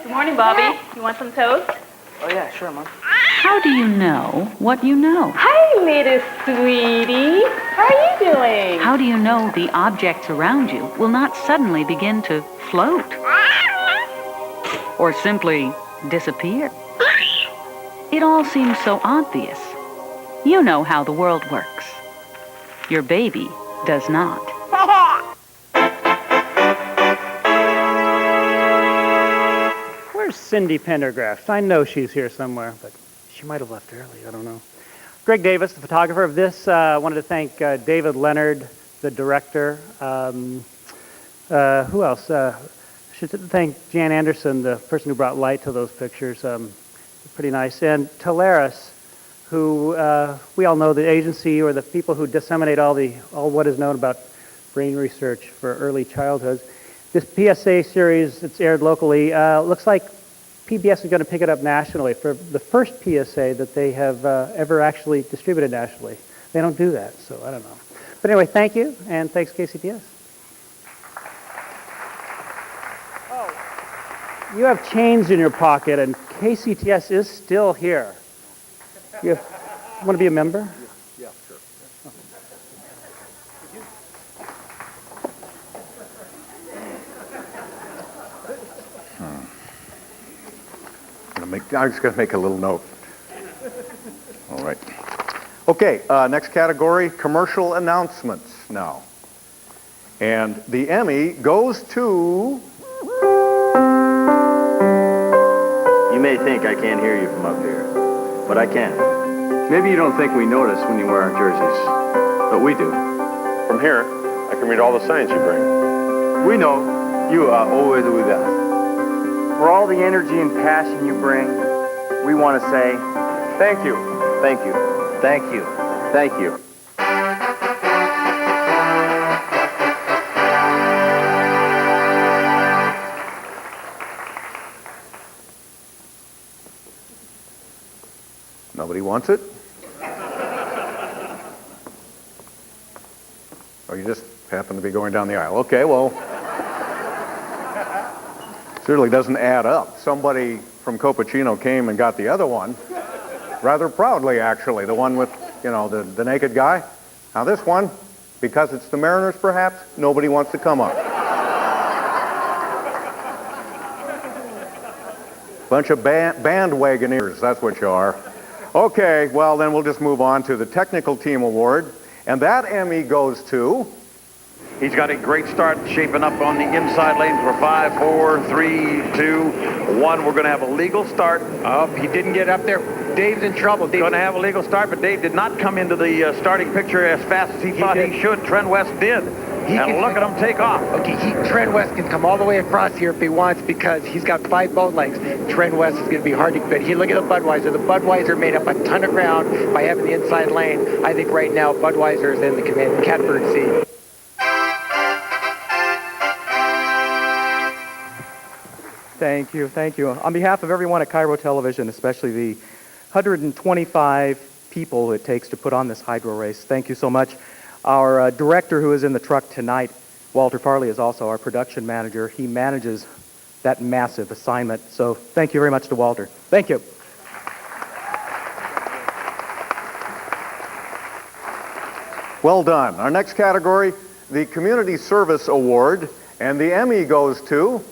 Good morning, Bobby. You want some toast? Oh, yeah, sure, Mom. How do you know what you know? Hi, little sweetie. How are you doing? How do you know the objects around you will not suddenly begin to float? Or simply disappear? It all seems so obvious. You know how the world works. Your baby does not. Where's Cindy Pendergraft? I know she's here somewhere, but she might have left early. I don't know. Greg Davis, the photographer of this, wanted to thank David Leonard, the director. Who else? Should thank Jan Anderson, the person who brought light to those pictures. Pretty nice. And Teleris, who we all know, the agency or the people who disseminate all what is known about brain research for early childhood. This PSA series that's aired locally looks like PBS is going to pick it up nationally for the first PSA that they have ever actually distributed nationally. They don't do that, so I don't know. But anyway, thank you, and thanks KCTS. Oh, you have change in your pocket, and KCTS is still here. You want to be a member? Yeah, sure. I'm just going to make a little note. All right. Okay, next category, commercial announcements now. And the Emmy goes to... You may think I can't hear you from up here, but I can. Maybe you don't think we notice when you wear our jerseys, but we do. From here, I can read all the signs you bring. We know you are always with us. For all the energy and passion you bring, we want to say thank you, thank you, thank you, thank you. Nobody wants it? Or you just happen to be going down the aisle? Okay, well... certainly doesn't add up. Somebody from Copacino came and got the other one, rather proudly actually, the one with, you know, the naked guy. Now this one, because it's the Mariners perhaps, nobody wants to come up. Bunch of bandwagoners, that's what you are. Okay, well then we'll just move on to the Technical Team Award, and that Emmy goes to... He's got a great start shaping up on the inside lanes for 5, 4, 3, 2, 1. We're going to have a legal start. Oh, he didn't get up there. Dave's in trouble. Going to have a legal start, but Dave did not come into the starting picture as fast as he thought he should. Trent West did. And look at him take off. Okay, Trent West can come all the way across here if he wants because he's got 5 boat lengths. Trent West is going to be hard to fit. Look at the Budweiser. The Budweiser made up a ton of ground by having the inside lane. I think right now Budweiser is in the catbird seat. Thank you, thank you. On behalf of everyone at Cairo Television, especially the 125 people it takes to put on this hydro race, thank you so much. Our director who is in the truck tonight, Walter Farley, is also our production manager. He manages that massive assignment, so thank you very much to Walter. Thank you. Well done. Our next category, the Community Service Award, and the Emmy goes to...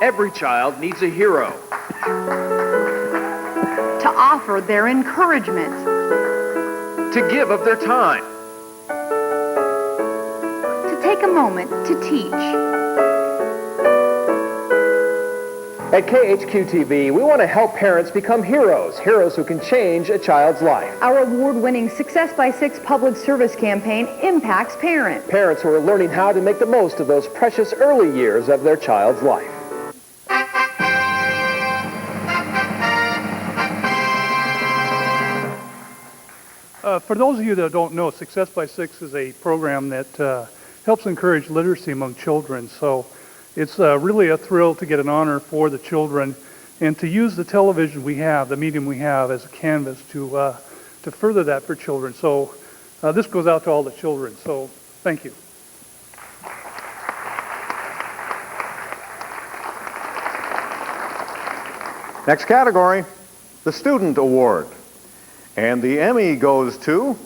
Every child needs a hero. To offer their encouragement. to give of their time. To take a moment to teach. At KHQ-TV, we want to help parents become heroes who can change a child's life. Our award-winning Success by 6 public service campaign impacts parents. Parents who are learning how to make the most of those precious early years of their child's life. For those of you that don't know, Success by 6 is a program that helps encourage literacy among children. So it's really a thrill to get an honor for the children and to use the television we have, the medium we have, as a canvas to further that for children. So this goes out to all the children. So thank you. Next category, the Student Award. And the Emmy goes to...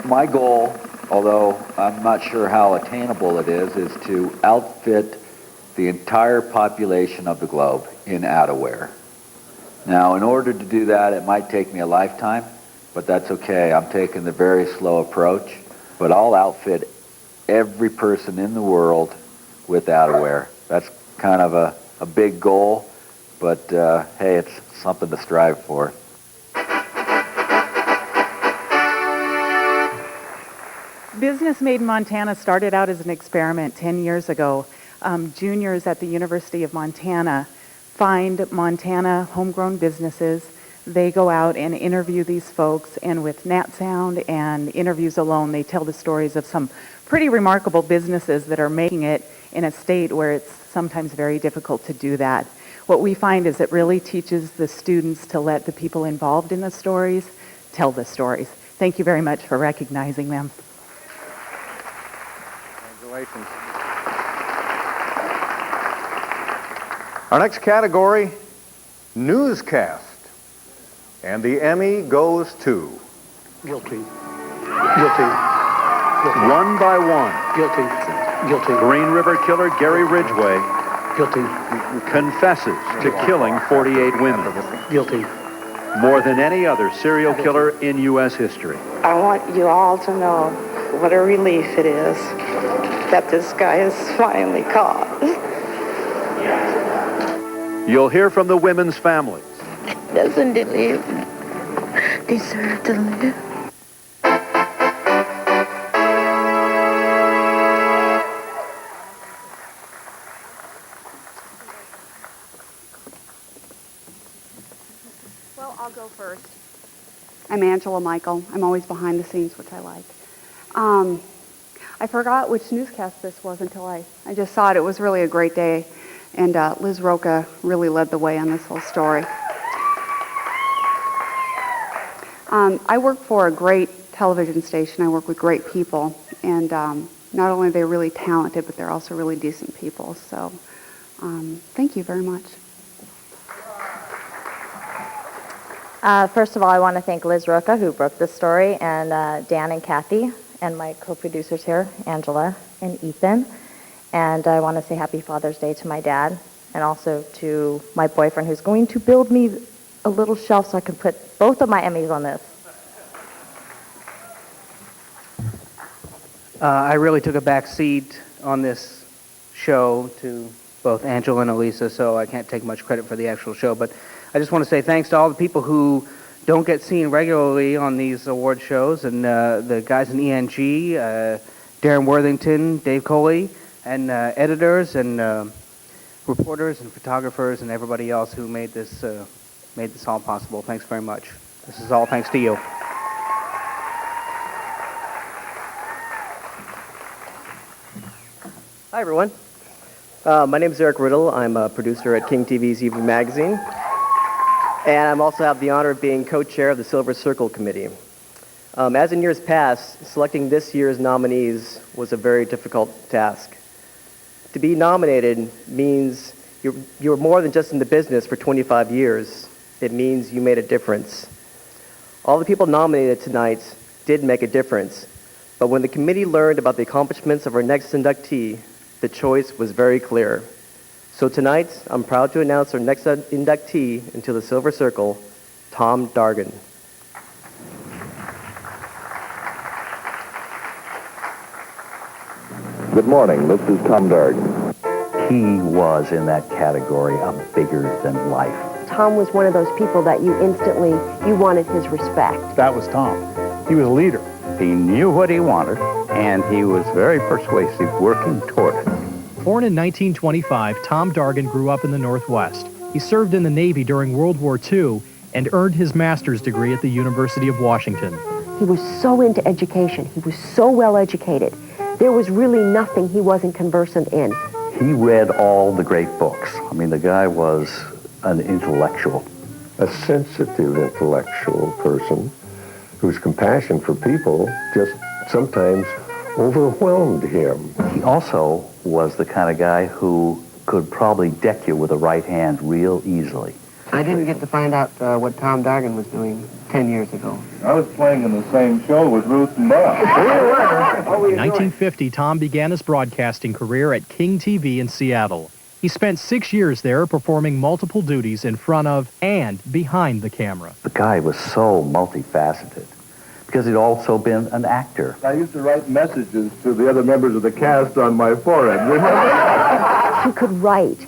My goal, although I'm not sure how attainable it is to outfit the entire population of the globe in outerwear. Now, in order to do that, it might take me a lifetime, but that's okay. I'm taking the very slow approach, but I'll outfit every person in the world with outerwear. That's kind of a big goal, but hey, it's something to strive for. Business Made in Montana started out as an experiment 10 years ago. Juniors at the University of Montana find Montana homegrown businesses. They go out and interview these folks, and with Nat Sound and interviews alone, they tell the stories of some pretty remarkable businesses that are making it in a state where it's sometimes very difficult to do that. What we find is it really teaches the students to let the people involved in the stories tell the stories. Thank you very much for recognizing them. Congratulations. Our next category, newscast. And the Emmy goes to... Guilty. Guilty. One by one. Guilty. Green River killer Gary Ridgway Guilty. confesses to killing 48 women. Guilty. More than any other serial killer in U.S. history. I want you all to know what a relief it is that this guy is finally caught. You'll hear from the women's families. Doesn't he deserve to live? Well, I'll go first. I'm Angela Michael. I'm always behind the scenes, which I like. I forgot which newscast this was until I just saw it. It was really a great day, and Liz Roca really led the way on this whole story. I work for a great television station. I work with great people, and not only are they really talented, but they're also really decent people. So thank you very much. First of all, I want to thank Liz Roca, who broke this story, and Dan and Kathy, and my co-producers here, Angela and Ethan. And I want to say Happy Father's Day to my dad, and also to my boyfriend, who's going to build me a little shelf so I can put both of my Emmys on this. I really took a back seat on this show to both Angela and Elisa, so I can't take much credit for the actual show. But I just want to say thanks to all the people who don't get seen regularly on these award shows, and the guys in ENG, Darren Worthington, Dave Coley, and editors and reporters and photographers and everybody else who made this all possible. Thanks very much. This is all thanks to you. Hi, everyone. My name is Eric Riddle. I'm a producer at King TV's Evening Magazine. And I also have the honor of being co-chair of the Silver Circle Committee. As in years past, selecting this year's nominees was a very difficult task. To be nominated means you're more than just in the business for 25 years. It means you made a difference. All the people nominated tonight did make a difference, but when the committee learned about the accomplishments of our next inductee, the choice was very clear. So tonight, I'm proud to announce our next inductee into the Silver Circle, Tom Dargan. Good morning, this is Tom Dargan. He was in that category of bigger than life. Tom was one of those people that you wanted his respect. That was Tom. He was a leader. He knew what he wanted, and he was very persuasive working toward it. Born in 1925, Tom Dargan grew up in the Northwest. He served in the Navy during World War II and earned his master's degree at the University of Washington. He was so into education. He was so well educated. There was really nothing he wasn't conversant in. He read all the great books. I mean, the guy was an intellectual. A sensitive intellectual person whose compassion for people just sometimes overwhelmed him. He also was the kind of guy who could probably deck you with a right hand real easily. I didn't get to find out what Tom Dargan was doing 10 years ago. I was playing in the same show with Ruth and Bob. In 1950, Tom began his broadcasting career at King TV in Seattle. He spent 6 years there performing multiple duties in front of and behind the camera. The guy was so multifaceted because he'd also been an actor. I used to write messages to the other members of the cast on my forehead, remember? He could write.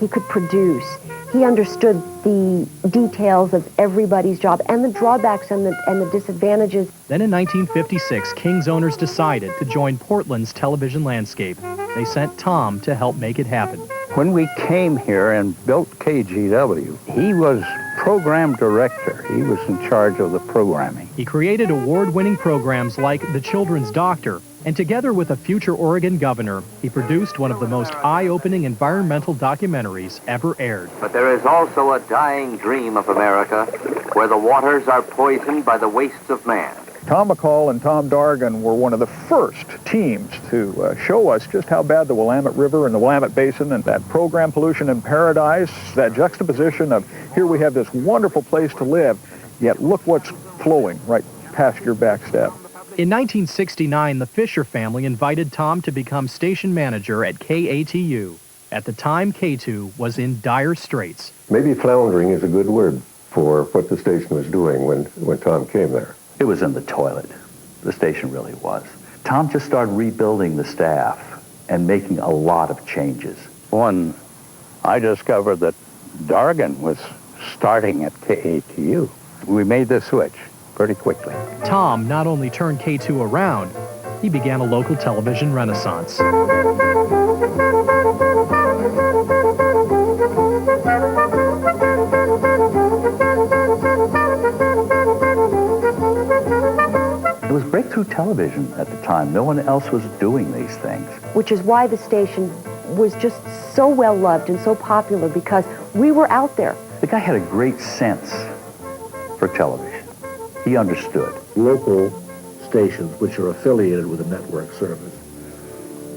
He could produce. He understood the details of everybody's job and the drawbacks and the disadvantages. Then in 1956, King's owners decided to join Portland's television landscape. They sent Tom to help make it happen. When we came here and built KGW, he was program director. He was in charge of the programming. He created award-winning programs like The Children's Doctor, and together with a future Oregon governor, he produced one of the most eye-opening environmental documentaries ever aired. But there is also a dying dream of America where the waters are poisoned by the wastes of man. Tom McCall and Tom Dargan were one of the first teams to show us just how bad the Willamette River and the Willamette Basin and that program Pollution in Paradise, that juxtaposition of here we have this wonderful place to live, yet look what's flowing right past your back step. In 1969, the Fisher family invited Tom to become station manager at KATU. At the time, K2 was in dire straits. Maybe floundering is a good word for what the station was doing when Tom came there. It was in the toilet. The station really was. Tom just started rebuilding the staff and making a lot of changes. When I discovered that Dargan was starting at KATU, we made the switch pretty quickly. Tom not only turned K2 around, he began a local television renaissance. It was breakthrough television at the time. No one else was doing these things. Which is why the station was just so well loved and so popular, because we were out there. The guy had a great sense for television. He understood. Local stations, which are affiliated with a network service,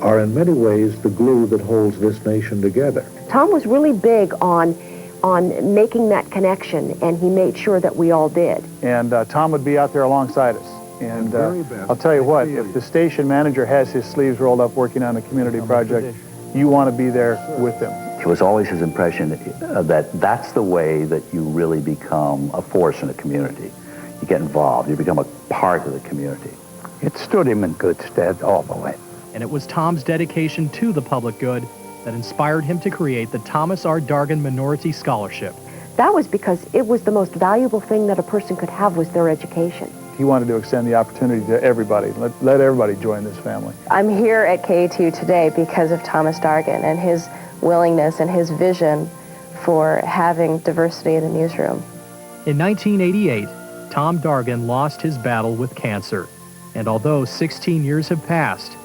are in many ways the glue that holds this nation together. Tom was really big on making that connection, and he made sure that we all did. And Tom would be out there alongside us. And I'll tell you what, if the station manager has his sleeves rolled up working on a community project, you want to be there with them. It was always his impression that that's the way that you really become a force in a community. You get involved, you become a part of the community. It stood him in good stead all the way. And it was Tom's dedication to the public good that inspired him to create the Thomas R. Dargan Minority Scholarship. That was because it was the most valuable thing that a person could have, was their education. He wanted to extend the opportunity to everybody. Let everybody join this family. I'm here at KATU today because of Thomas Dargan and his willingness and his vision for having diversity in the newsroom. In 1988, Tom Dargan lost his battle with cancer. And although 16 years have passed,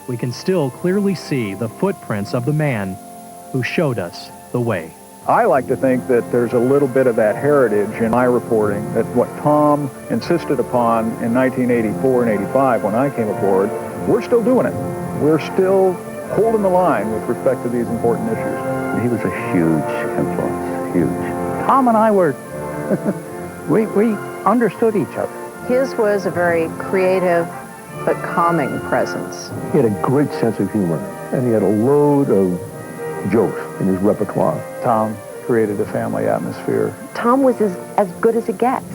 we can still clearly see the footprints of the man who showed us the way. I like to think that there's a little bit of that heritage in my reporting, that what Tom insisted upon in 1984 and 85 when I came aboard, we're still doing it. We're still holding the line with respect to these important issues. He was a huge influence, huge. Tom and I were, we understood each other. His was a very creative but calming presence. He had a great sense of humor, and he had a load of jokes in his repertoire. Tom created a family atmosphere. Tom was as good as it gets.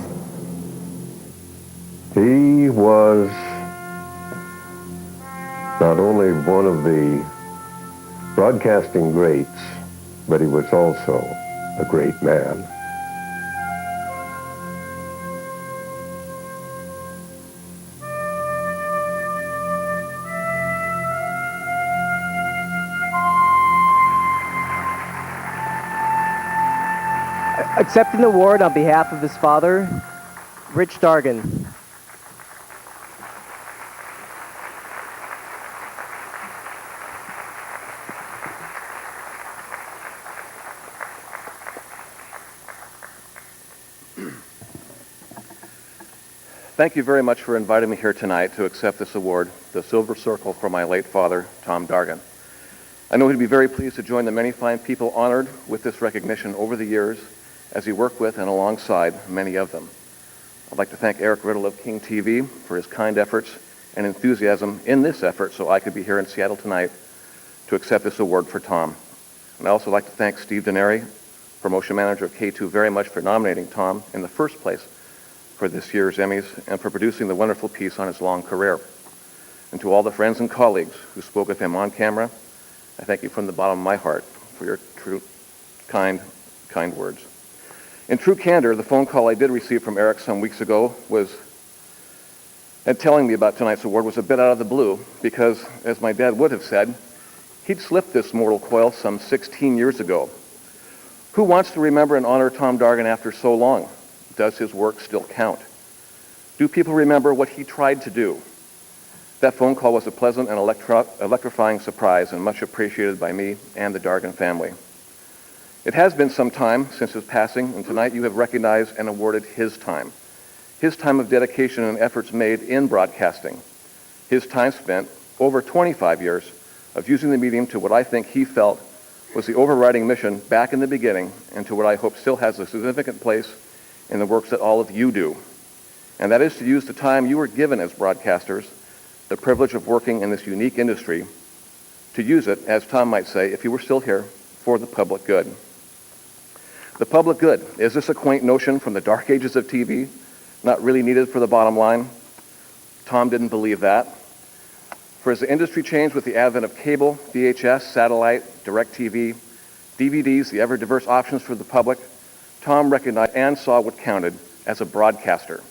He was not only one of the broadcasting greats, but he was also a great man. Accepting the award on behalf of his father, Rich Dargan. Thank you very much for inviting me here tonight to accept this award, the Silver Circle, for my late father, Tom Dargan. I know he'd be very pleased to join the many fine people honored with this recognition over the years as he worked with and alongside many of them. I'd like to thank Eric Riddle of King TV for his kind efforts and enthusiasm in this effort so I could be here in Seattle tonight to accept this award for Tom. And I also like to thank Steve Denary, promotion manager of K2, very much for nominating Tom in the first place for this year's Emmys and for producing the wonderful piece on his long career. And to all the friends and colleagues who spoke with him on camera, I thank you from the bottom of my heart for your true, kind words. In true candor, the phone call I did receive from Eric some weeks ago and telling me about tonight's award was a bit out of the blue because, as my dad would have said, he'd slipped this mortal coil some 16 years ago. Who wants to remember and honor Tom Dargan after so long? Does his work still count? Do people remember what he tried to do? That phone call was a pleasant and electrifying surprise and much appreciated by me and the Dargan family. It has been some time since his passing, and tonight you have recognized and awarded his time of dedication and efforts made in broadcasting, his time spent, over 25 years, of using the medium to what I think he felt was the overriding mission back in the beginning and to what I hope still has a significant place in the works that all of you do. And that is to use the time you were given as broadcasters, the privilege of working in this unique industry, to use it, as Tom might say, if you were still here, for the public good. The public good, is this a quaint notion from the dark ages of TV, not really needed for the bottom line? Tom didn't believe that. For as the industry changed with the advent of cable, VHS, satellite, DirecTV, DVDs, the ever-diverse options for the public, Tom recognized and saw what counted as a broadcaster.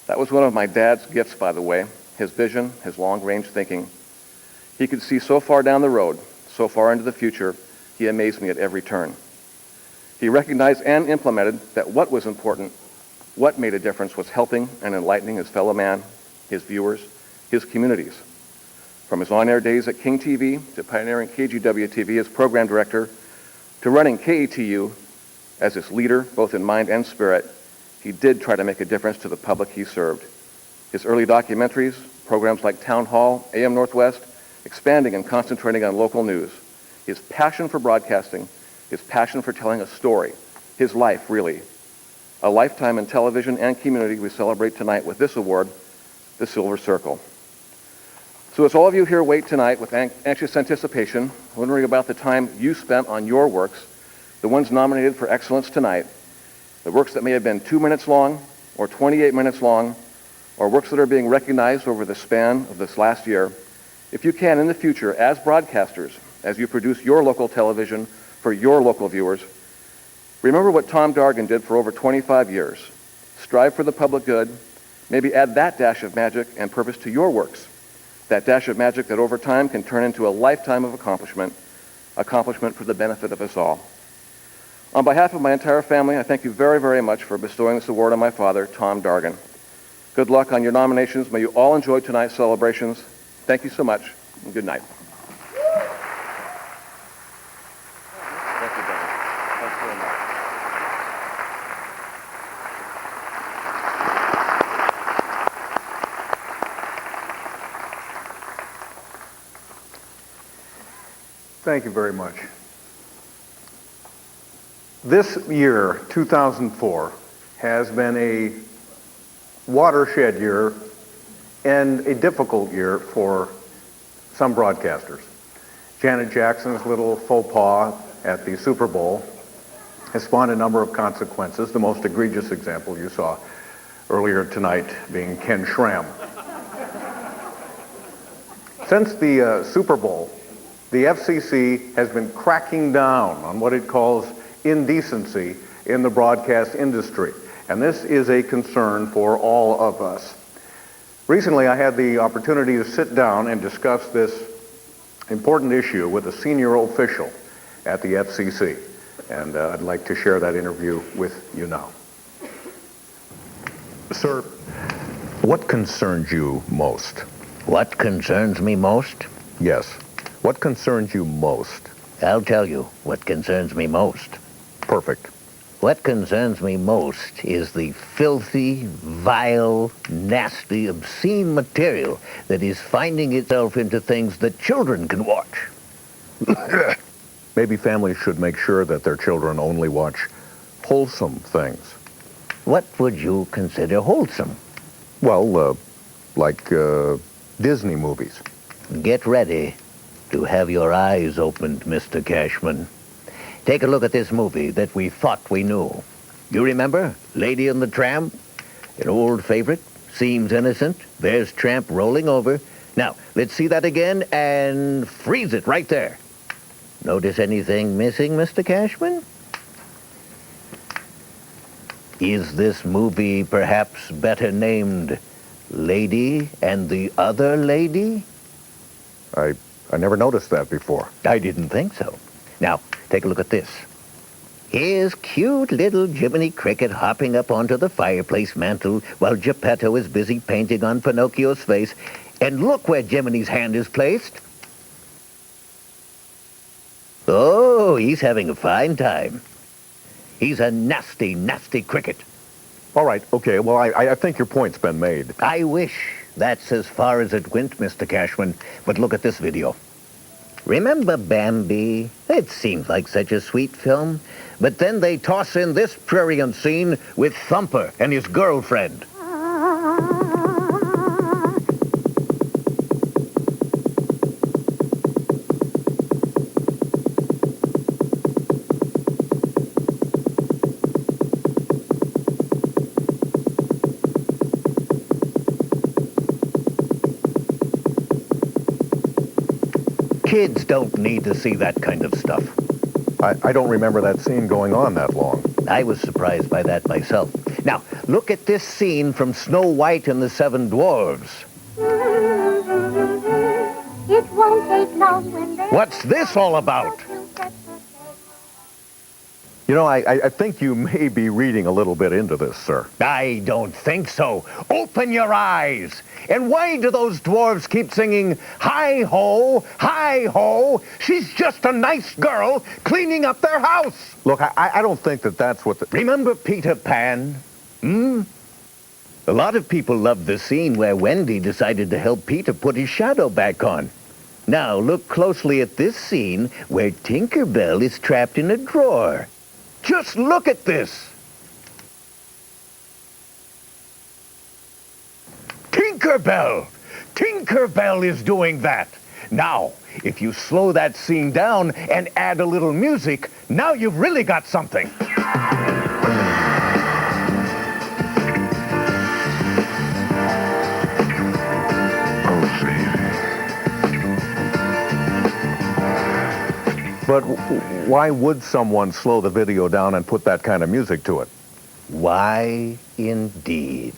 That was one of my dad's gifts, by the way, his vision, his long-range thinking. He could see so far down the road, so far into the future, he amazed me at every turn. He recognized and implemented that what was important, what made a difference, was helping and enlightening his fellow man, his viewers, his communities. From his on-air days at King TV to pioneering KGW TV as program director to running KATU as its leader, both in mind and spirit, he did try to make a difference to the public he served. His early documentaries, programs like Town Hall, AM Northwest, expanding and concentrating on local news, his passion for broadcasting, his passion for telling a story, his life, really. A lifetime in television and community we celebrate tonight with this award, the Silver Circle. So as all of you here wait tonight with anxious anticipation, wondering about the time you spent on your works, the ones nominated for excellence tonight, the works that may have been 2 minutes long or 28 minutes long, or works that are being recognized over the span of this last year, if you can in the future, as broadcasters, as you produce your local television for your local viewers, remember what Tom Dargan did for over 25 years. Strive for the public good, maybe add that dash of magic and purpose to your works, that dash of magic that over time can turn into a lifetime of accomplishment for the benefit of us all. On behalf of my entire family, I thank you very, very much for bestowing this award on my father, Tom Dargan. Good luck on your nominations. May you all enjoy tonight's celebrations. Thank you so much, and good night. Thank you, Dargan. Thanks very much. Thank you very much. This year, 2004, has been a watershed year and a difficult year for some broadcasters. Janet Jackson's little faux pas at the Super Bowl has spawned a number of consequences. The most egregious example you saw earlier tonight being Ken Schramm. Since the Super Bowl, the FCC has been cracking down on what it calls indecency in the broadcast industry. And this is a concern for all of us. Recently, I had the opportunity to sit down and discuss this important issue with a senior official at the FCC. And I'd like to share that interview with you now. Sir, what concerns you most? What concerns me most? Yes. What concerns you most? I'll tell you what concerns me most. Perfect. What concerns me most is the filthy, vile, nasty, obscene material that is finding itself into things that children can watch. Maybe families should make sure that their children only watch wholesome things. What would you consider wholesome? Well, like Disney movies. Get ready to have your eyes opened, Mr. Cashman. Take a look at this movie that we thought we knew. You remember? Lady and the Tramp? An old favorite. Seems innocent. There's Tramp rolling over. Now, let's see that again and freeze it right there. Notice anything missing, Mr. Cashman? Is this movie perhaps better named Lady and the Other Lady? I never noticed that before. I didn't think so. Now, take a look at this. Here's cute little Jiminy Cricket hopping up onto the fireplace mantel while Geppetto is busy painting on Pinocchio's face. And look where Jiminy's hand is placed. Oh, he's having a fine time. He's a nasty, nasty cricket. All right, okay, well, I think your point's been made. I wish that's as far as it went, Mr. Cashman. But look at this video. Remember Bambi? It seemed like such a sweet film. But then they toss in this prurient scene with Thumper and his girlfriend. Kids don't need to see that kind of stuff. I don't remember that scene going on that long. I was surprised by that myself. Now, look at this scene from Snow White and the Seven Dwarfs. It won't take long when they... What's this all about? You know, I think you may be reading a little bit into this, sir. I don't think so. Open your eyes. And why do those dwarves keep singing, hi-ho, hi-ho? She's just a nice girl cleaning up their house. Look, I don't think that that's what the... Remember Peter Pan? A lot of people loved the scene where Wendy decided to help Peter put his shadow back on. Now, look closely at this scene where Tinkerbell is trapped in a drawer. Just look at this. Tinkerbell! Tinkerbell is doing that. Now, if you slow that scene down and add a little music, now you've really got something. But why would someone slow the video down and put that kind of music to it? Why, indeed?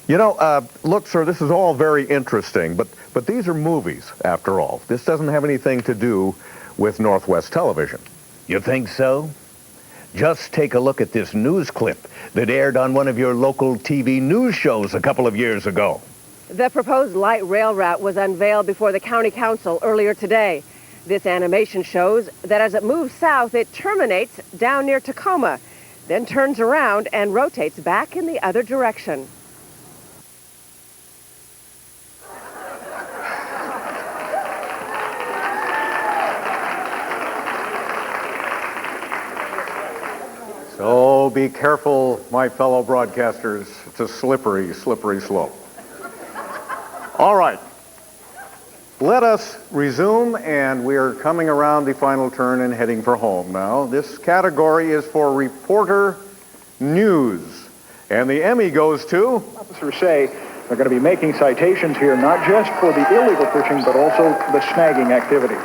You know, look, sir, this is all very interesting, but these are movies, after all. This doesn't have anything to do with Northwest Television. You think so? Just take a look at this news clip that aired on one of your local TV news shows a couple of years ago. The proposed light rail route was unveiled before the county council earlier today. This animation shows that as it moves south, it terminates down near Tacoma, then turns around and rotates back in the other direction. So be careful, my fellow broadcasters. It's a slippery, slippery slope. All right. Let us resume, and we are coming around the final turn and heading for home now. This category is for reporter news, and the Emmy goes to... Officers say they're going to be making citations here, not just for the illegal fishing, but also the snagging activity.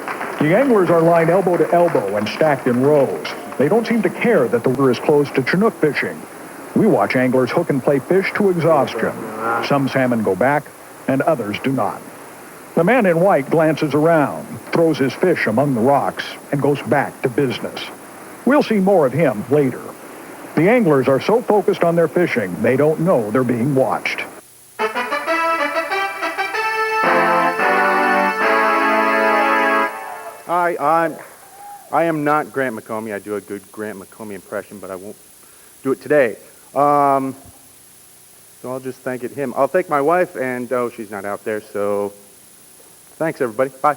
The anglers are lined elbow to elbow and stacked in rows. They don't seem to care that the river is closed to Chinook fishing. We watch anglers hook and play fish to exhaustion. Some salmon go back, and others do not. The man in white glances around, throws his fish among the rocks, and goes back to business. We'll see more of him later. The anglers are so focused on their fishing, they don't know they're being watched. I am not Grant McComey. I do a good Grant McComey impression, but I won't do it today. So I'll just thank him. I'll thank my wife, and oh, she's not out there, so thanks, everybody. Bye.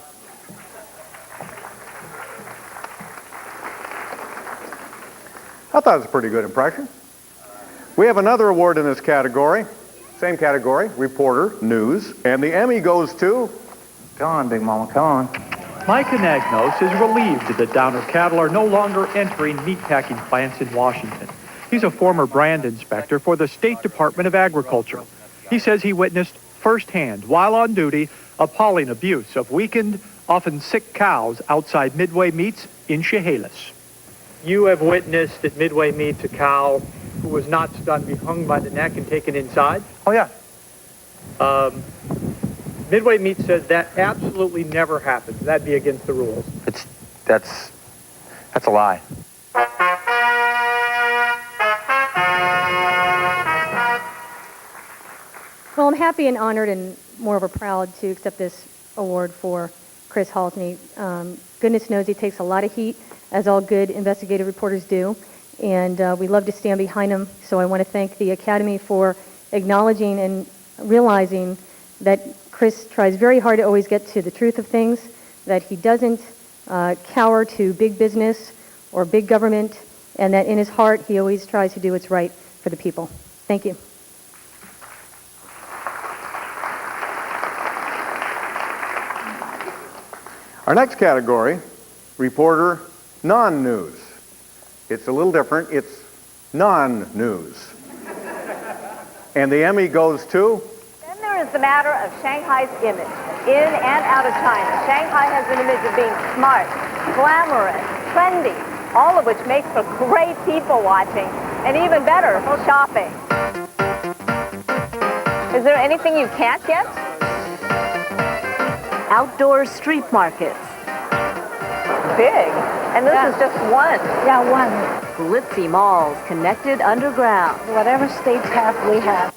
I thought it was a pretty good impression. We have another award in this category. Same category, reporter, news, and the Emmy goes to... Come on, Big Mama, come on. Mike Anagnos is relieved that Downer cattle are no longer entering meatpacking plants in Washington. He's a former brand inspector for the State Department of Agriculture. He says he witnessed firsthand, while on duty, appalling abuse of weakened, often sick cows outside Midway Meats in Chehalis. You have witnessed at Midway Meats a cow who was not stunned be hung by the neck and taken inside? Oh, yeah. Midway Meats says that absolutely never happens. That'd be against the rules. That's a lie. Well, I'm happy and honored and more of a proud to accept this award for Chris Halsney. Goodness knows he takes a lot of heat, as all good investigative reporters do, and we love to stand behind him. So I want to thank the Academy for acknowledging and realizing that Chris tries very hard to always get to the truth of things, that he doesn't cower to big business or big government, and that in his heart he always tries to do what's right for the people. Thank you. Our next category, reporter non-news. It's a little different. It's non-news. And the Emmy goes to... Then there is the matter of Shanghai's image. In and out of China, Shanghai has an image of being smart, glamorous, trendy, all of which makes for great people watching, and even better for shopping. Is there anything you can't get? Outdoor street markets. Big. And this is just one. Yeah, one. Glitzy malls connected underground. Whatever states have, we have.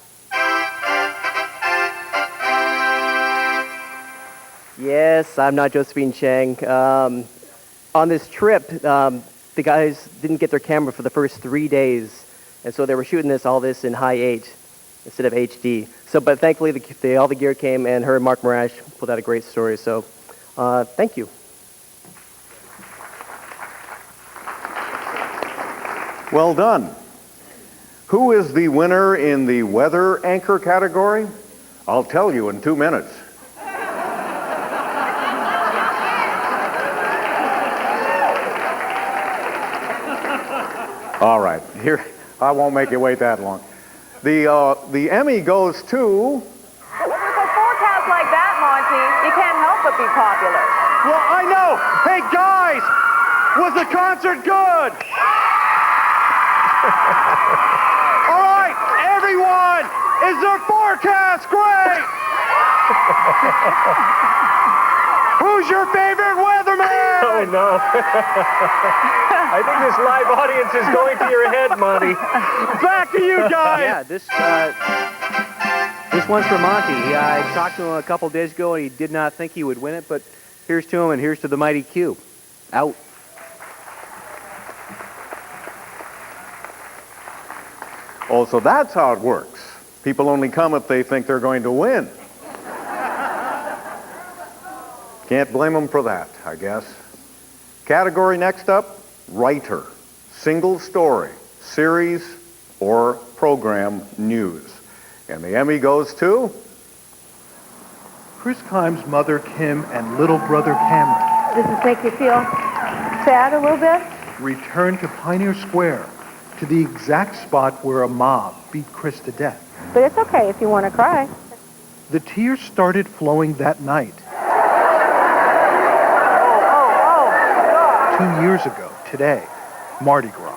Yes, I'm not Josephine Chang. On this trip, the guys didn't get their camera for the first 3 days, and so they were shooting all this in high 8 instead of HD. So, but thankfully, all the gear came, and her and Mark Marash pulled out a great story. So, thank you. Well done. Who is the winner in the weather anchor category? I'll tell you in 2 minutes. All right, here, I won't make you wait that long. The Emmy goes to... With a forecast like that, Monty, you can't help but be popular. Well, I know. Hey, guys, was the concert good? All right, everyone, is their forecast great? Who's your favorite weatherman? Oh, no. I think this live audience is going to your head, Monty. Back to you guys. Yeah, this one's for Monty. I talked to him a couple days ago, and he did not think he would win it, but here's to him, and here's to the mighty Q. Out. Oh, so that's how it works. People only come if they think they're going to win. Can't blame them for that, I guess. Category next up, writer. Single story, series, or program news. And the Emmy goes to... Chris Kime's mother, Kim, and little brother, Cameron, Does this make you feel sad a little bit? returned to Pioneer Square, to the exact spot where a mob beat Chris to death. But it's okay if you want to cry. The tears started flowing that night. 2 years ago, today, Mardi Gras.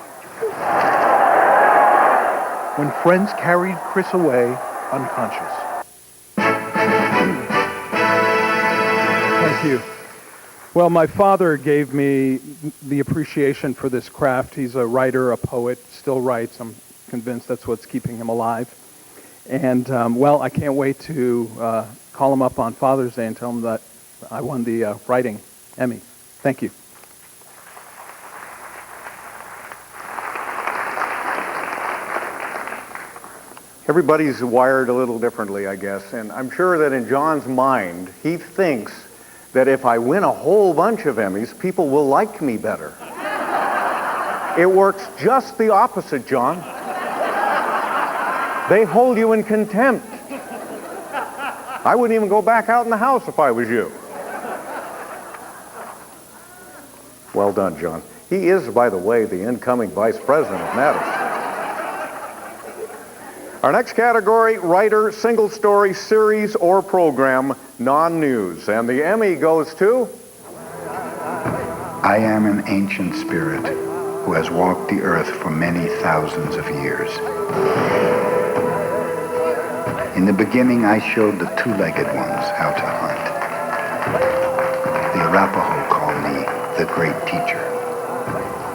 When friends carried Chris away unconscious. Thank you. Well, my father gave me the appreciation for this craft. He's a writer, a poet, still writes. I'm convinced that's what's keeping him alive. And, well, I can't wait to call him up on Father's Day and tell him that I won the writing Emmy. Thank you. Everybody's wired a little differently, I guess, and I'm sure that in John's mind, he thinks that if I win a whole bunch of Emmys, people will like me better. It works just the opposite, John. They hold you in contempt. I wouldn't even go back out in the house if I was you. Well done, John. He is, by the way, the incoming vice president of NATAS. Our next category, writer, single story, series, or program, non-news. And the Emmy goes to... I am an ancient spirit who has walked the earth for many thousands of years. In the beginning, I showed the two-legged ones how to hunt. The Arapaho call me the great teacher.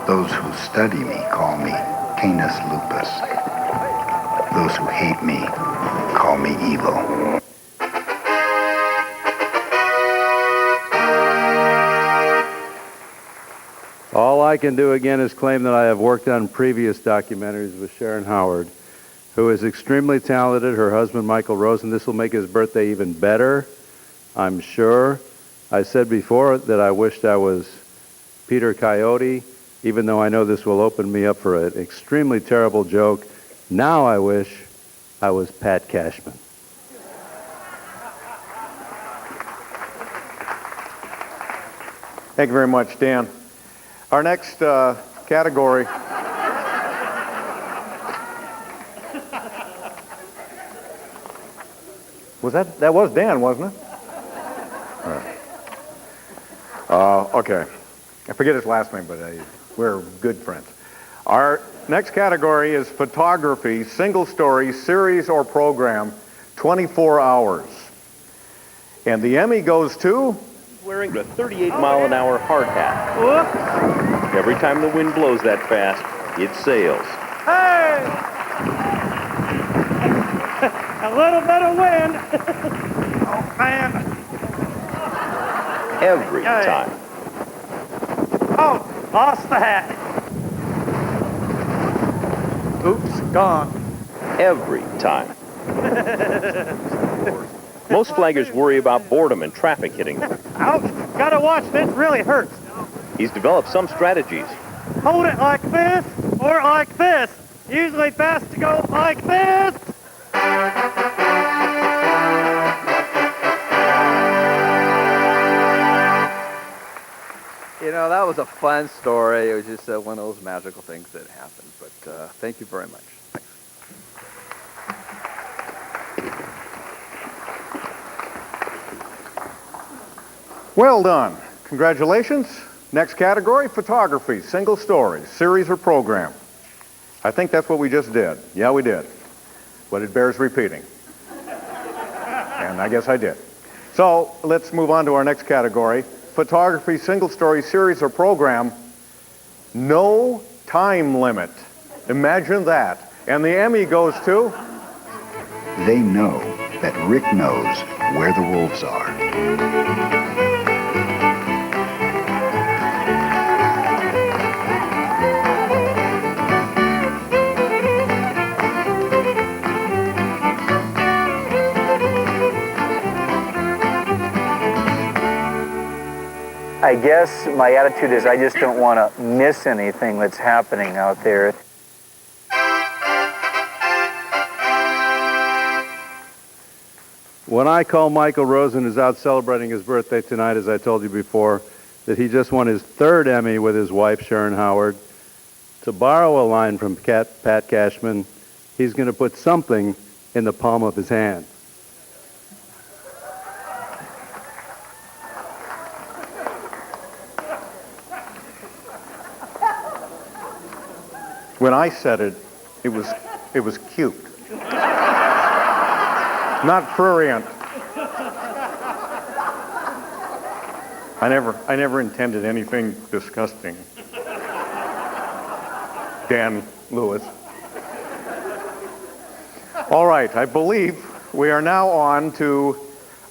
Those who study me call me Canis Lupus. Those who hate me call me evil. All I can do again is claim that I have worked on previous documentaries with Sharon Howard, who is extremely talented. Her husband, Michael Rosen, this will make his birthday even better, I'm sure. I said before that I wished I was Peter Coyote, even though I know this will open me up for an extremely terrible joke. Now I wish I was Pat Cashman. Thank you very much, Dan. Our next category... That was Dan, wasn't it? All right. Okay. I forget his last name, but we're good friends. Our next category is photography, single story, series, or program, 24 hours. And the Emmy goes to... Wearing a 38-mile-an-hour hard hat. Whoops. Every time the wind blows that fast, it sails. Hey! A little bit of wind. Oh, man. Every time. Oh, lost the hat. Oops, gone. Every time. Most flaggers worry about boredom and traffic hitting them. Ouch, gotta watch, this really hurts. He's developed some strategies. Hold it like this, or like this. Usually best to go like this. You know, that was a fun story. It was just one of those magical things that happened. But thank you very much. Well done. Congratulations. Next category, photography, single story, series, or program. I think that's what we just did. Yeah, we did. But it bears repeating. And I guess I did. So let's move on to our next category. Photography, single story, series, or program. No time limit. Imagine that. And the Emmy goes to... They know that Rick knows where the wolves are. I guess my attitude is I just don't want to miss anything that's happening out there. When I call Michael Rosen, who's out celebrating his birthday tonight, as I told you before, that he just won his 3rd Emmy with his wife, Sharon Howard, to borrow a line from Pat Cashman, he's going to put something in the palm of his hand. When I said it, it was cute. Not prurient. I never intended anything disgusting. Dan Lewis. All right, I believe we are now on to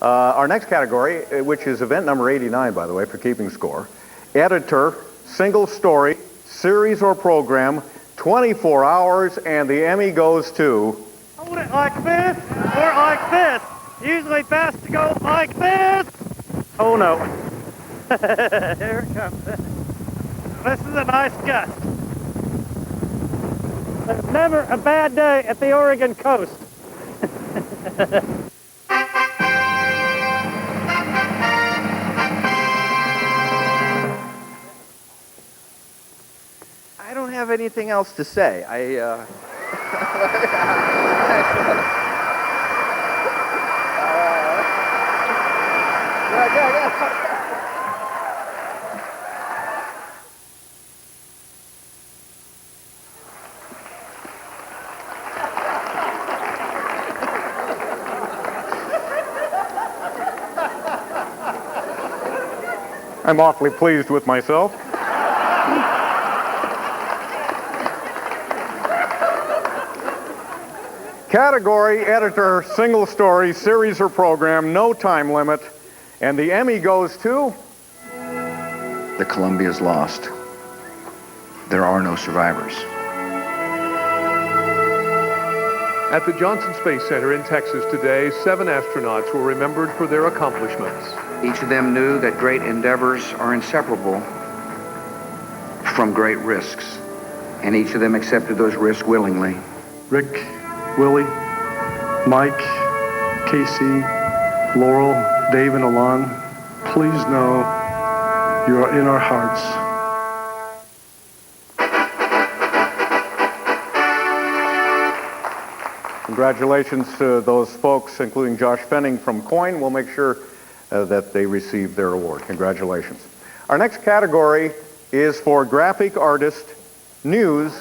our next category, which is event number 89, by the way, for keeping score. Editor, single story, series or program, 24 hours, and the Emmy goes to... Hold it like this or like this. Usually best to go like this. Oh no. Here it comes. This is a nice gust. There's never a bad day at the Oregon coast. I don't have anything else to say. I'm awfully pleased with myself. Category, editor, single story, series or program, no time limit, and the Emmy goes to... The Columbia's lost. There are no survivors. At the Johnson Space Center in Texas today, 7 astronauts were remembered for their accomplishments. Each of them knew that great endeavors are inseparable from great risks, and each of them accepted those risks willingly. Rick, Willie, Mike, Casey, Laurel, Dave, and Alon, please know you are in our hearts. Congratulations to those folks, including Josh Fenning from Coin. We'll make sure that they receive their award. Congratulations. Our next category is for graphic artist, news.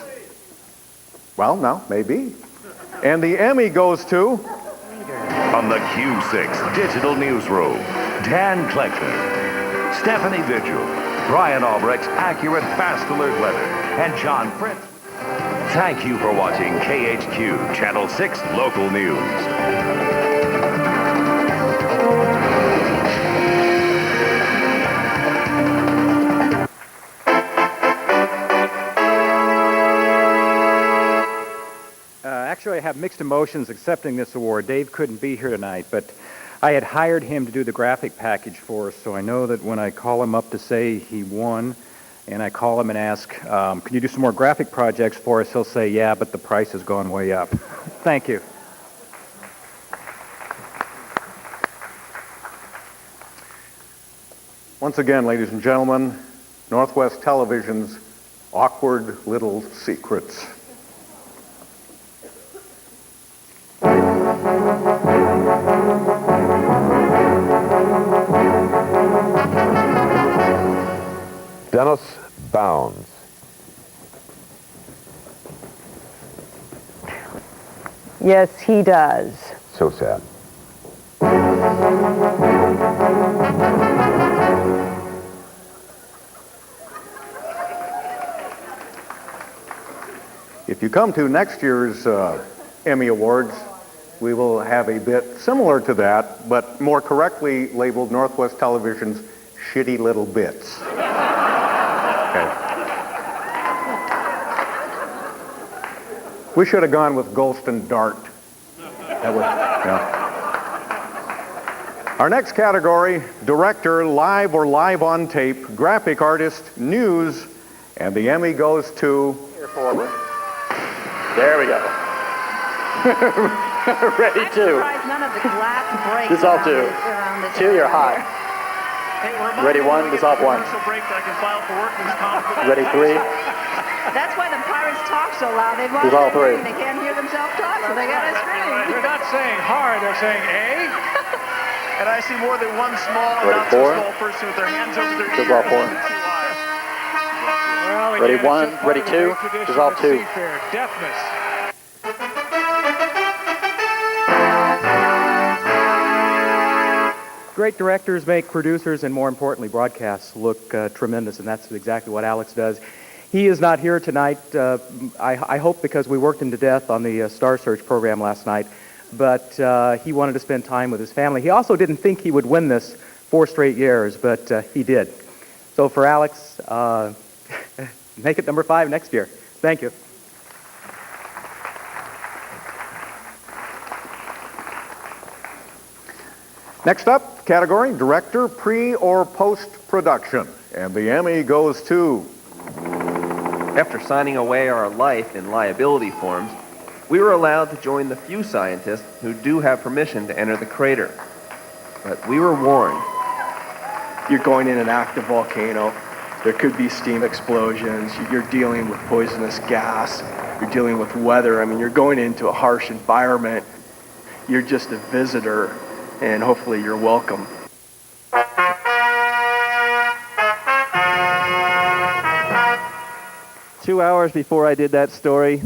Well, no, maybe. And the Emmy goes to... From the Q6 Digital Newsroom, Dan Kleckner, Stephanie Vigil, Brian Albrecht's accurate fast alert weather, and John Fritz. Thank you for watching KHQ Channel 6 Local News. Actually, I have mixed emotions accepting this award. Dave couldn't be here tonight, but I had hired him to do the graphic package for us, so I know that when I call him up to say he won, and I call him and ask, can you do some more graphic projects for us, he'll say, yeah, but the price has gone way up. Thank you. Once again, ladies and gentlemen, Northwest Television's Awkward Little Secrets. Dennis Bounds. Yes, he does. So sad. If you come to next year's Emmy Awards, we will have a bit similar to that, but more correctly labeled Northwest Television's Shitty Little Bits. Okay. We should have gone with Ghost and Dart. That was, yeah. Our next category, director, live or live on tape, graphic artist, news, and the Emmy goes to... Here forward. There we go. Ready, I'm two. surprised none of the glass breaks Dissolve around two. around this Two, you're area. hot. Ready, one. Dissolve one. Ready, three. That's why the pirates talk so loud. They Dissolve three. They can't hear themselves talk, so they gotta scream. They're not saying hard, they're saying A. And I see more than one small, Ready, not so four. small person with their hands over their Dissolve ears. four. Well, Ready, again, one. it's just part Ready, of the two. great tradition Dissolve of two. Seafair, deafness. Great directors make producers and, more importantly, broadcasts look tremendous, and that's exactly what Alex does. He is not here tonight, I hope because we worked him to death on the Star Search program last night, but he wanted to spend time with his family. He also didn't think he would win this 4 straight years, but he did. So for Alex, make it number 5 next year. Thank you. Next up, category Director, Pre or Post-Production. And the Emmy goes to... After signing away our life in liability forms, we were allowed to join the few scientists who do have permission to enter the crater. But we were warned. You're going in an active volcano. There could be steam explosions. You're dealing with poisonous gas. You're dealing with weather. I mean, you're going into a harsh environment. You're just a visitor, and hopefully you're welcome. Two hours before I did that story,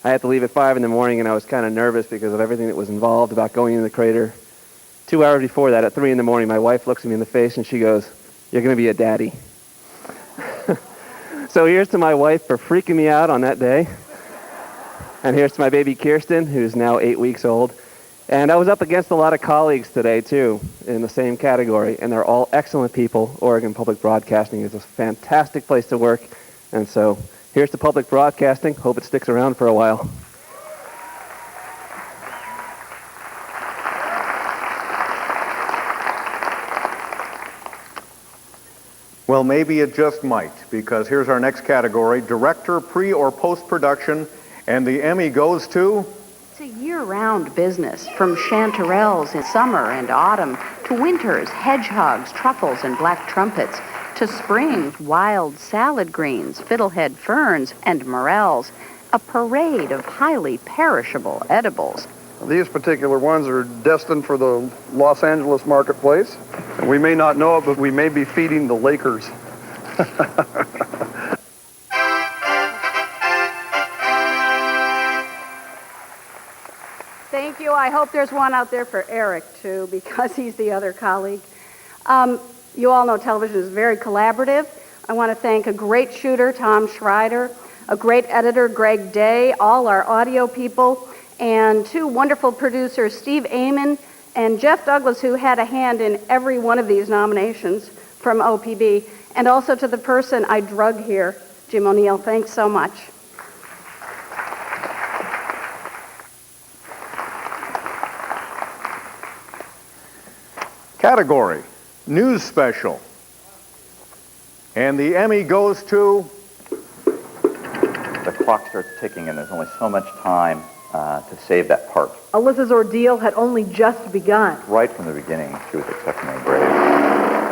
I had to leave at 5 in the morning, and I was kind of nervous because of everything that was involved about going in the crater. 2 hours before that, at 3 in the morning, my wife looks at me in the face and she goes, "You're going to be a daddy." So here's to my wife for freaking me out on that day. And here's to my baby Kirsten, who's now 8 weeks old. And I was up against a lot of colleagues today, too, in the same category, and they're all excellent people. Oregon Public Broadcasting is a fantastic place to work. And so here's to public broadcasting. Hope it sticks around for a while. Well, maybe it just might, because here's our next category, Director, Pre or Post-Production. And the Emmy goes to... It's a year-round business, from chanterelles in summer and autumn to winters, hedgehogs, truffles, and black trumpets, to spring, wild salad greens, fiddlehead ferns, and morels, a parade of highly perishable edibles. These particular ones are destined for the Los Angeles marketplace. We may not know it, but we may be feeding the Lakers. Thank you. I hope there's one out there for Eric, too, because he's the other colleague. You all know television is very collaborative. I want to thank a great shooter, Tom Schreider, a great editor, Greg Day, all our audio people, and 2 wonderful producers, Steve Amon and Jeff Douglas, who had a hand in every one of these nominations from OPB, and also to the person I drug here, Jim O'Neill. Thanks so much. Category, News Special. And the Emmy goes to... The clock starts ticking and there's only so much time to save that part. Alyssa's ordeal had only just begun. Right from the beginning, she was exceptionally brave.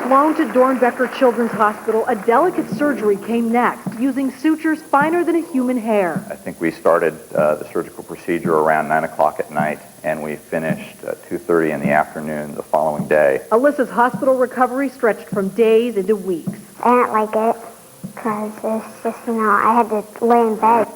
Flown to Dornbecker Children's Hospital, a delicate surgery came next, using sutures finer than a human hair. I think we started the surgical procedure around 9 o'clock at night, and we finished at 2:30 in the afternoon the following day. Alyssa's hospital recovery stretched from days into weeks. I didn't like it because it's just, I had to lay in bed.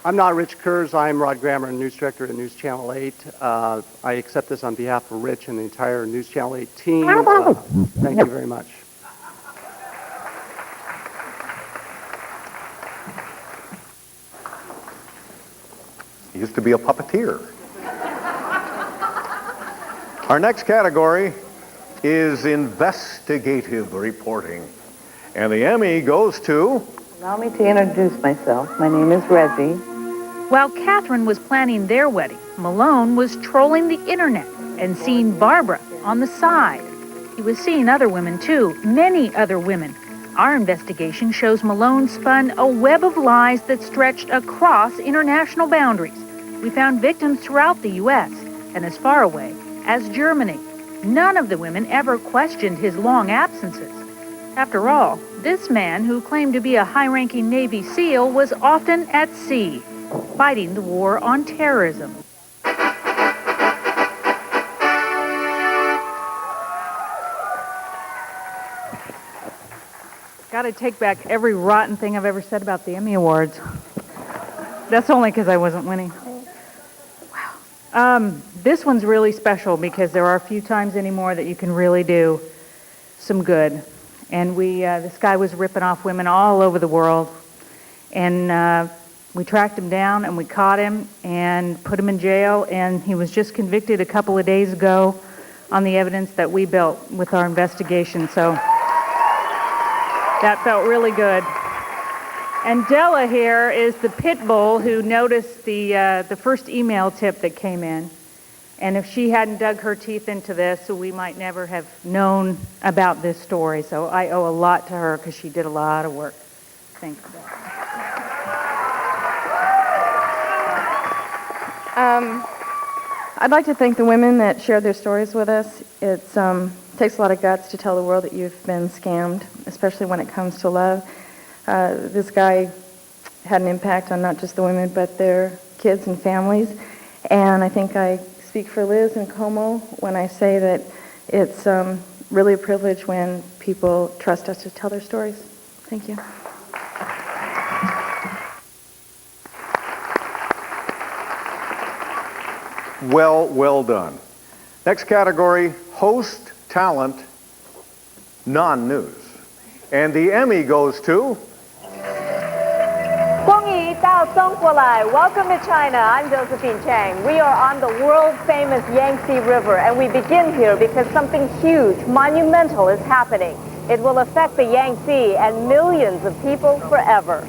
I'm not Rich Kurz. I'm Rod Grammer, News Director at News Channel 8. I accept this on behalf of Rich and the entire News Channel 8 team. Thank you very much. He used to be a puppeteer. Our next category is investigative reporting. And the Emmy goes to... Allow me to introduce myself. My name is Reggie. While Catherine was planning their wedding, Malone was trolling the internet and seeing Barbara on the side. He was seeing other women, too, many other women, Our investigation shows Malone spun a web of lies that stretched across international boundaries. We found victims throughout the U.S. and as far away as Germany. None of the women ever questioned his long absences. After all, this man, who claimed to be a high-ranking Navy SEAL, was often at sea, fighting the war on terrorism. Got to take back every rotten thing I've ever said about the Emmy Awards. That's only because I wasn't winning. Wow. This one's really special because there are a few times anymore that you can really do some good. And this guy was ripping off women all over the world. And we tracked him down and we caught him and put him in jail. And he was just convicted a couple of days ago on the evidence that we built with our investigation. So that felt really good. And Della here is the pit bull who noticed the first email tip that came in. And if she hadn't dug her teeth into this, we might never have known about this story. So I owe a lot to her because she did a lot of work. Thank you, Della. I'd like to thank the women that shared their stories with us. It takes a lot of guts to tell the world that you've been scammed, especially when it comes to love. This guy had an impact on not just the women, but their kids and families. And I think I speak for Liz and Como when I say that it's really a privilege when people trust us to tell their stories. Thank you. Well done. Next category, host, talent, non-news. And the Emmy goes to... Welcome to China. I'm Josephine Chang. We are on the world-famous Yangtze River, and we begin here because something huge, monumental is happening. It will affect the Yangtze and millions of people forever.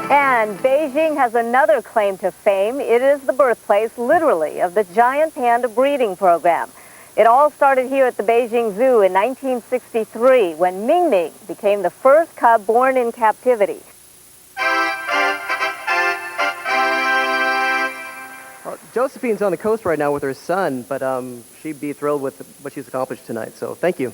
And Beijing has another claim to fame. It is the birthplace, literally, of the giant panda breeding program. It all started here at the Beijing Zoo in 1963 when Ming Ming became the first cub born in captivity. Well, Josephine's on the coast right now with her son, but she'd be thrilled with what she's accomplished tonight, so thank you.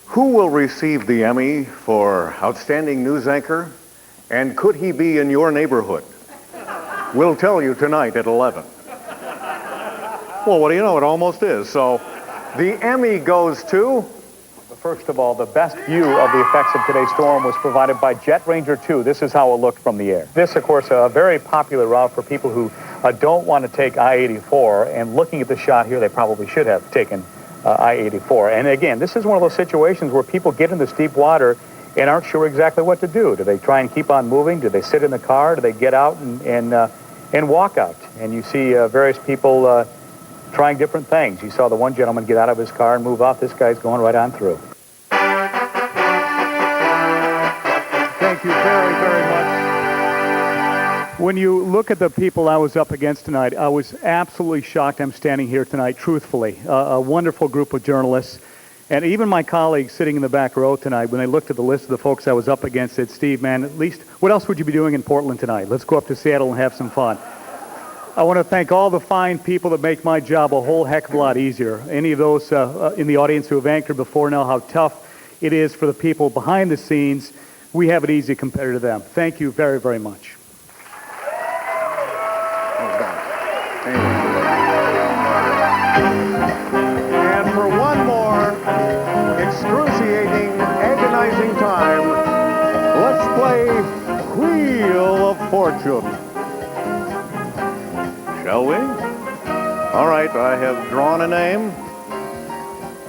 Who will receive the Emmy for Outstanding News Anchor? And could he be in your neighborhood? We'll tell you tonight at 11. Well, what do you know? It almost is. So the Emmy goes to... First of all, the best view of the effects of today's storm was provided by Jet Ranger 2. This is how it looked from the air. This, of course, a very popular route for people who don't want to take I-84. And looking at the shot here, they probably should have taken I-84. And again, this is one of those situations where people get in this deep water and aren't sure exactly what to do. Do they try and keep on moving? Do they sit in the car? Do they get out and walk out? And you see various people trying different things. You saw the one gentleman get out of his car and move off. This guy's going right on through. Thank you very, very much. When you look at the people I was up against tonight, I was absolutely shocked I'm standing here tonight, truthfully. A wonderful group of journalists. And even my colleagues sitting in the back row tonight, when they looked at the list of the folks I was up against, said, Steve, man, at least, what else would you be doing in Portland tonight? Let's go up to Seattle and have some fun. I want to thank all the fine people that make my job a whole heck of a lot easier. Any of those in the audience who have anchored before know how tough it is for the people behind the scenes. We have it easy compared to them. Thank you very, very much. And for one more excruciating, agonizing time, let's play Wheel of Fortune. Shall we? All right, I have drawn a name.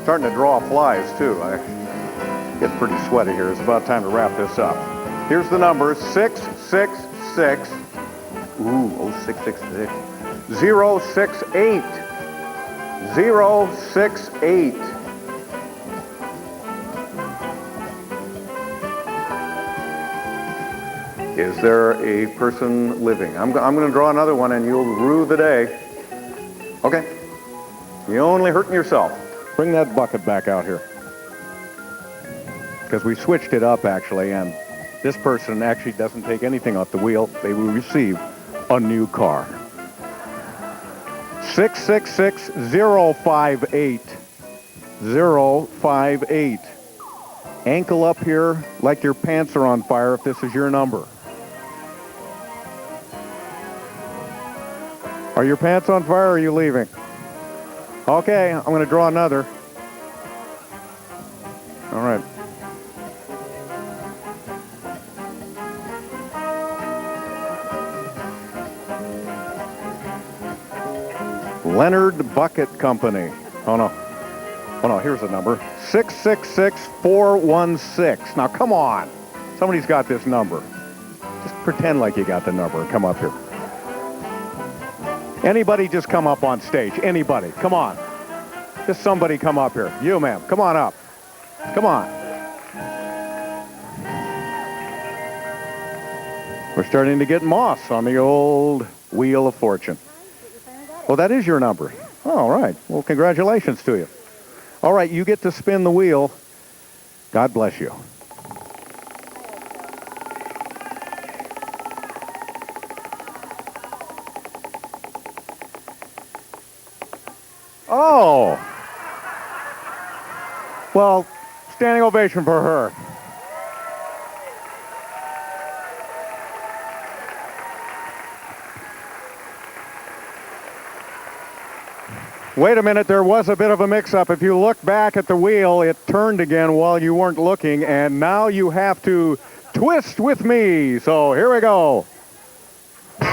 Starting to draw flies, too. I get pretty sweaty here. It's about time to wrap this up. Here's the number, 666. Ooh, 0666. 068. 068. Is there a person living? I'm going to draw another one, and you'll rue the day. Okay. You're only hurting yourself. Bring that bucket back out here. Because we switched it up, actually, and this person actually doesn't take anything off the wheel. They will receive a new car. 666-058. 058. Ankle up here like your pants are on fire if this is your number. Are your pants on fire or are you leaving? Okay, I'm going to draw another. All right. Leonard Bucket Company. Oh, no. Oh, no, here's the number. 666-416. Now, come on. Somebody's got this number. Just pretend like you got the number and come up here. Anybody just come up on stage. Anybody. Come on. Just somebody come up here. You, ma'am. Come on up. Come on. We're starting to get moss on the old Wheel of Fortune. Well, that is your number. Oh, all right. Well, congratulations to you. All right, you get to spin the wheel. God bless you. Oh. Well, standing ovation for her. Wait a minute, there was a bit of a mix-up. If you look back at the wheel, it turned again while you weren't looking, and now you have to twist with me. So here we go. All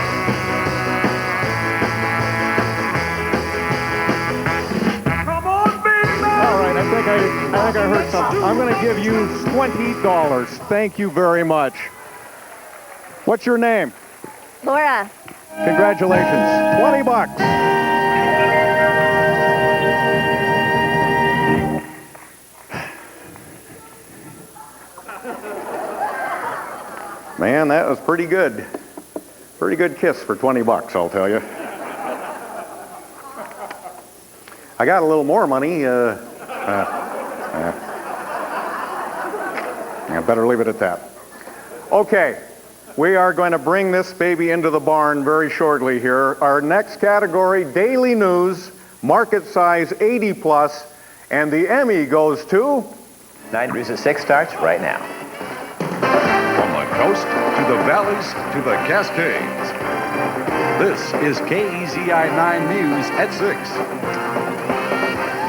right, I think I heard something. I'm going to give you $20. Thank you very much. What's your name? Laura. Congratulations. $20. Man, that was pretty good. Pretty good kiss for $20, I'll tell you. I got a little more money. I better leave it at that. Okay, we are going to bring this baby into the barn very shortly here. Our next category, daily news, market size 80 plus, and the Emmy goes to... 9 News at 6 starts right now. From the coast to the valleys to the Cascades. This is KEZI 9 News at 6.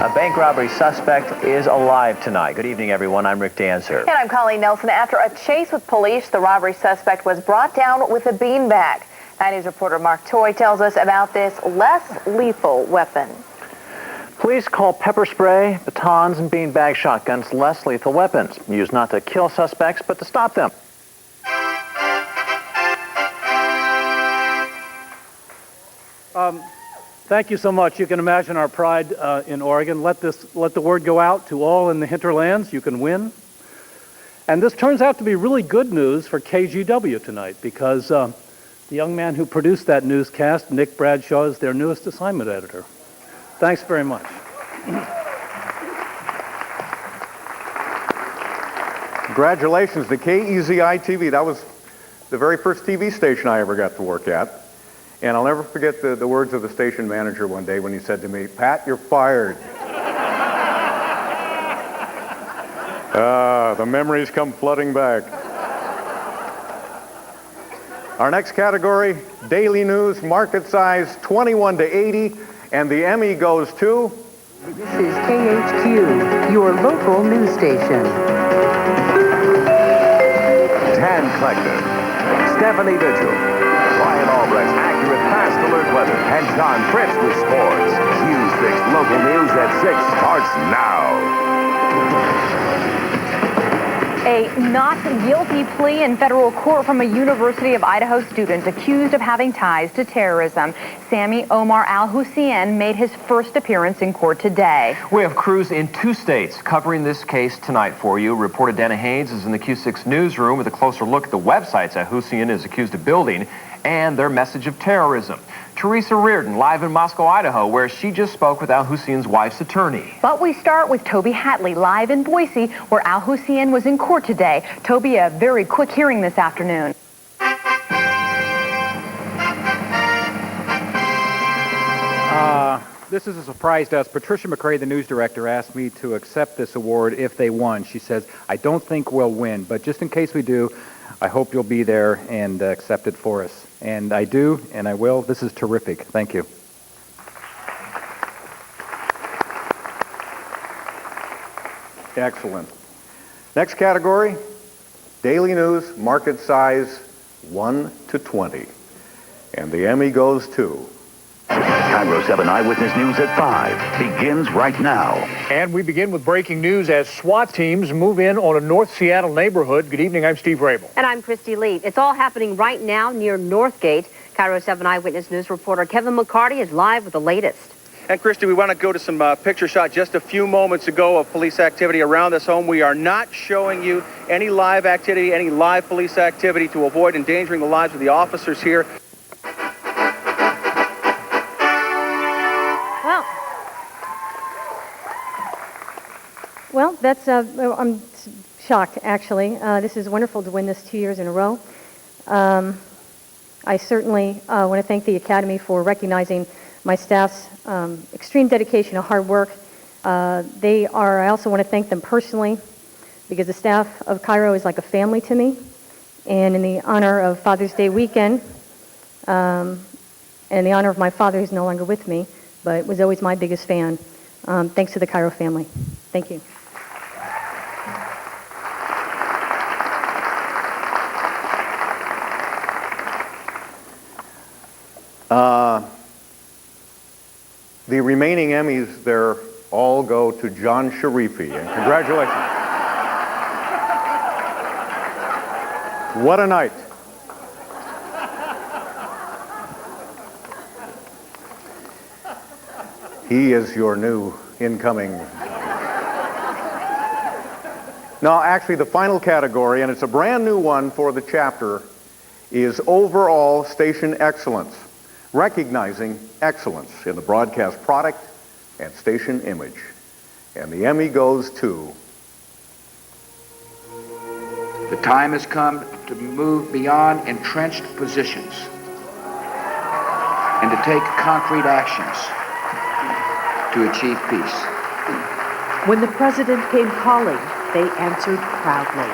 A bank robbery suspect is alive tonight. Good evening, everyone. I'm Rick Dancer. And I'm Colleen Nelson. After a chase with police, the robbery suspect was brought down with a beanbag. 9 News reporter Mark Toy tells us about this less lethal weapon. Police call pepper spray, batons, and beanbag shotguns less lethal weapons, used not to kill suspects, but to stop them. Thank you so much. You can imagine our pride in Oregon. Let the word go out to all in the hinterlands. You can win. And this turns out to be really good news for KGW tonight because the young man who produced that newscast, Nick Bradshaw, is their newest assignment editor. Thanks very much. Congratulations to KEZI TV. That was the very first TV station I ever got to work at. And I'll never forget the words of the station manager one day when he said to me, "Pat, you're fired." The memories come flooding back. Our next category, daily news, market size 21 to 80, and the Emmy goes to... This is KHQ, your local news station. Dan Kleckner, Stephanie Mitchell, Ryan Albrecht's accurate fast alert weather, and John Fritz with sports. News 6 local news at 6 starts now. A not guilty plea in federal court from a University of Idaho student accused of having ties to terrorism. Sami Omar Al-Hussein made his first appearance in court today. We have crews in 2 states covering this case tonight for you. Reporter Dana Haynes is in the Q6 newsroom with a closer look at the websites Al-Hussein is accused of building and their message of terrorism. Teresa Reardon, live in Moscow, Idaho, where she just spoke with Al-Hussein's wife's attorney. But we start with Toby Hatley, live in Boise, where Al-Hussein was in court today. Toby, a very quick hearing this afternoon. This is a surprise to us. Patricia McRae, the news director, asked me to accept this award if they won. She says, I don't think we'll win, but just in case we do, I hope you'll be there and accept it for us. And I do, and I will. This is terrific. Thank you. Excellent. Next category, daily news, market size 1 to 20. And the Emmy goes to... Cairo 7 Eyewitness News at 5 begins right now. And we begin with breaking news as SWAT teams move in on a North Seattle neighborhood. Good evening, I'm Steve Rabel. And I'm Christy Lee. It's all happening right now near Northgate. Cairo 7 Eyewitness News reporter Kevin McCarty is live with the latest. And Christy, we want to go to some picture shot just a few moments ago of police activity around this home. We are not showing you any live activity, any live police activity to avoid endangering the lives of the officers here. Well, that's, I'm shocked, actually. This is wonderful to win this 2 years in a row. I certainly want to thank the Academy for recognizing my staff's extreme dedication and hard work. I also want to thank them personally, because the staff of Cairo is like a family to me. And in the honor of Father's Day weekend, and in the honor of my father, who's no longer with me, but was always my biggest fan, thanks to the Cairo family. Thank you. The remaining Emmys there all go to John Sharifi, and congratulations. What a night. He is your new incoming. Now, actually, the final category, and it's a brand new one for the chapter, is overall station excellence, recognizing excellence in the broadcast product and station image. And the Emmy goes to... The time has come to move beyond entrenched positions and to take concrete actions to achieve peace. When the president came calling, they answered proudly.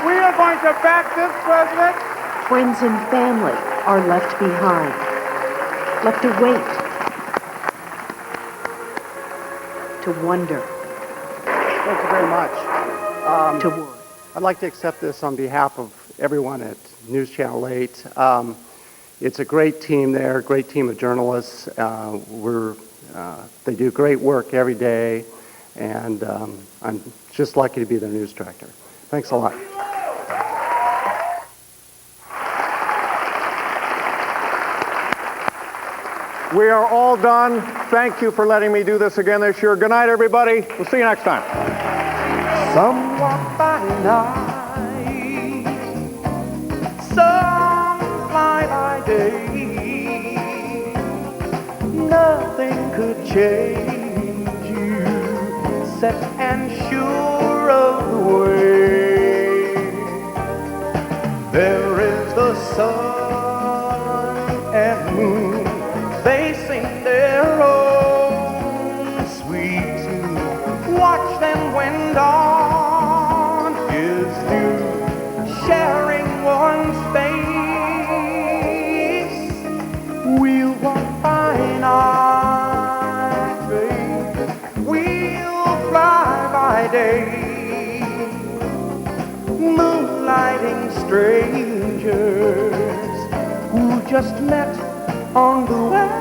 We are going to back this president. Friends and family are left behind, left to wait, to wonder. Thank you very much. To worry. I'd like to accept this on behalf of everyone at News Channel 8. It's a great team there, great team of journalists. They do great work every day, and I'm just lucky to be their news director. Thanks a lot. We are all done. Thank you for letting me do this again this year. Good night, everybody. We'll see you next time. Some walk by night, some fly by day. Nothing could change you, set and sure of the way. There is the sun and moon, they sing their own sweet tune. Watch them when dawn is through, sharing one space. We'll walk by night, babe. We'll fly by day, moonlighting strangers who just met on the way.